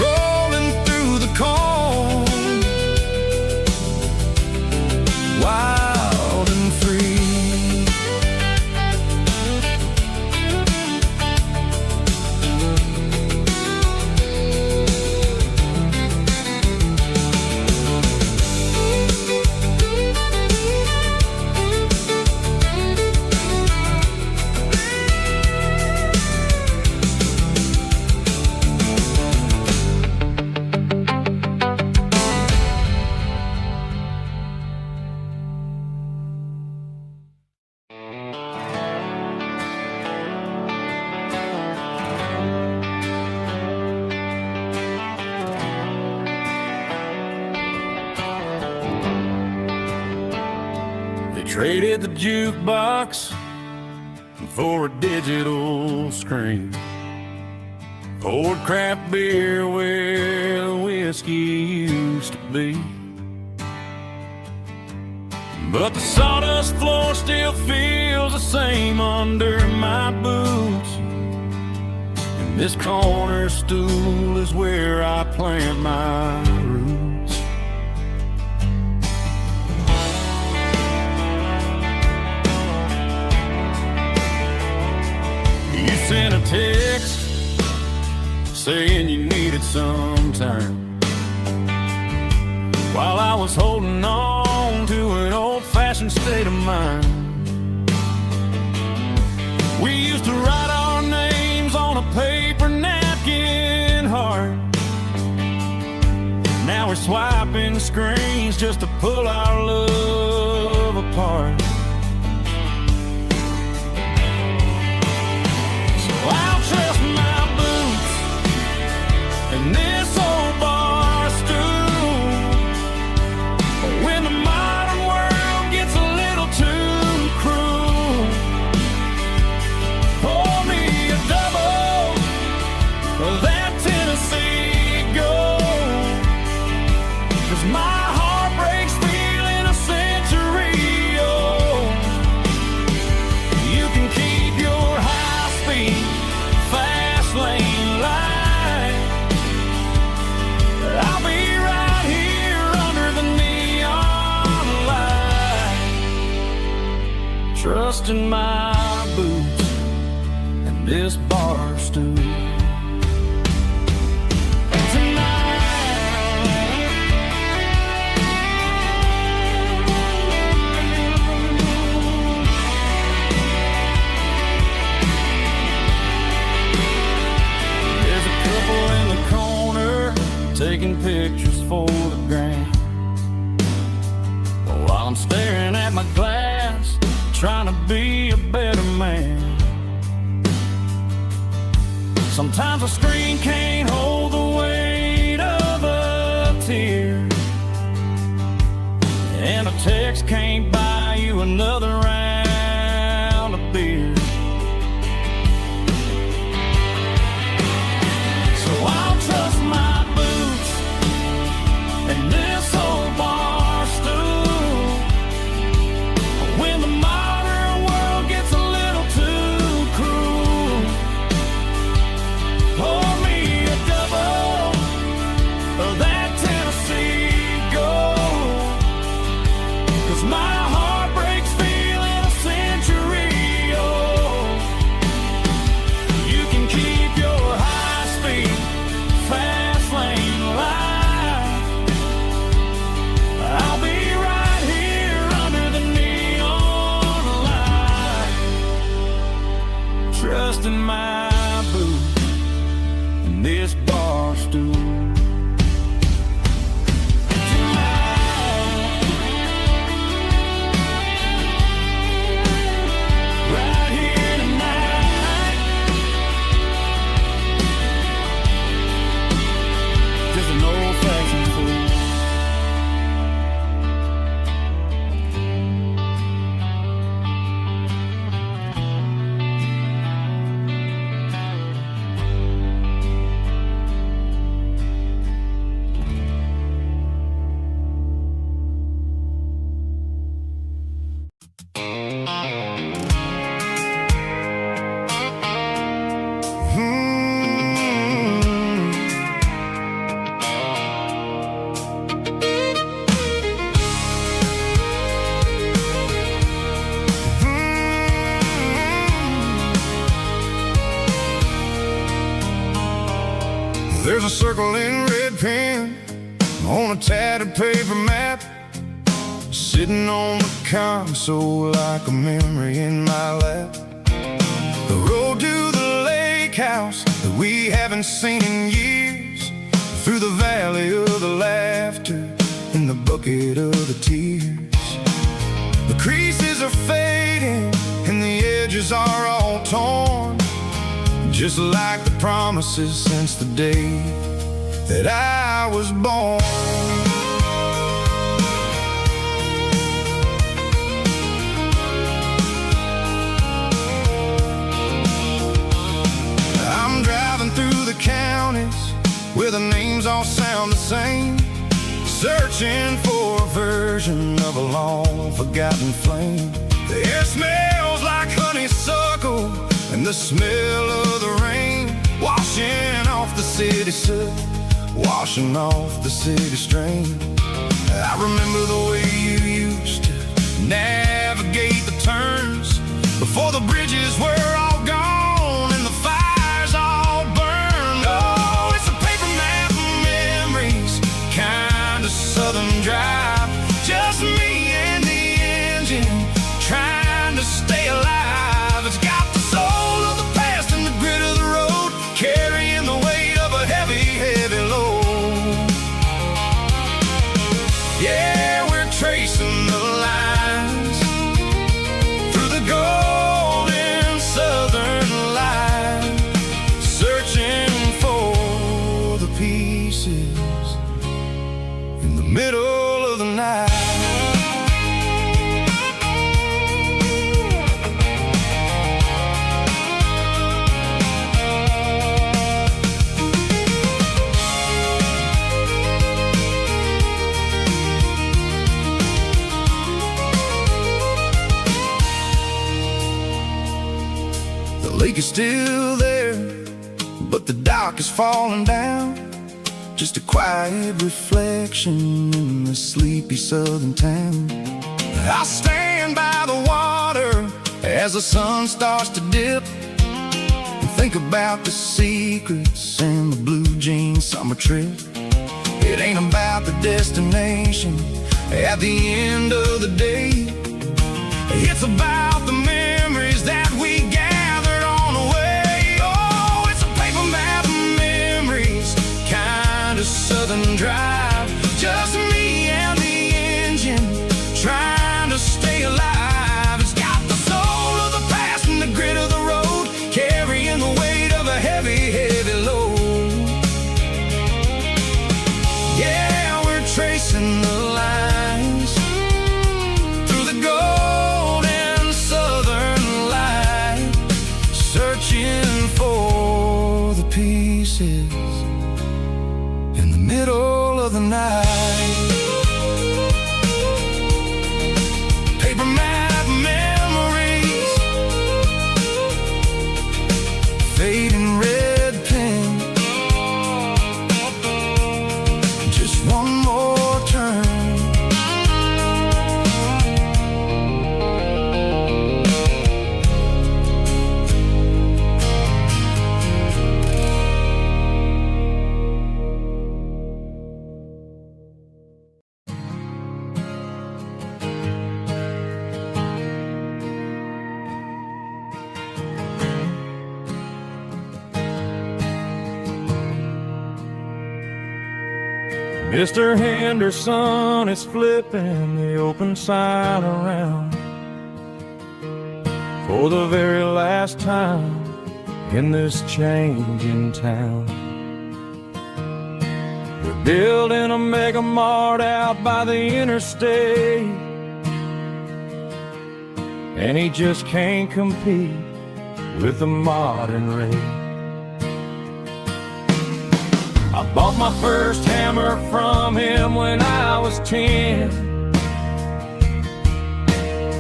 rolling through the corn, wild and free. Traded the jukebox for a digital screen, poured craft beer where the whiskey used to be. But the sawdust floor still feels the same under my boots, and this corner stool is where I plant my roots. You sent a text saying you needed some time, while I was holding on to an old-fashioned state of mind. We used to write our names on a paper napkin heart. Now we're swiping screens just to pull our love apart. So I'll trust my boots and this old bar stool. When the modern world gets a little too cruel, pour me a double of that Tennessee Gold, 'cause my heart breaks feeling a century old. You can keep your high-speed, fast lane light. I'll be right here under the neon light, trusting my boots and this bar stool. There's a couple in the corner taking pictures for the gram, while I'm staring at my glass, trying to be a better man. Sometimes a screen can't hold the weight of a tear, and a text can't buy you another round of beer. So I'll trust my boots and this old bar stool. When the modern world gets a little too cruel, pour me a double of that Tennessee Gold, 'cause my heart breaks feeling a century old. You can keep your high-speed, fast lane light. I'll be right here under the neon light, trusting my boots and this bar stool. Right here tonight, just an old-fashioned fool. There's a circle in red pen on a tattered paper map, sitting on the console like a memory in my lap. The road to the lake house that we haven't seen in years, through the valley of the laughter and the bucket of the tears. The creases are fading and the edges are all torn, just like the promises since the day that I was born. where the names all sound the same, searching for a version of a long-forgotten flame. The air smells like honeysuckle, and the smell of the rain, washing off the city soot, washing off the city strain. I remember the way you used to navigate the turns, before the bridges were all gone and the fires all burned. Oh, it's a paper map of memories, kind of southern drive, just me and the engine, trying to stay alive. It's got the soul of the past and the grit of the road, carrying the weight of a heavy, heavy load. Yeah, we're tracing the lines through the golden southern light, searching for the pieces in the middle of the night. The lake is still there, but the dock is falling down, just a quiet reflection in the sleepy southern town. I stand by the water as the sun starts to dip, and think about the secrets and the blue jean summer trip. It ain't about the destination at the end of the day, it's about the memories that we gathered on the way. Oh, it's a paper map of memories, kind of southern drive, just me and the engine, trying to stay alive. It's got the soul of the past and the grit of the road, carrying the weight of a heavy, heavy load. Yeah, we're tracing the lines through the golden southern light, searching for the pieces in the middle of the night. Paper map memories, fading red pen, just one more turn. Mr. Henderson is flipping the open sign around for the very last time in this changing town. We're building a mega mart out by the interstate, and he just can't compete with the modern rate. I bought my first hammer from him when I was 10.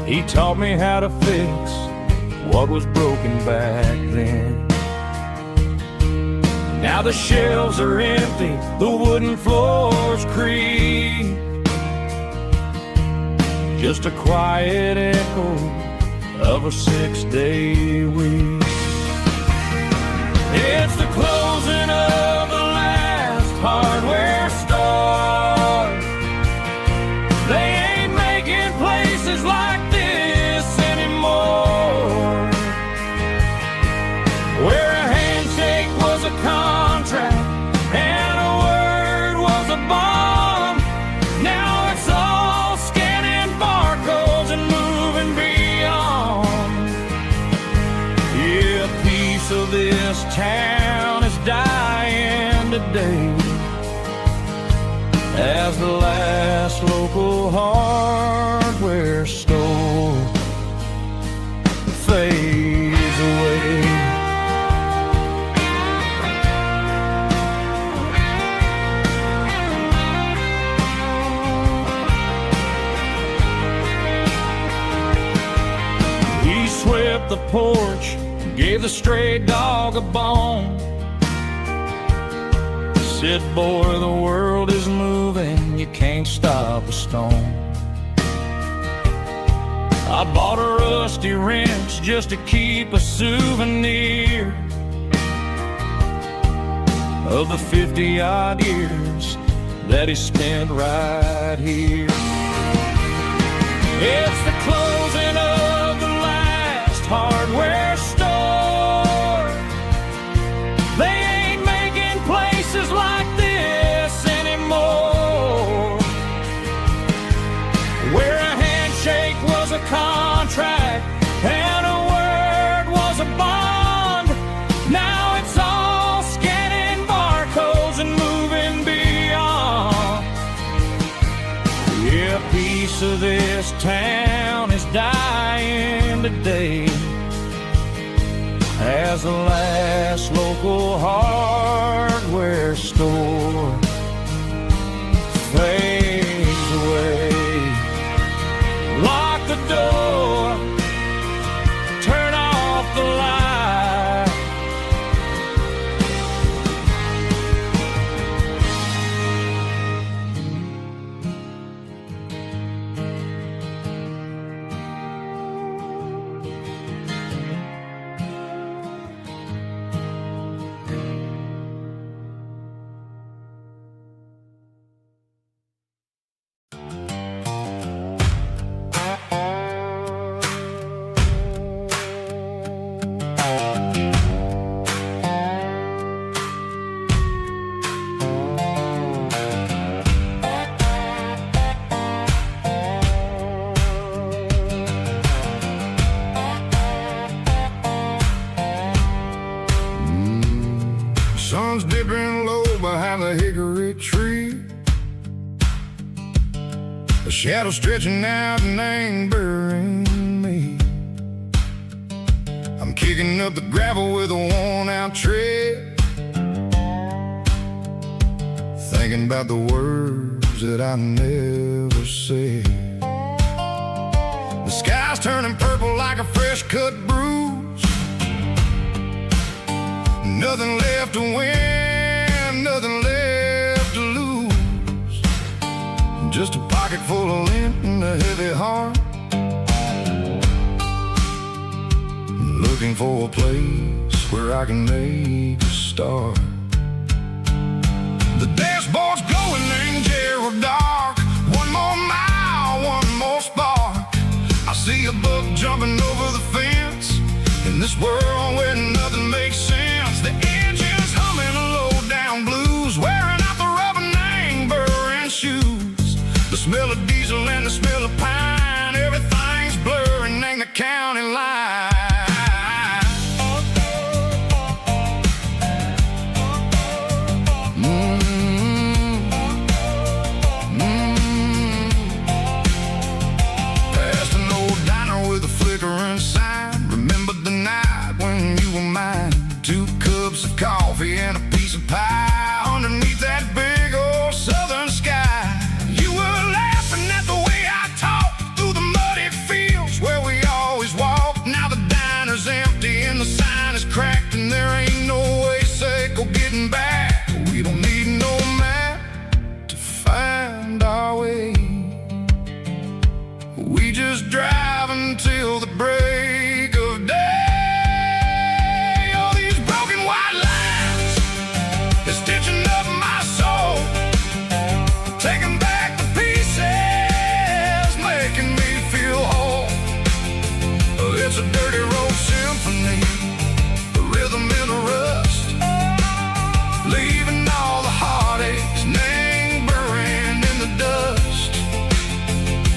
He taught me how to fix what was broken back then. Now the shelves are empty, the wooden floors creak, just a quiet echo of a 6-day week. It's the closing of the hardware store. They ain't making places like this anymore, where a handshake was a contract and a word was a bond. Now it's all scanning barcodes and moving beyond. Yeah, a piece of this town is dying today, as the last local hardware store fades away. swept the porch, gave the stray dog a bone. Said, boy, the world is moving, you can't stop a stone. I bought a rusty wrench just to keep a souvenir of the 50-odd years that he spent right here. It's the closing of the last hardware store. They ain't making places like this anymore, where a handshake was a contract and a word was a bond. Now it's all scanning barcodes and moving beyond. Yeah, a piece of this town is dying today as the last local hardware store fades away. Lock the door, turn off the light. Sun's dipping low behind the hickory tree. The shadow stretching out and ain't burying me. I'm kicking up the gravel with a worn-out tread, thinking about the words that I never said. The sky's turning purple like a fresh-cut bruise. Nothing left to win, nothing left to lose. Just a pocket full of lint and a heavy heart, looking for a place where I can make a start. The dashboard's glowing in Gerald dark. One more mile, one more spark. I see a buck jumping over the fence in this world where nothing makes sense. The engine's humming a low-down blues, wearing out the rubber name burring shoes. The smell of diesel and the smell of pine, everything's blurring in the county line. Past an old diner with a flickering sign. Remember the night when you were mine. 2 cups of coffee and a piece of pie underneath that big old southern sky. You were laughing at the way I talked through the muddy fields where we always walked. Now the diner's empty and the sign is cracked, and there ain't no way safe or getting back. We don't need no map to find our way. We just drive until the break of day. It's a dirty road symphony, a rhythm in the rust, leaving all the heartaches, name burning in the dust.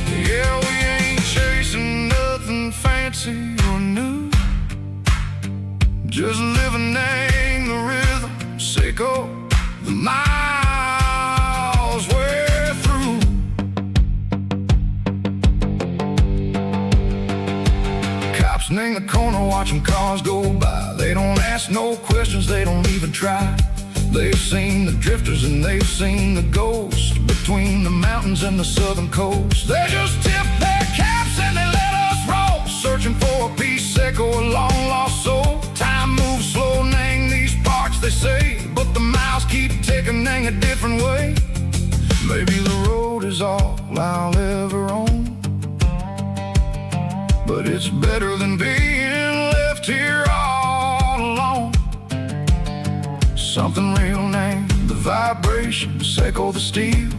Yeah, we ain't chasing nothing fancy or new, just living in the rhythm, sick of the miles we're through. In the corner watching cars go by. They don't ask no questions, they don't even try. They've seen the drifters and they've seen the ghosts between the mountains and the southern coast. They just tip their caps and they let us roll, searching for a piece seco Maybe the road is all I'll ever own, but it's better than being left here all alone. Something real named the vibrations echo the steel.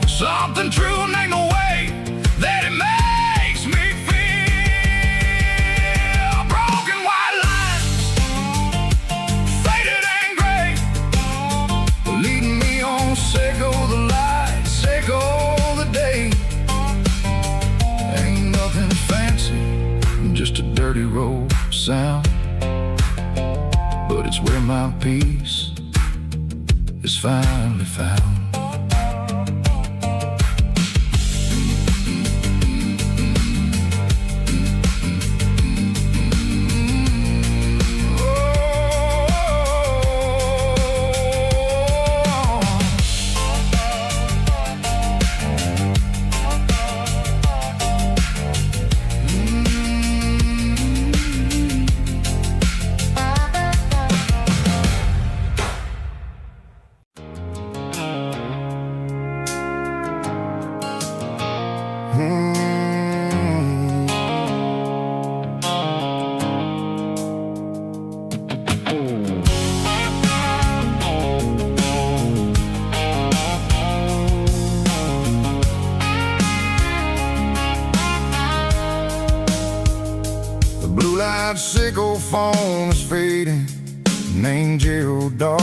Something true named the way that it makes me feel. Broken white lines, faded and gray, leading me on, Seiko the light, Seiko the day. Ain't nothing fancy, just a dirty road sound, but it's where my peace is finally found. Blue light sickle phone is fading, named Gerald dark.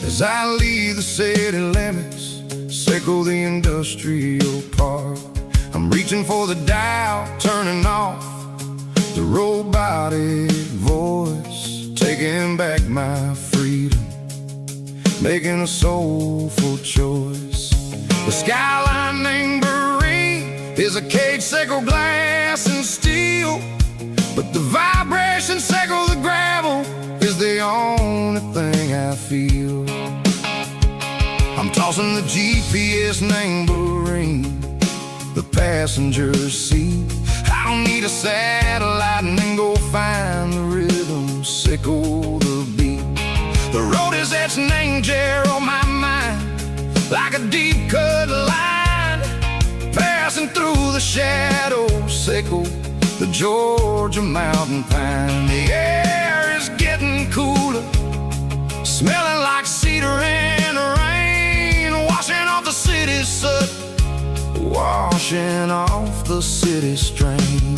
As I leave the city limits, sickle the industrial park. I'm reaching for the dial, turning off the robotic voice, taking back my freedom, making a soulful choice. The skyline named is a cage, sickle glass and steel, but the vibration sickle the gravel is the only thing I feel. I'm tossing the GPS named Marine, the passenger seat. I don't need a satellite and then go find the rhythm, sickle the beat. The road is etched named Gerald my mind, like a deep cut line, passing through the shadows, sickle the Georgia mountain pine. The air is getting cooler, smelling like cedar in the rain, washing off the city soot, washing off the city strain.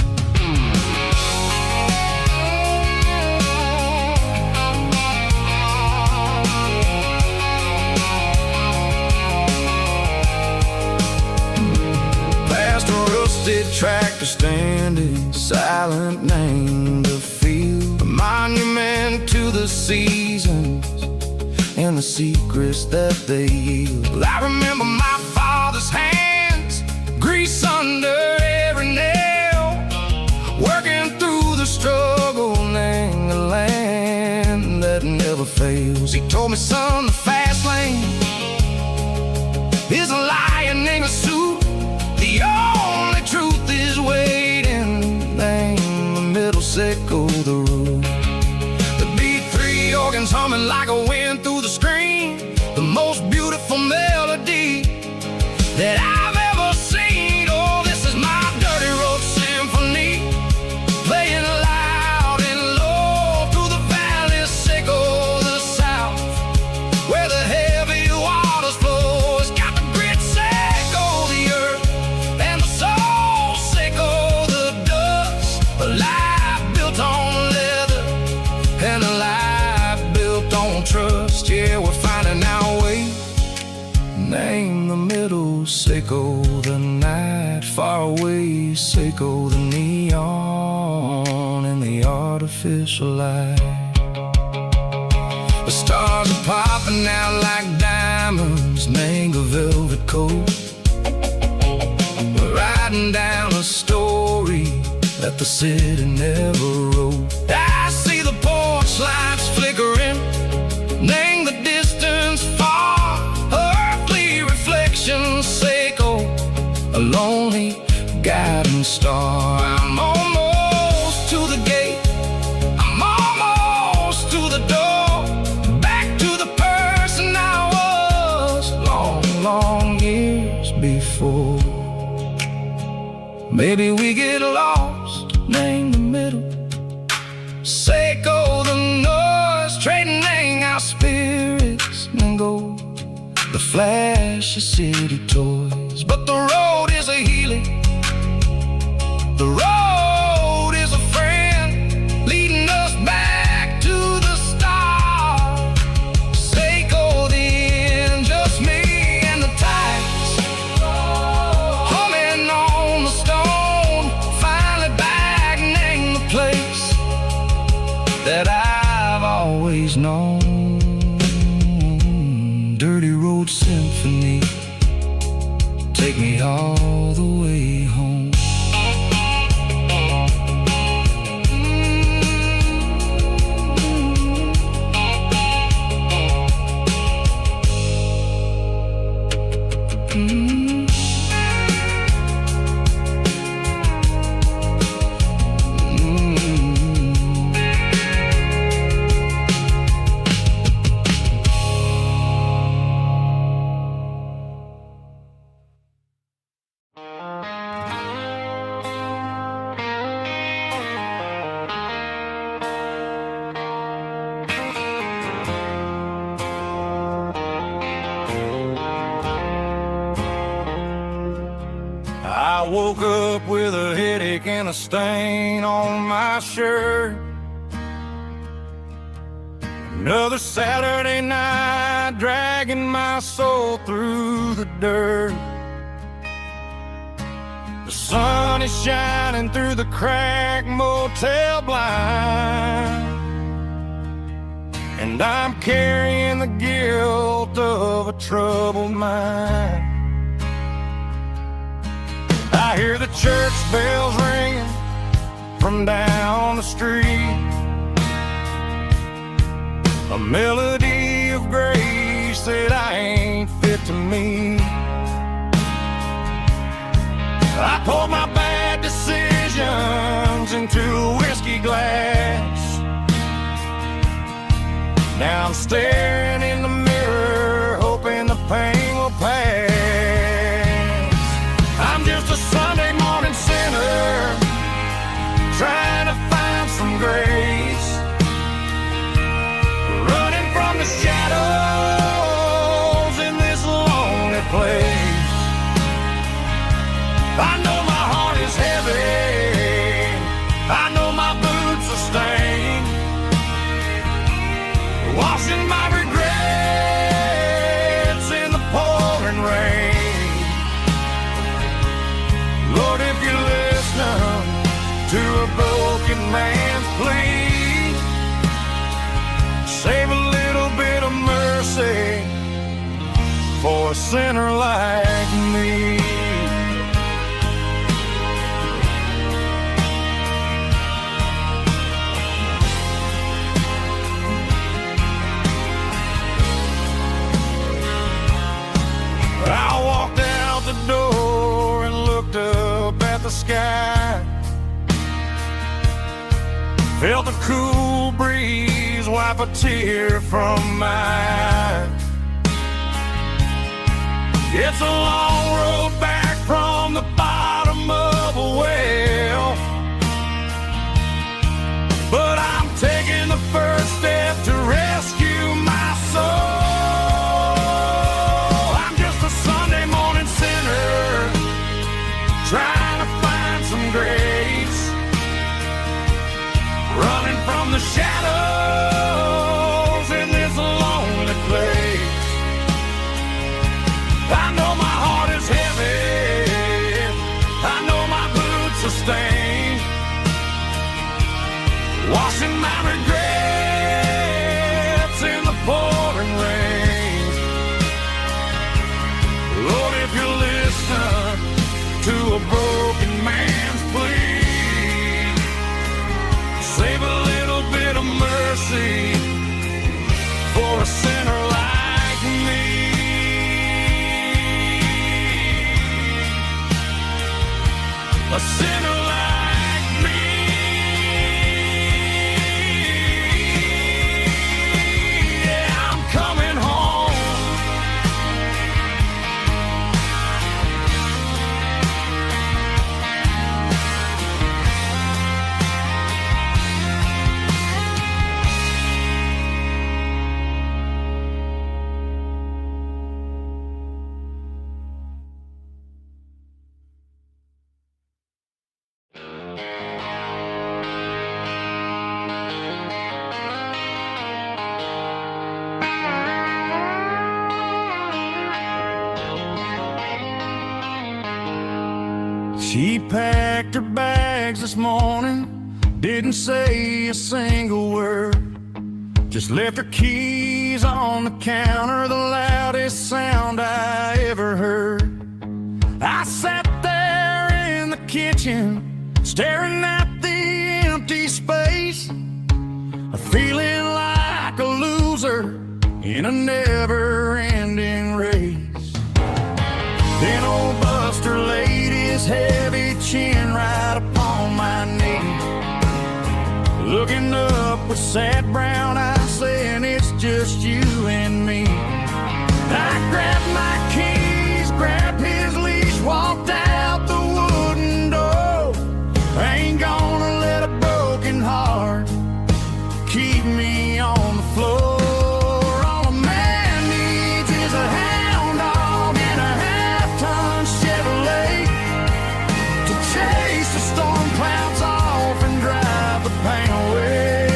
Tractor standing silent, named the field, a monument to the seasons and the secrets that they yield. I remember my father's hands, grease under every nail, working through the struggle, named the land that never fails. He told me, son, the fast lane is a lion in a suit. The only truth is waiting, name the middle, sickle the root. The beat, three organs humming like a wind through the screen, the most beautiful melody that I've ever seen. Oh, this is my dirty road symphony, playing loud and low through the valleys, sickle the south, where the heavy waters flow. It's got the grit, sickle the earth, and the soul, sickle the dust. A life built on leather and a life built on trust. Yeah, we're finding our way, name the middle, sickle the night, far away, sickle the neon and the artificial light. The stars are popping out like diamonds, name the velvet coat. We're riding down a story that the city never wrote. I see the porch lights flickering, name the distance far, earthly reflections, sickle a lonely guiding star. I'm almost to the gate, I'm almost to the door, back to the person I was. Maybe we get lost, name the middle. Seiko the noise, trading our spirits and gold. The flash of city toys, but the road is a healing. The road is a friend, leading us back to the start. Seiko the end, just me and the tides, humming on the stone. Finally back, name the place that I've always known. Dirty Road Symphony, take me all the way home. I woke up with a headache and a stain on my shirt. Another Saturday night, dragging my soul through the dirt. The sun is shining through the cracked motel blind, and I'm carrying the guilt of a troubled mind. I hear the church bells ringing from down the street, a melody of grace that I ain't fit to meet. I poured my bad decisions into a whiskey glass. Now I'm staring in the mirror, hoping the pain will pass. I'm just a Sunday morning sinner, trying to find some grace, running from the shadows in this lonely place. I know my heart is heavy, I know my boots are stained, washing my regrets in the pouring rain. Lord, if you're listening to a broken man's plea, save a little bit of mercy for a sinner like me. I walked out the door and looked up at the sky, felt the cool breeze wipe a tear from my eye. It's a long road back from the bottom of a well, but I'm taking the first step to rescue my soul. Trying to find some grace, running from the shadows in this lonely place. I know my heart is heavy, I know my boots are stained, washing my regrets in the pouring rain. Lord, if you're listening to a broken man's plea, save a little bit of mercy for a sinner like me. A sinner like me. Yeah, I'm coming home. She packed her bags this morning, didn't say a single word, just left her keys on the counter, the loudest sound I ever heard. I sat there in the kitchen, staring at the empty space, feeling like a loser in a never-ending race. Then old Buster laid his heavy chin right upon my knee, looking up with sad brown eyes, saying it's just you and me. I grabbed my keys, grabbed his leash, walked out the wooden door. I ain't gonna let a broken heart keep me on the floor. All a man needs is a hound dog and a half-ton Chevrolet to chase the storm clouds off and drive the pain away.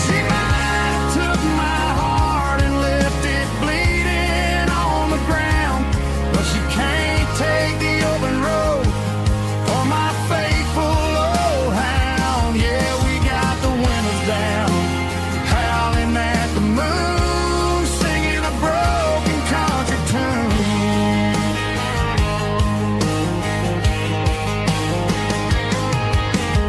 She might have took my heart and left it bleeding on the ground, but she can't take the open road for my faithful old hound. Yeah, we got the windows down, howling at the moon, singing a broken country tune.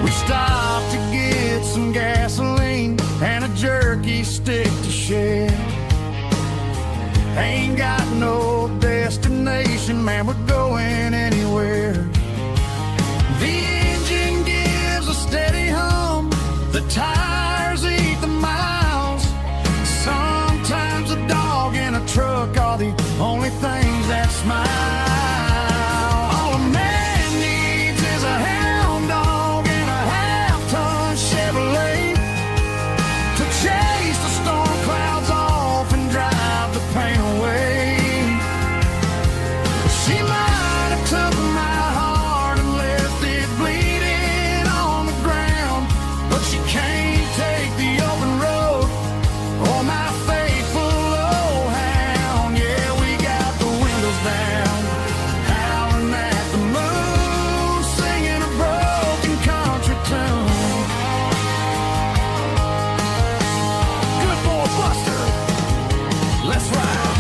We stopped to get some gasoline and a jerky stick to share. Ain't got no destination, man, we're going anywhere. The engine gives a steady hum, the tires eat the miles. Sometimes a dog and a truck are the only things that smile. All a man needs is a hound dog and a half-ton Chevrolet to chase the storm clouds off and drive the pain away. She might have took my heart and left it bleeding on the ground, but she can't take the open road or my faithful old hound. Yeah, we got the windows down, howling at the moon, singing a broken country tune. Good boy Buster, let's ride.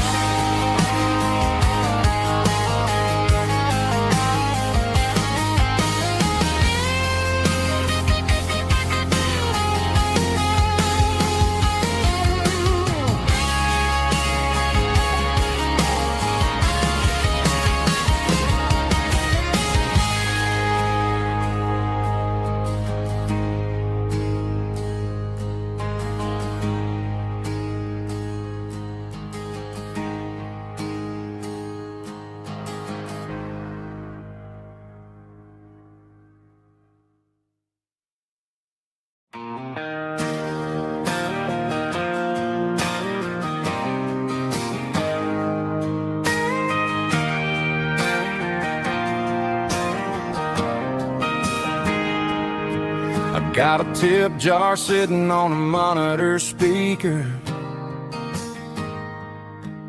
Got a tip jar sitting on a monitor speaker,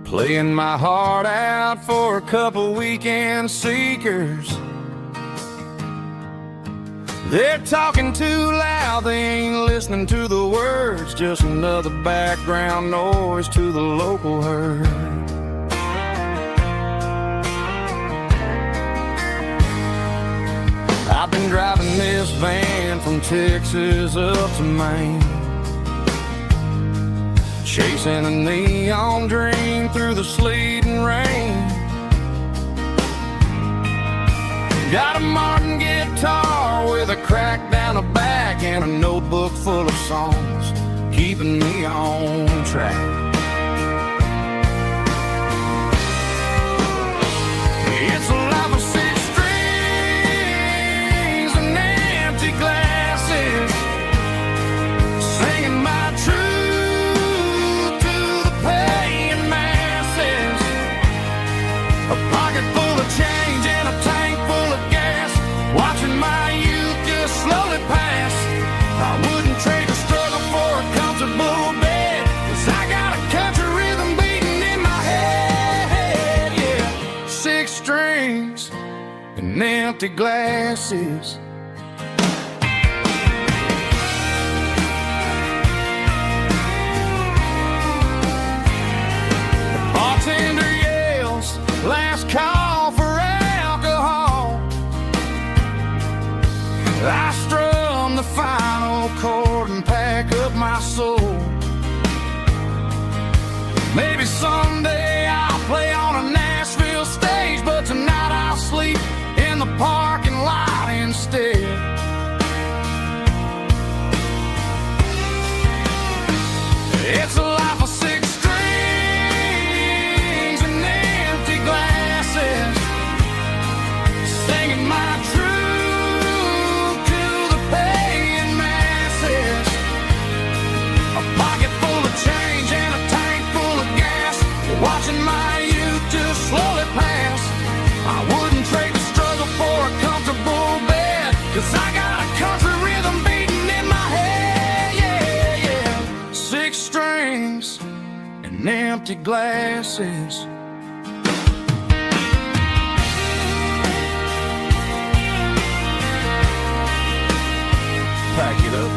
playing my heart out for a couple weekend seekers. They're talking too loud, they ain't listening to the words, just another background noise to the local herd. I've been driving this van from Texas up to Maine, chasing a neon dream through the sleet and rain. Got a Martin guitar with a crack down the back and a notebook full of songs, keeping me on track. It's a life of six strings and empty glasses, singing my truth to the paying masses. A pocket full of change and a tank full of gas, watching my youth just slowly pass. I wouldn't trade the struggle for a comfortable bed, 'cause I got a country rhythm beating in my head, yeah. Six strings empty glasses. Bartender yells, last call for alcohol. I strum the final chord and pack up my soul. Maybe someday I'll play on a Nashville stage, but tonight I'll sleep in the parking lot instead. It's a life of six strings and empty glasses, singing my truth to the paying masses. A pocket full of change and a tank full of gas, watching my youth just slowly pass. I wouldn't trade the struggle for a comfortable bed, 'cause I got a country rhythm beating in my head, yeah, yeah. Six strings and empty glasses. Pack it up.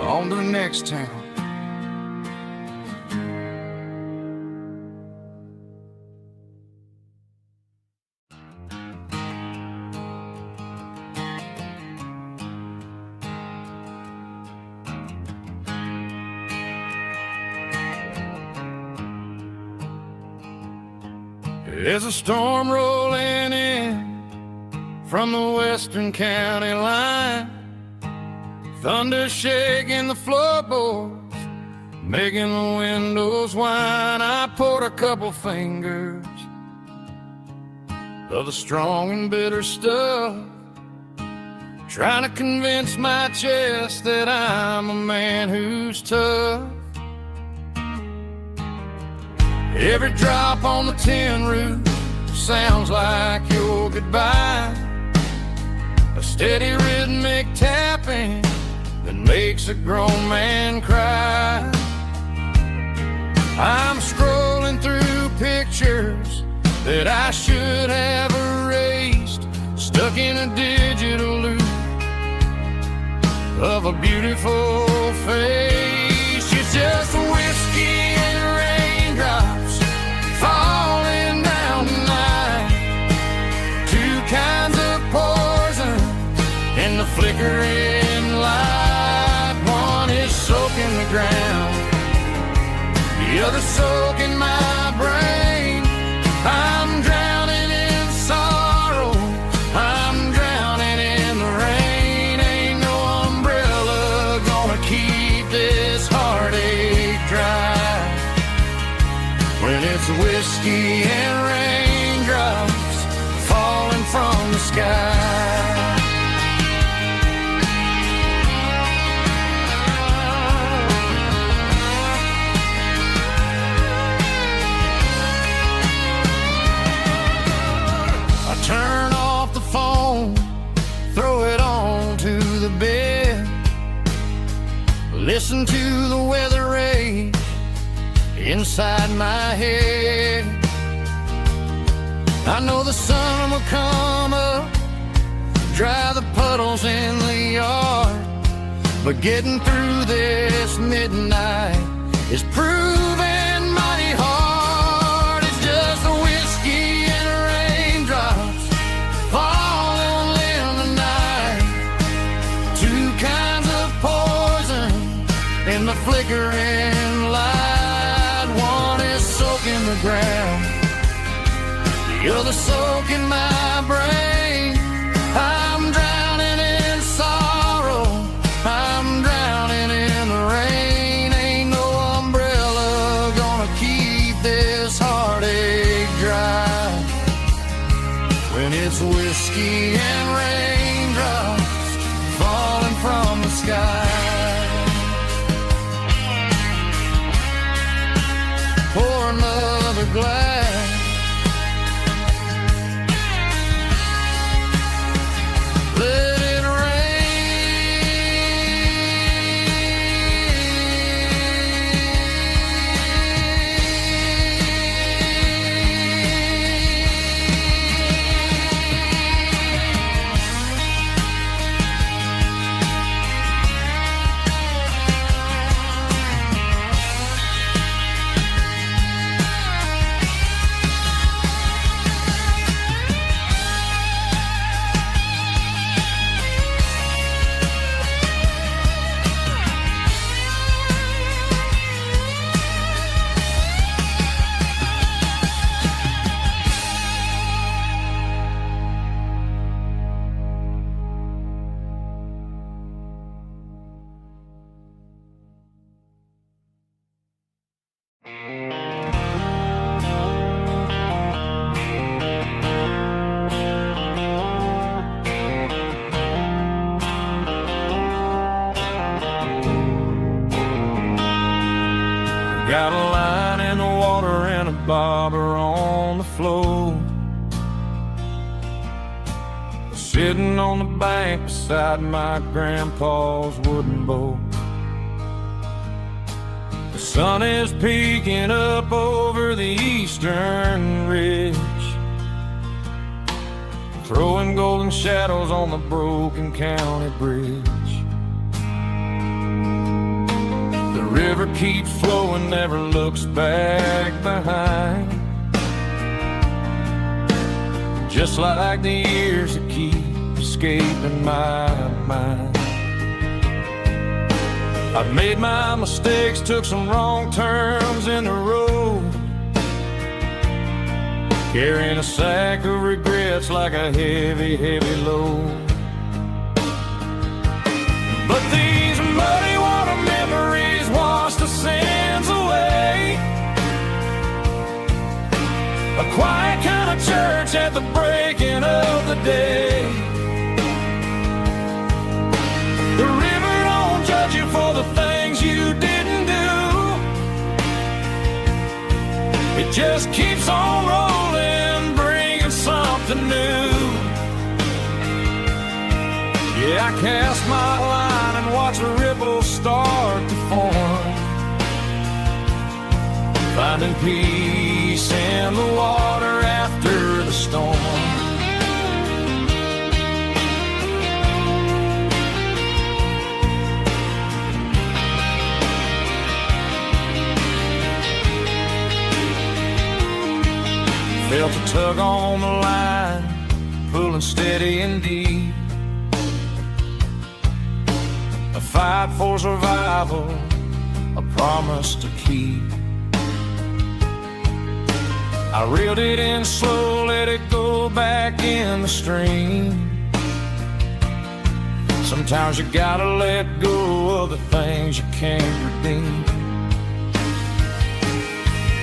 On to the next town. There's a storm rolling in from the western county line. Thunder shaking the floorboards, making the windows whine. I poured a couple fingers of the strong and bitter stuff, trying to convince my chest that I'm a man who's tough. Every drop on the tin roof sounds like your goodbye, a steady rhythmic tapping that makes a grown man cry. I'm scrolling through pictures that I should have erased, stuck in a digital loop of a beautiful face. It's just whiskey and raindrops falling down tonight, two kinds of poison in the flickering light. One is soaking the ground, the other soaking my brain. I'm drowning in sorrow, I'm drowning in the rain. Ain't no umbrella gonna keep this heartache dry when it's whiskey and raindrops falling from the sky. Turn off the phone, throw it on to the bed, listen to the weather rage inside my head. I know the sun will come up, dry the puddles in the yard, but getting through this midnight is proving mighty hard. It's just a whiskey and raindrops falling in the night, two kinds of poison in the flickering light. One is soaking the ground, the other soaking my brain. I'm drowning in sorrow, I'm drowning in the rain. Ain't no umbrella gonna keep this heartache dry when it's whiskey and raindrops falling from the sky. Pour another glass, let it rain. Got a line in the water and a bobber on the floor, sitting on the bank beside my grandpa's wooden boat. The sun is peeking up over the eastern ridge, throwing golden shadows on the broken county bridge. The river keeps flowing, never looks back behind, just like the years that keep escaping my mind. I've made my mistakes, took some wrong turns in the road, carrying a sack of regrets like a heavy, heavy load. But these muddy water memories wash the sins away. A quiet kind of church at the breaking of the day. The river don't judge you for the things you didn't do. It just keeps on rolling, bringing something new. Yeah, I cast my line and watch the ripples start to form, finding peace in the water after the storm. Felt a tug on the line, pulling steady and deep. A fight for survival, a promise to keep. I reeled it in slow, let it go back in the stream. Sometimes you gotta let go of the things you can't redeem.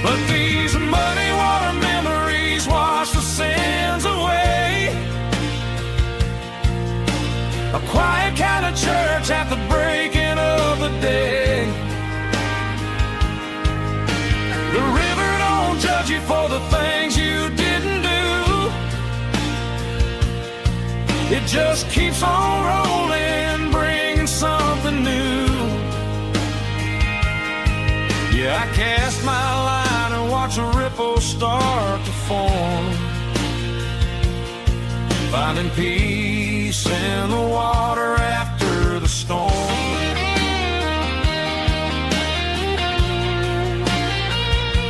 But these muddy water memories wash the sins away. A quiet kind of church at the breaking of the day. The river don't judge you for the things you didn't do. It just keeps on rolling, bringing something new. Yeah, I cast my line and watch the ripples start to form, finding peace in the water after the storm.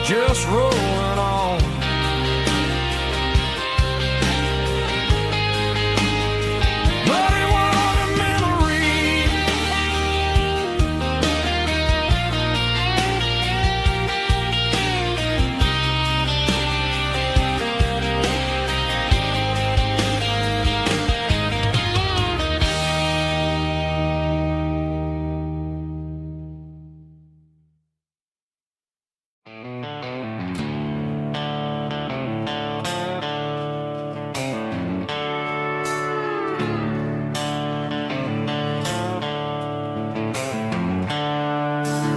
Just rolling on. Muddy water memories.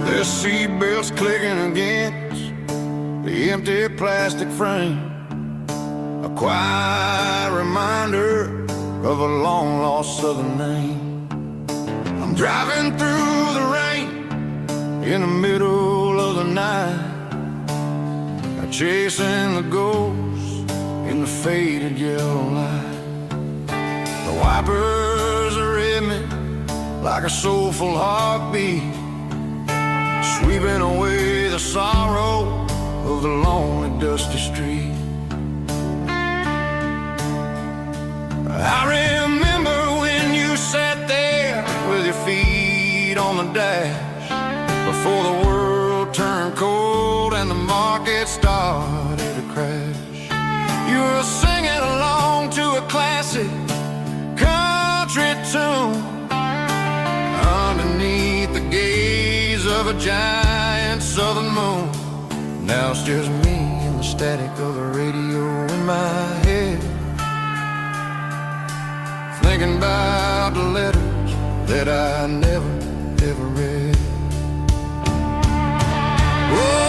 The seatbelt's clicking against the empty plastic frame, a quiet reminder of a long-lost southern name. I'm driving through the rain in the middle of the night, chasing the ghosts in the faded yellow light. The wipers are in me like a soulful heartbeat, sweeping away the sorrow of the lonely, dusty street. I remember when you sat there with your feet on the dash, before the world turned cold and the market started to crash. You were singing along to a classic country tune underneath the gaze of a giant southern moon. Now it's just me and the static of the radio in my head, thinking about the letters that I never, ever read. Oh,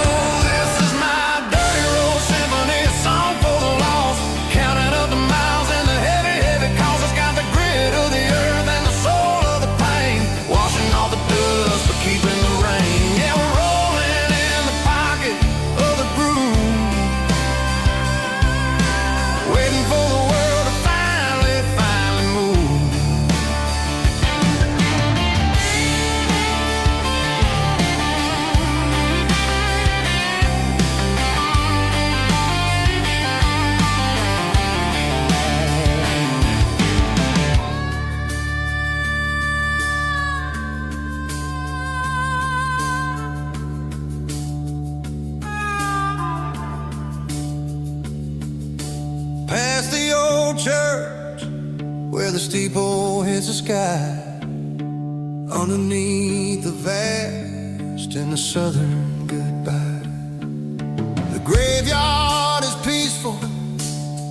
the steeple hits the sky, underneath the vast and the southern goodbye. The graveyard is peaceful,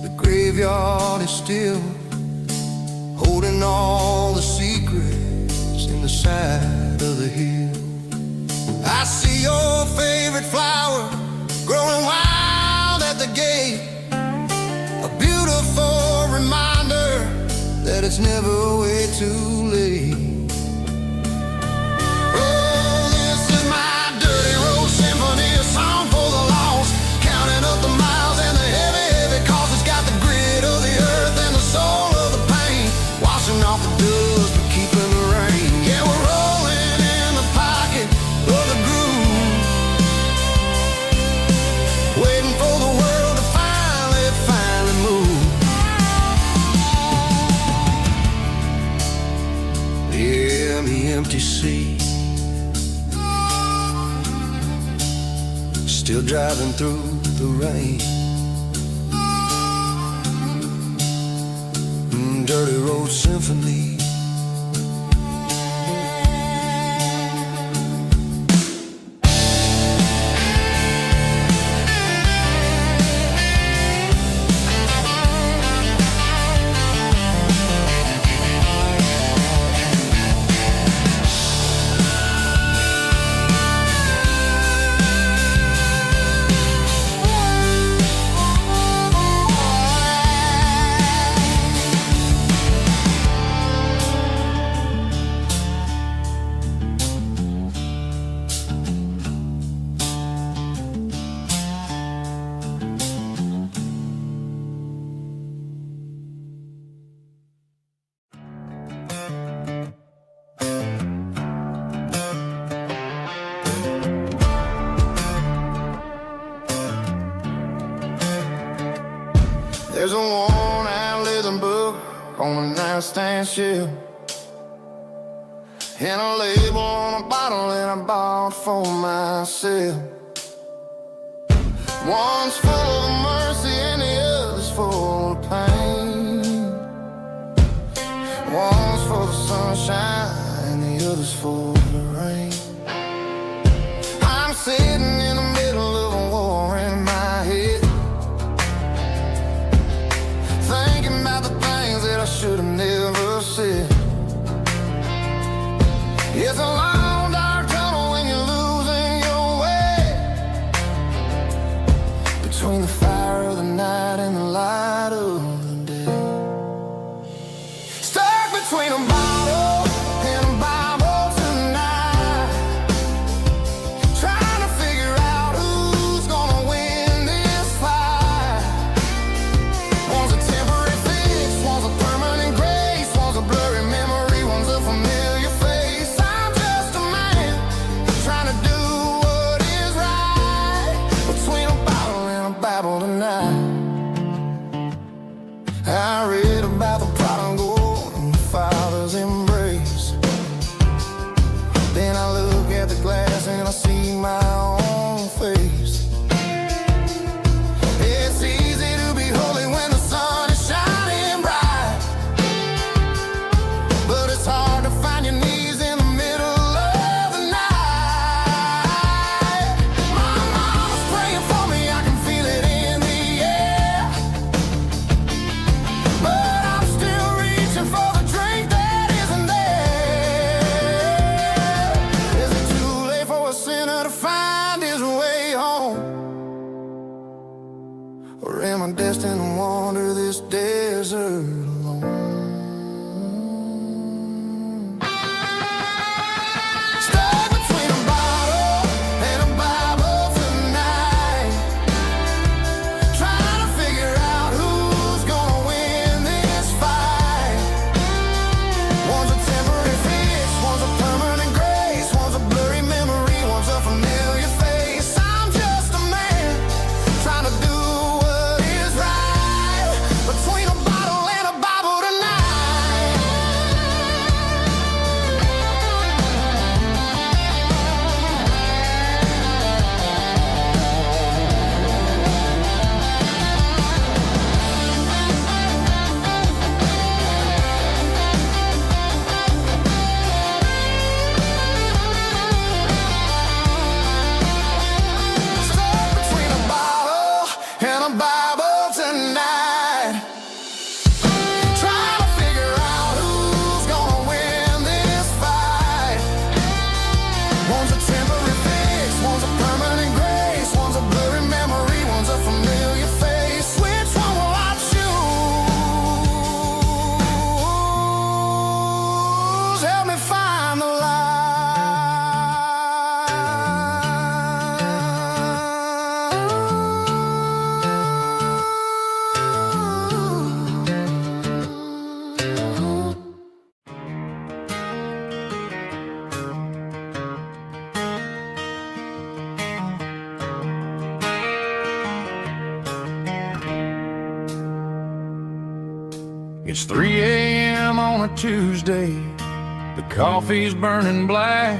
the graveyard is still, holding all the secrets in the side of the hill. I see your favorite flower growing wild at the gate, a beautiful reminder that it's never way too late. Oh, this is my dirty road symphony, a song for the lost, counting up the miles and the heavy, heavy cost. It's got the grit of the earth and the soul of the pain, washing off the dust but keeping the rain. Yeah, we're rolling in the pocket of the groove, waiting for the world to finally move. Yeah, the empty sea, still driving through the rain. Dirty road symphony. There's a worn-out leather book on a nightstand shelf, and a label on a bottle that I bought for myself. One's full of mercy and the other's full of pain. One's for the sunshine and the other's for the rain. I'm sitting in the middle of a war in my head, thinking about the things that I should have never said. It's a long dark tunnel when you're losing your way, between the fire of the night and the light of the day. Stuck between a bottle and a Bible tonight, trying to figure out who's gonna win this fight. One's a temporary fix, one's a permanent grace, one's a blurry memory, one's a familiar face. I'm just a man trying to do what is right, between a bottle and a Bible tonight. I read about the prodigal and the father's embrace. Then I look at the glass and I see my own face. It's easy to be holy when the sun is shining bright, but it's hard to find your knees in the middle of the night. My mama's praying for me, I can feel it in the air, but I'm still reaching for the drink that isn't there. Is it too late for a sinner to find his way home? Or am I destined to wander this desert alone? Stuck between a bottle and a Bible tonight, trying to figure out who's gonna win this fight. One's a temporary fix, one's a permanent grace, one's a blurry memory, one's a familiar face. I'm just a man trying to do what is right, between a bottle and a It's 3 a.m. on a Tuesday. The coffee's burning black.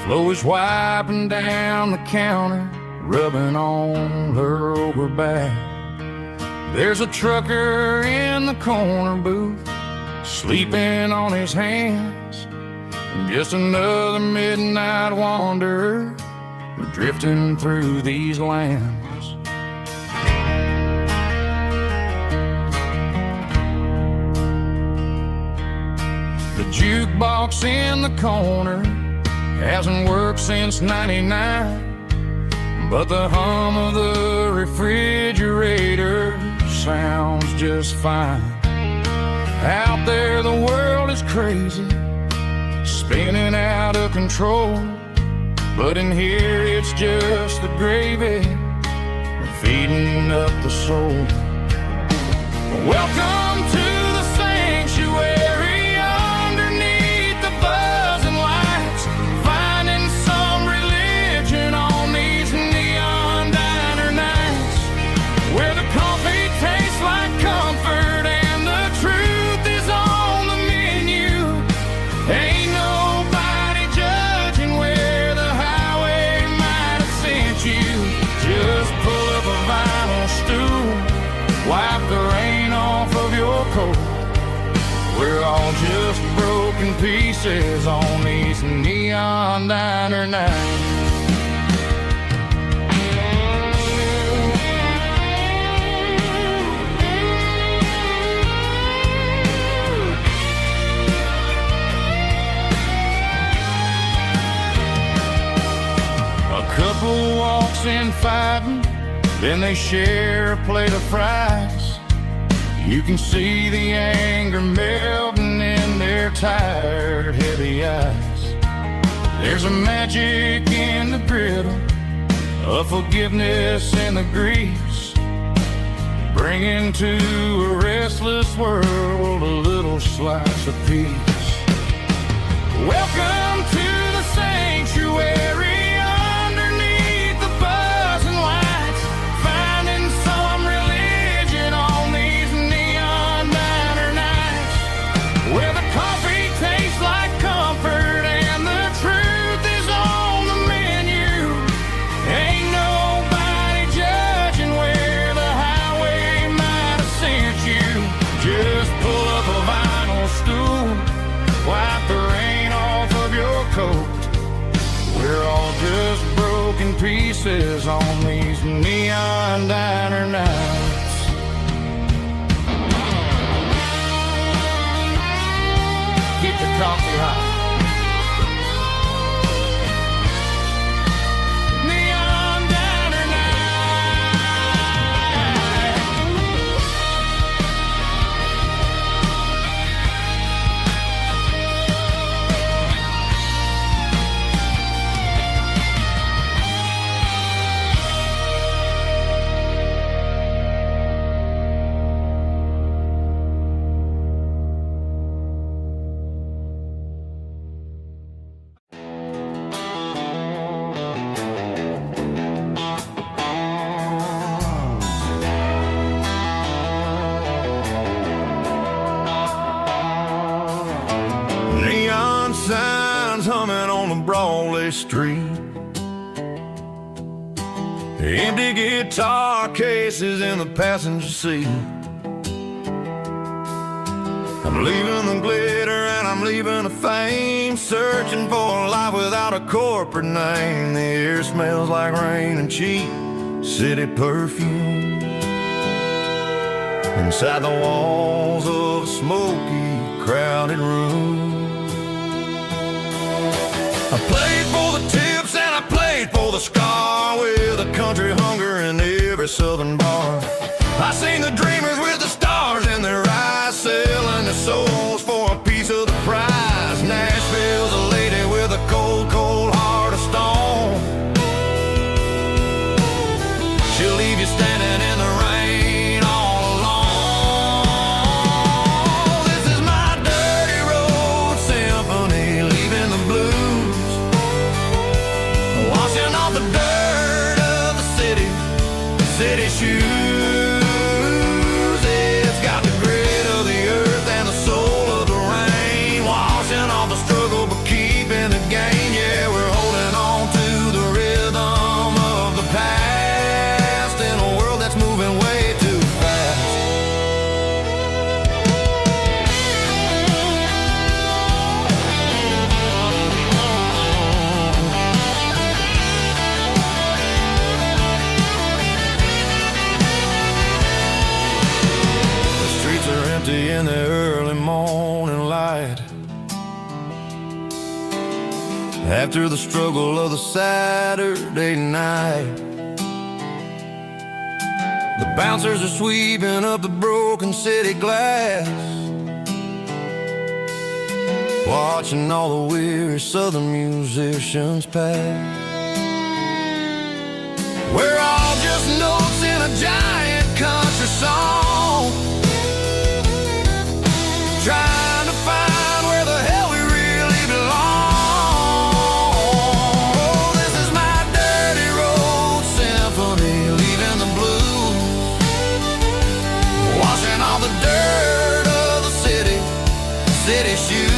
Flo is wiping down the counter, rubbing on her over back. There's a trucker in the corner booth, sleeping on his hands. Just another midnight wanderer, drifting through these lands. The jukebox in the corner hasn't worked since '99, but the hum of the refrigerator sounds just fine. Out there the world is crazy, spinning out of control, but in here it's just the gravy feeding up the soul. Welcome to the sanctuary underneath the buzzing lights, finding some religion on these neon diner nights, where the coffee tastes like comfort and the truth is on the menu. Ain't nobody judging where the highway might have sent you. Just pull up a vinyl stool, wipe the rain off of your coat. We're all just broken pieces on these neon diner nights. A couple walks in fighting, then they share a plate of fries. You can see the anger melting in their tired, heavy eyes. There's a magic in the griddle, a forgiveness in the grease, bringing to a restless world a little slice of peace. Welcome to the sanctuary. We're all just broken pieces on these neon diner nights. Keep the coffee hot. Signs humming on the Broadway street, empty guitar cases in the passenger seat. I'm leaving the glitter and I'm leaving the fame, searching for a life without a corporate name. The air smells like rain and cheap city perfume inside the walls of a smoky, crowded room. I played for the tips and I played for the scar, with a country hunger in every southern bar. I seen the dreamers with the stars in their eyes, selling their souls for a piece of the prize. Nashville's a lady with a cold, cold heart of stone. She'll leave you standing in the rain all alone. This is my dirty road symphony, leaving the blues, washing off the dirt of the city shoes. after the struggle of the Saturday night. The bouncers are sweeping up the broken city glass, watching all the weary southern musicians pass. We're all just notes in a giant country song, trying to find where the hell we really belong. Oh, this is my dirty road symphony, leaving the blues, washing all the dirt of the city shoes.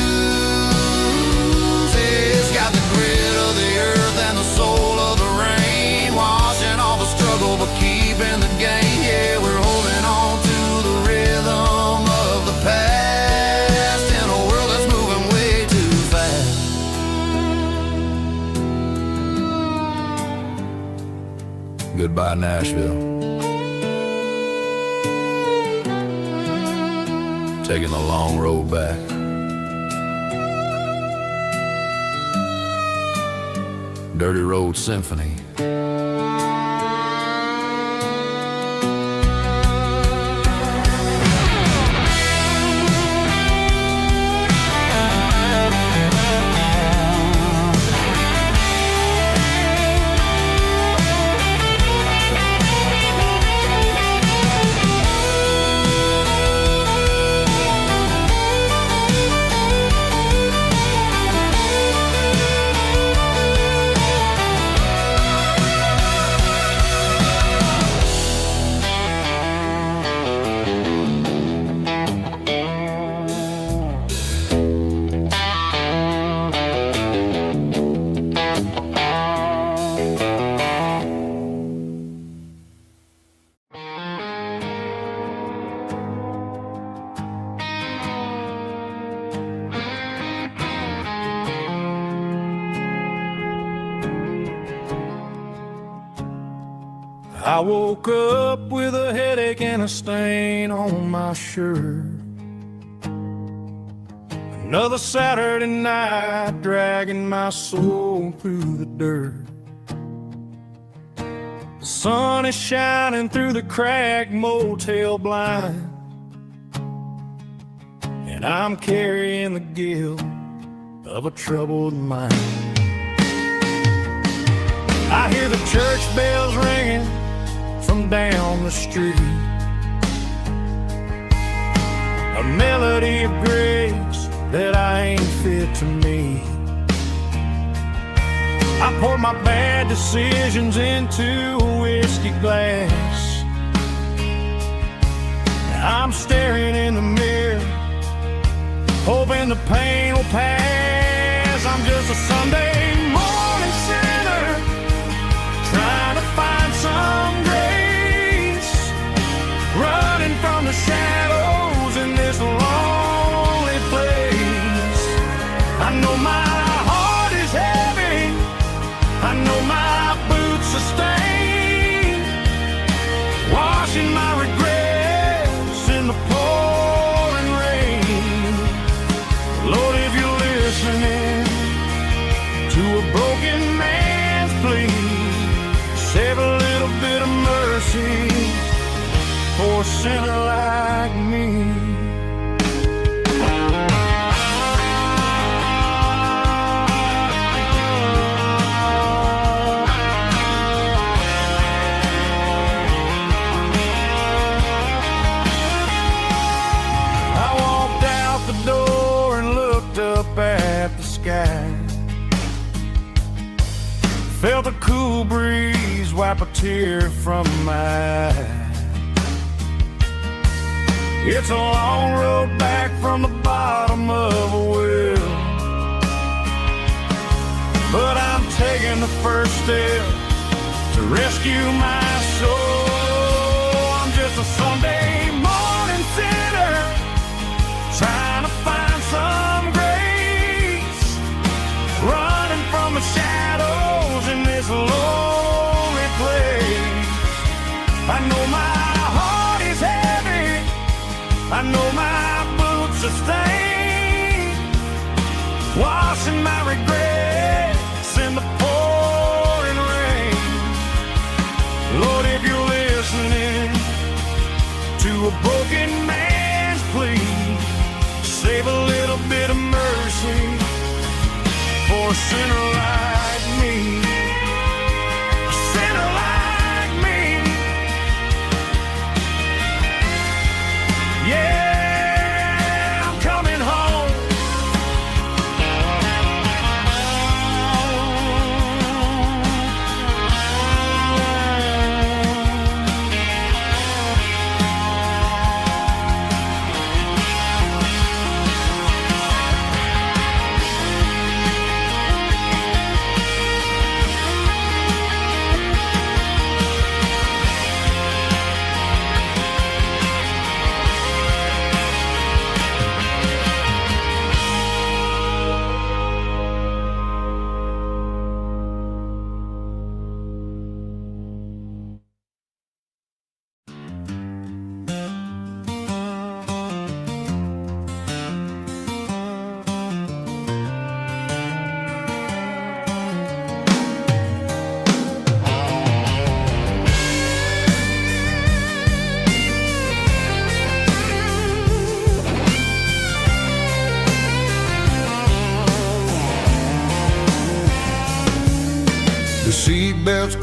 It's got the grit of the earth and the soul of the rain, washing all the struggle but keeping the gain. Yeah, we're holding on to the rhythm of the past in a world that's moving way too fast. Goodbye, Nashville. Taking the long road back. Dirty Road Symphony. I woke up with a headache and a stain on my shirt. Another Saturday night, dragging my soul through the dirt. The sun is shining through the cracked motel blind, and I'm carrying the guilt of a troubled mind. I hear the church bells ringing from down the street, a melody of grace that I ain't fit to meet. I poured my bad decisions into a whiskey glass. I'm staring in the mirror, hoping the pain will pass. I'm just a Sunday morning sinner, trying to find some grace, running from the shadows in this lonely place. I know my heart is heavy, I know my boots are stained, washing my regrets in the pouring rain. Lord, if you're listening to a broken man's plea, save a little bit of mercy for a sinner like me. I walked out the door and looked up at the sky, felt a cool breeze wipe a tear from my eye. It's a long road back from the bottom of a well, but I'm taking the first step to rescue my soul. I'm just a Sunday morning sinner, trying to find some grace, running from the shadows in this lonely place. I know my heart is heavy, I know my boots are stained, washing my regrets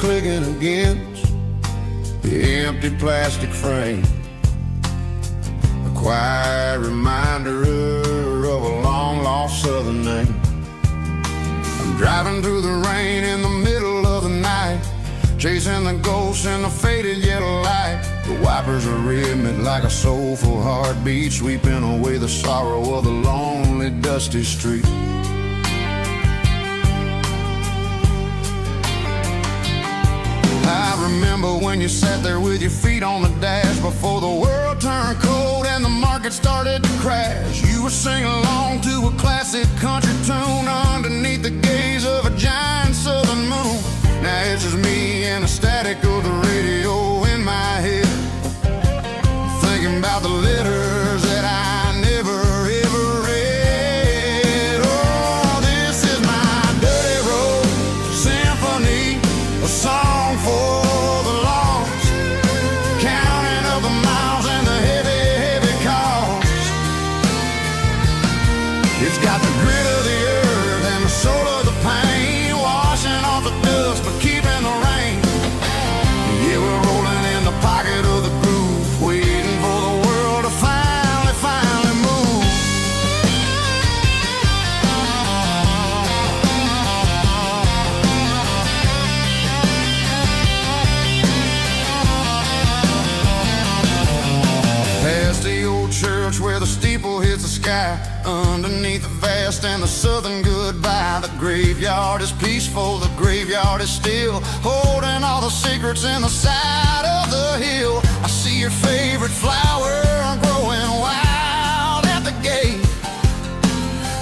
clicking against the empty plastic frame. A quiet reminder of a long-lost southern name. I'm driving through the rain in the middle of the night, chasing the ghosts in the faded yellow light. The wipers are rhythmic like a soulful heartbeat, sweeping away the sorrow of the lonely, dusty street. I remember when you sat there with your feet on the dash before the world turned cold and the market started to crash. You were singing along to a classic country tune underneath the gaze of a giant southern moon. Now it's just me and the static of the radio in my head, thinking about the letters that I never ever read. Oh, this is my dirty road symphony, a song for the lost, counting up the miles and the heavy, heavy cost. It's got the grit of the earth and the soul of the pain, washing off the dust but keeping the rain. Yeah, we're rolling in the pocket of the groove, waiting for the world to finally move. Past the old church where the steeple hits the sky, underneath the vast and the southern goodbye. The graveyard is peaceful, the graveyard is still, holding all the secrets in the side of the hill. I see your favorite flower growing wild at the gate,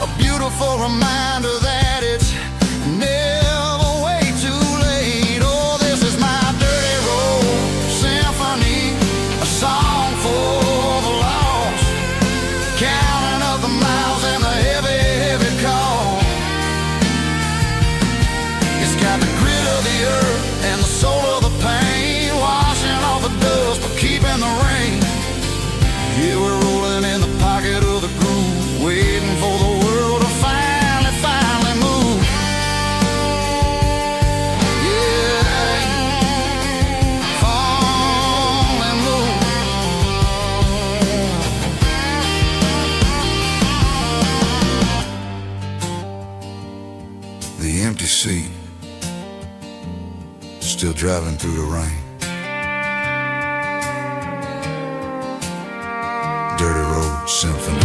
a beautiful reminder that it's never way too late. Oh, this is my dirty road symphony, a song for the lost, counting up the miles and the heavy, heavy call. It's got the grit of the earth and the soul of the pain, washing off the dust but keeping the rain. Yeah, we're rolling in the pocket of the groove, waiting for the world to finally move. Yeah, finally move. The empty seat, still driving through the rain. Dirty road symphony.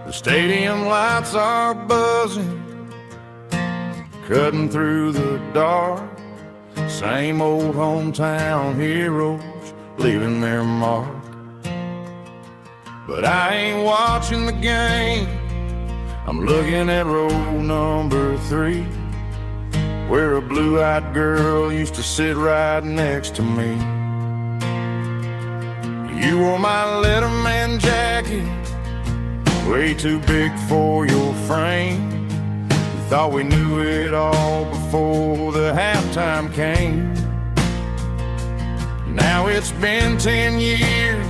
The stadium lights are buzzing, cutting through the dark. Same old hometown heroes leaving their mark. But I ain't watching the game, I'm looking at row number 3, where a blue-eyed girl used to sit right next to me. You wore my Letterman jacket, way too big for your frame. You thought we knew it all before the halftime came. Now it's been 10 years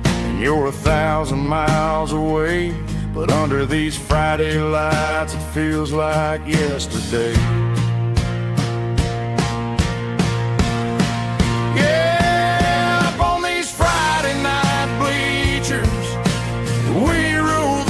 and you're 1,000 miles away, but under these Friday lights it feels like yesterday. Yeah, up on these Friday night bleachers, we rule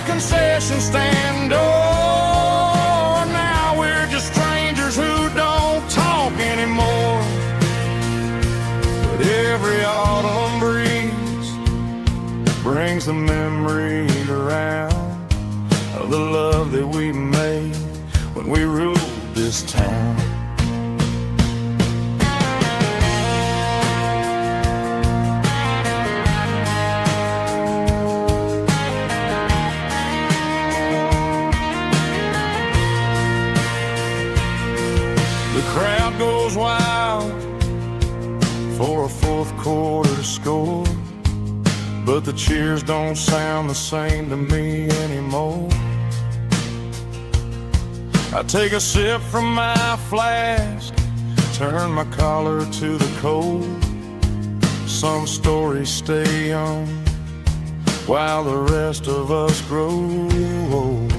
concession stand door. Now we're just strangers who don't talk anymore. But every autumn breeze brings the memories around of the love that we made when we ruled this town. The crowd goes wild for a fourth quarter score, but the cheers don't sound the same to me anymore. I take a sip from my flask, turn my collar to the cold. Some stories stay young while the rest of us grow old.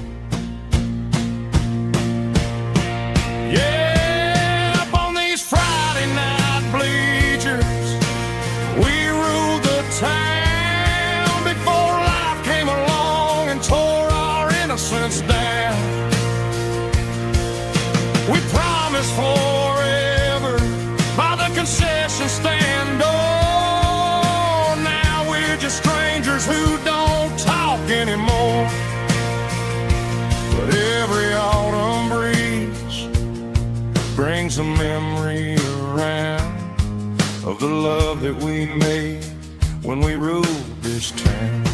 Yeah, up on these Friday night bleachers, we ruled the town before life came along and tore our innocence down. We promised forever by the concession stand door. Now we're just strangers who don't talk anymore. But every autumn breeze brings a memory around of the love that we made when we ruled this town.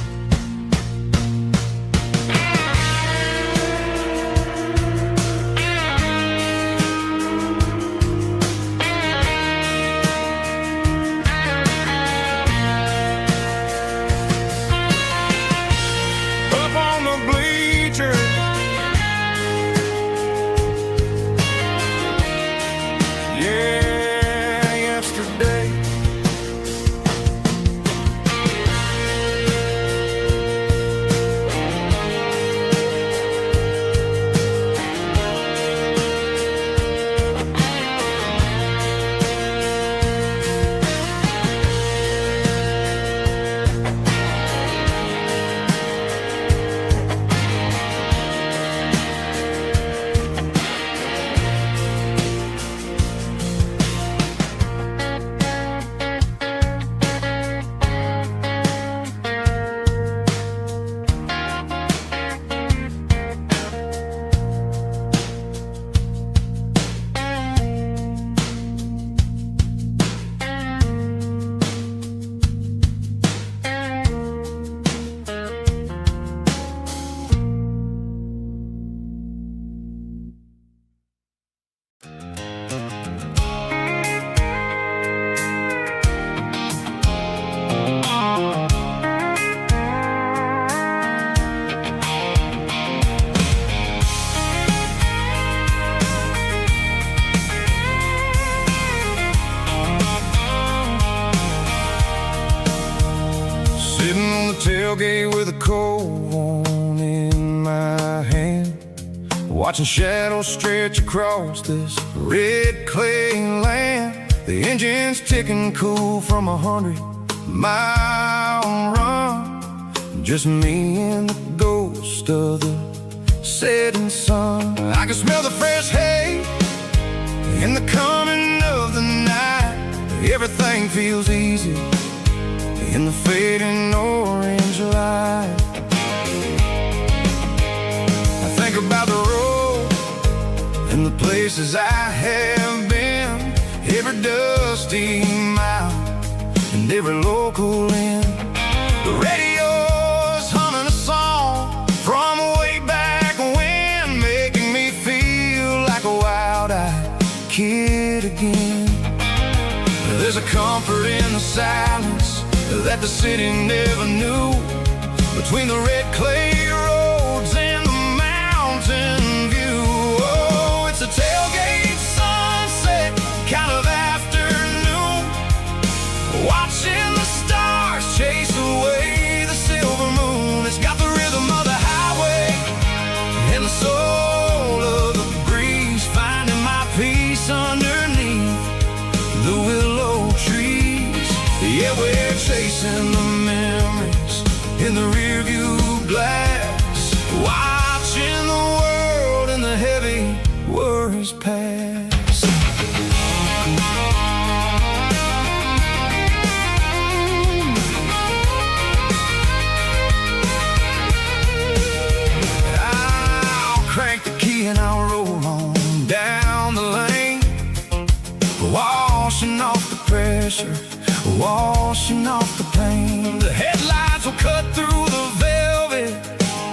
Tailgate with a cold one in my hand, watching shadows stretch across this red clay land. The engine's ticking cool from 100-mile run. Just me and the ghost of the setting sun. I can smell the fresh hay in the coming of the night. Everything feels easy in the fading orange light. I think about the road and the places I have been, every dusty mile and every local inn. The radio's humming a song from way back when, making me feel like a wild-eyed kid again. There's a comfort in the silence that the city never knew, between the red clay roads and the mountain view. Oh, it's a tailgate sunset kind of afternoon, watching the stars chase away the silver moon. It's got the rhythm of the highway and the soul of the breeze, finding my peace underneath the willow trees. Yeah, we're chasing the memories in the rearview glass. worries pass. I'll crank the key and I'll roll on down the lane, washing off the pressure, washing off the pain. The headlights will cut through the velvet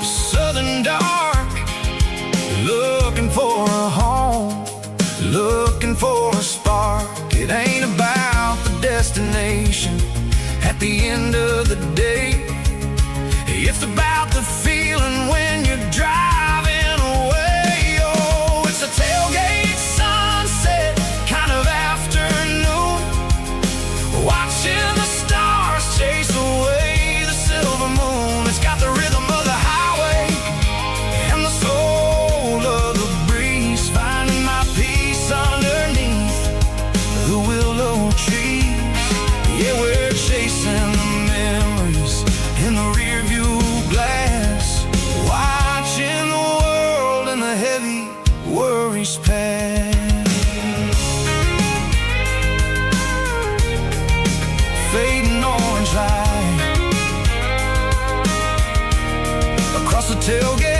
southern dark, looking for a home, looking for a spark. It ain't about the destination at the end of the day, it's about the feeling when you're driving away. Oh, it's a tailgate sunset kind of afternoon, watching the stars chase away the silver moon. It's got the rhythm of the highway and the soul of the breeze, finding my peace underneath the willow trees. Yeah, we're chasing the memories in the rear view glass, watching the world and the heavy worries pass. Fading orange light across the tailgate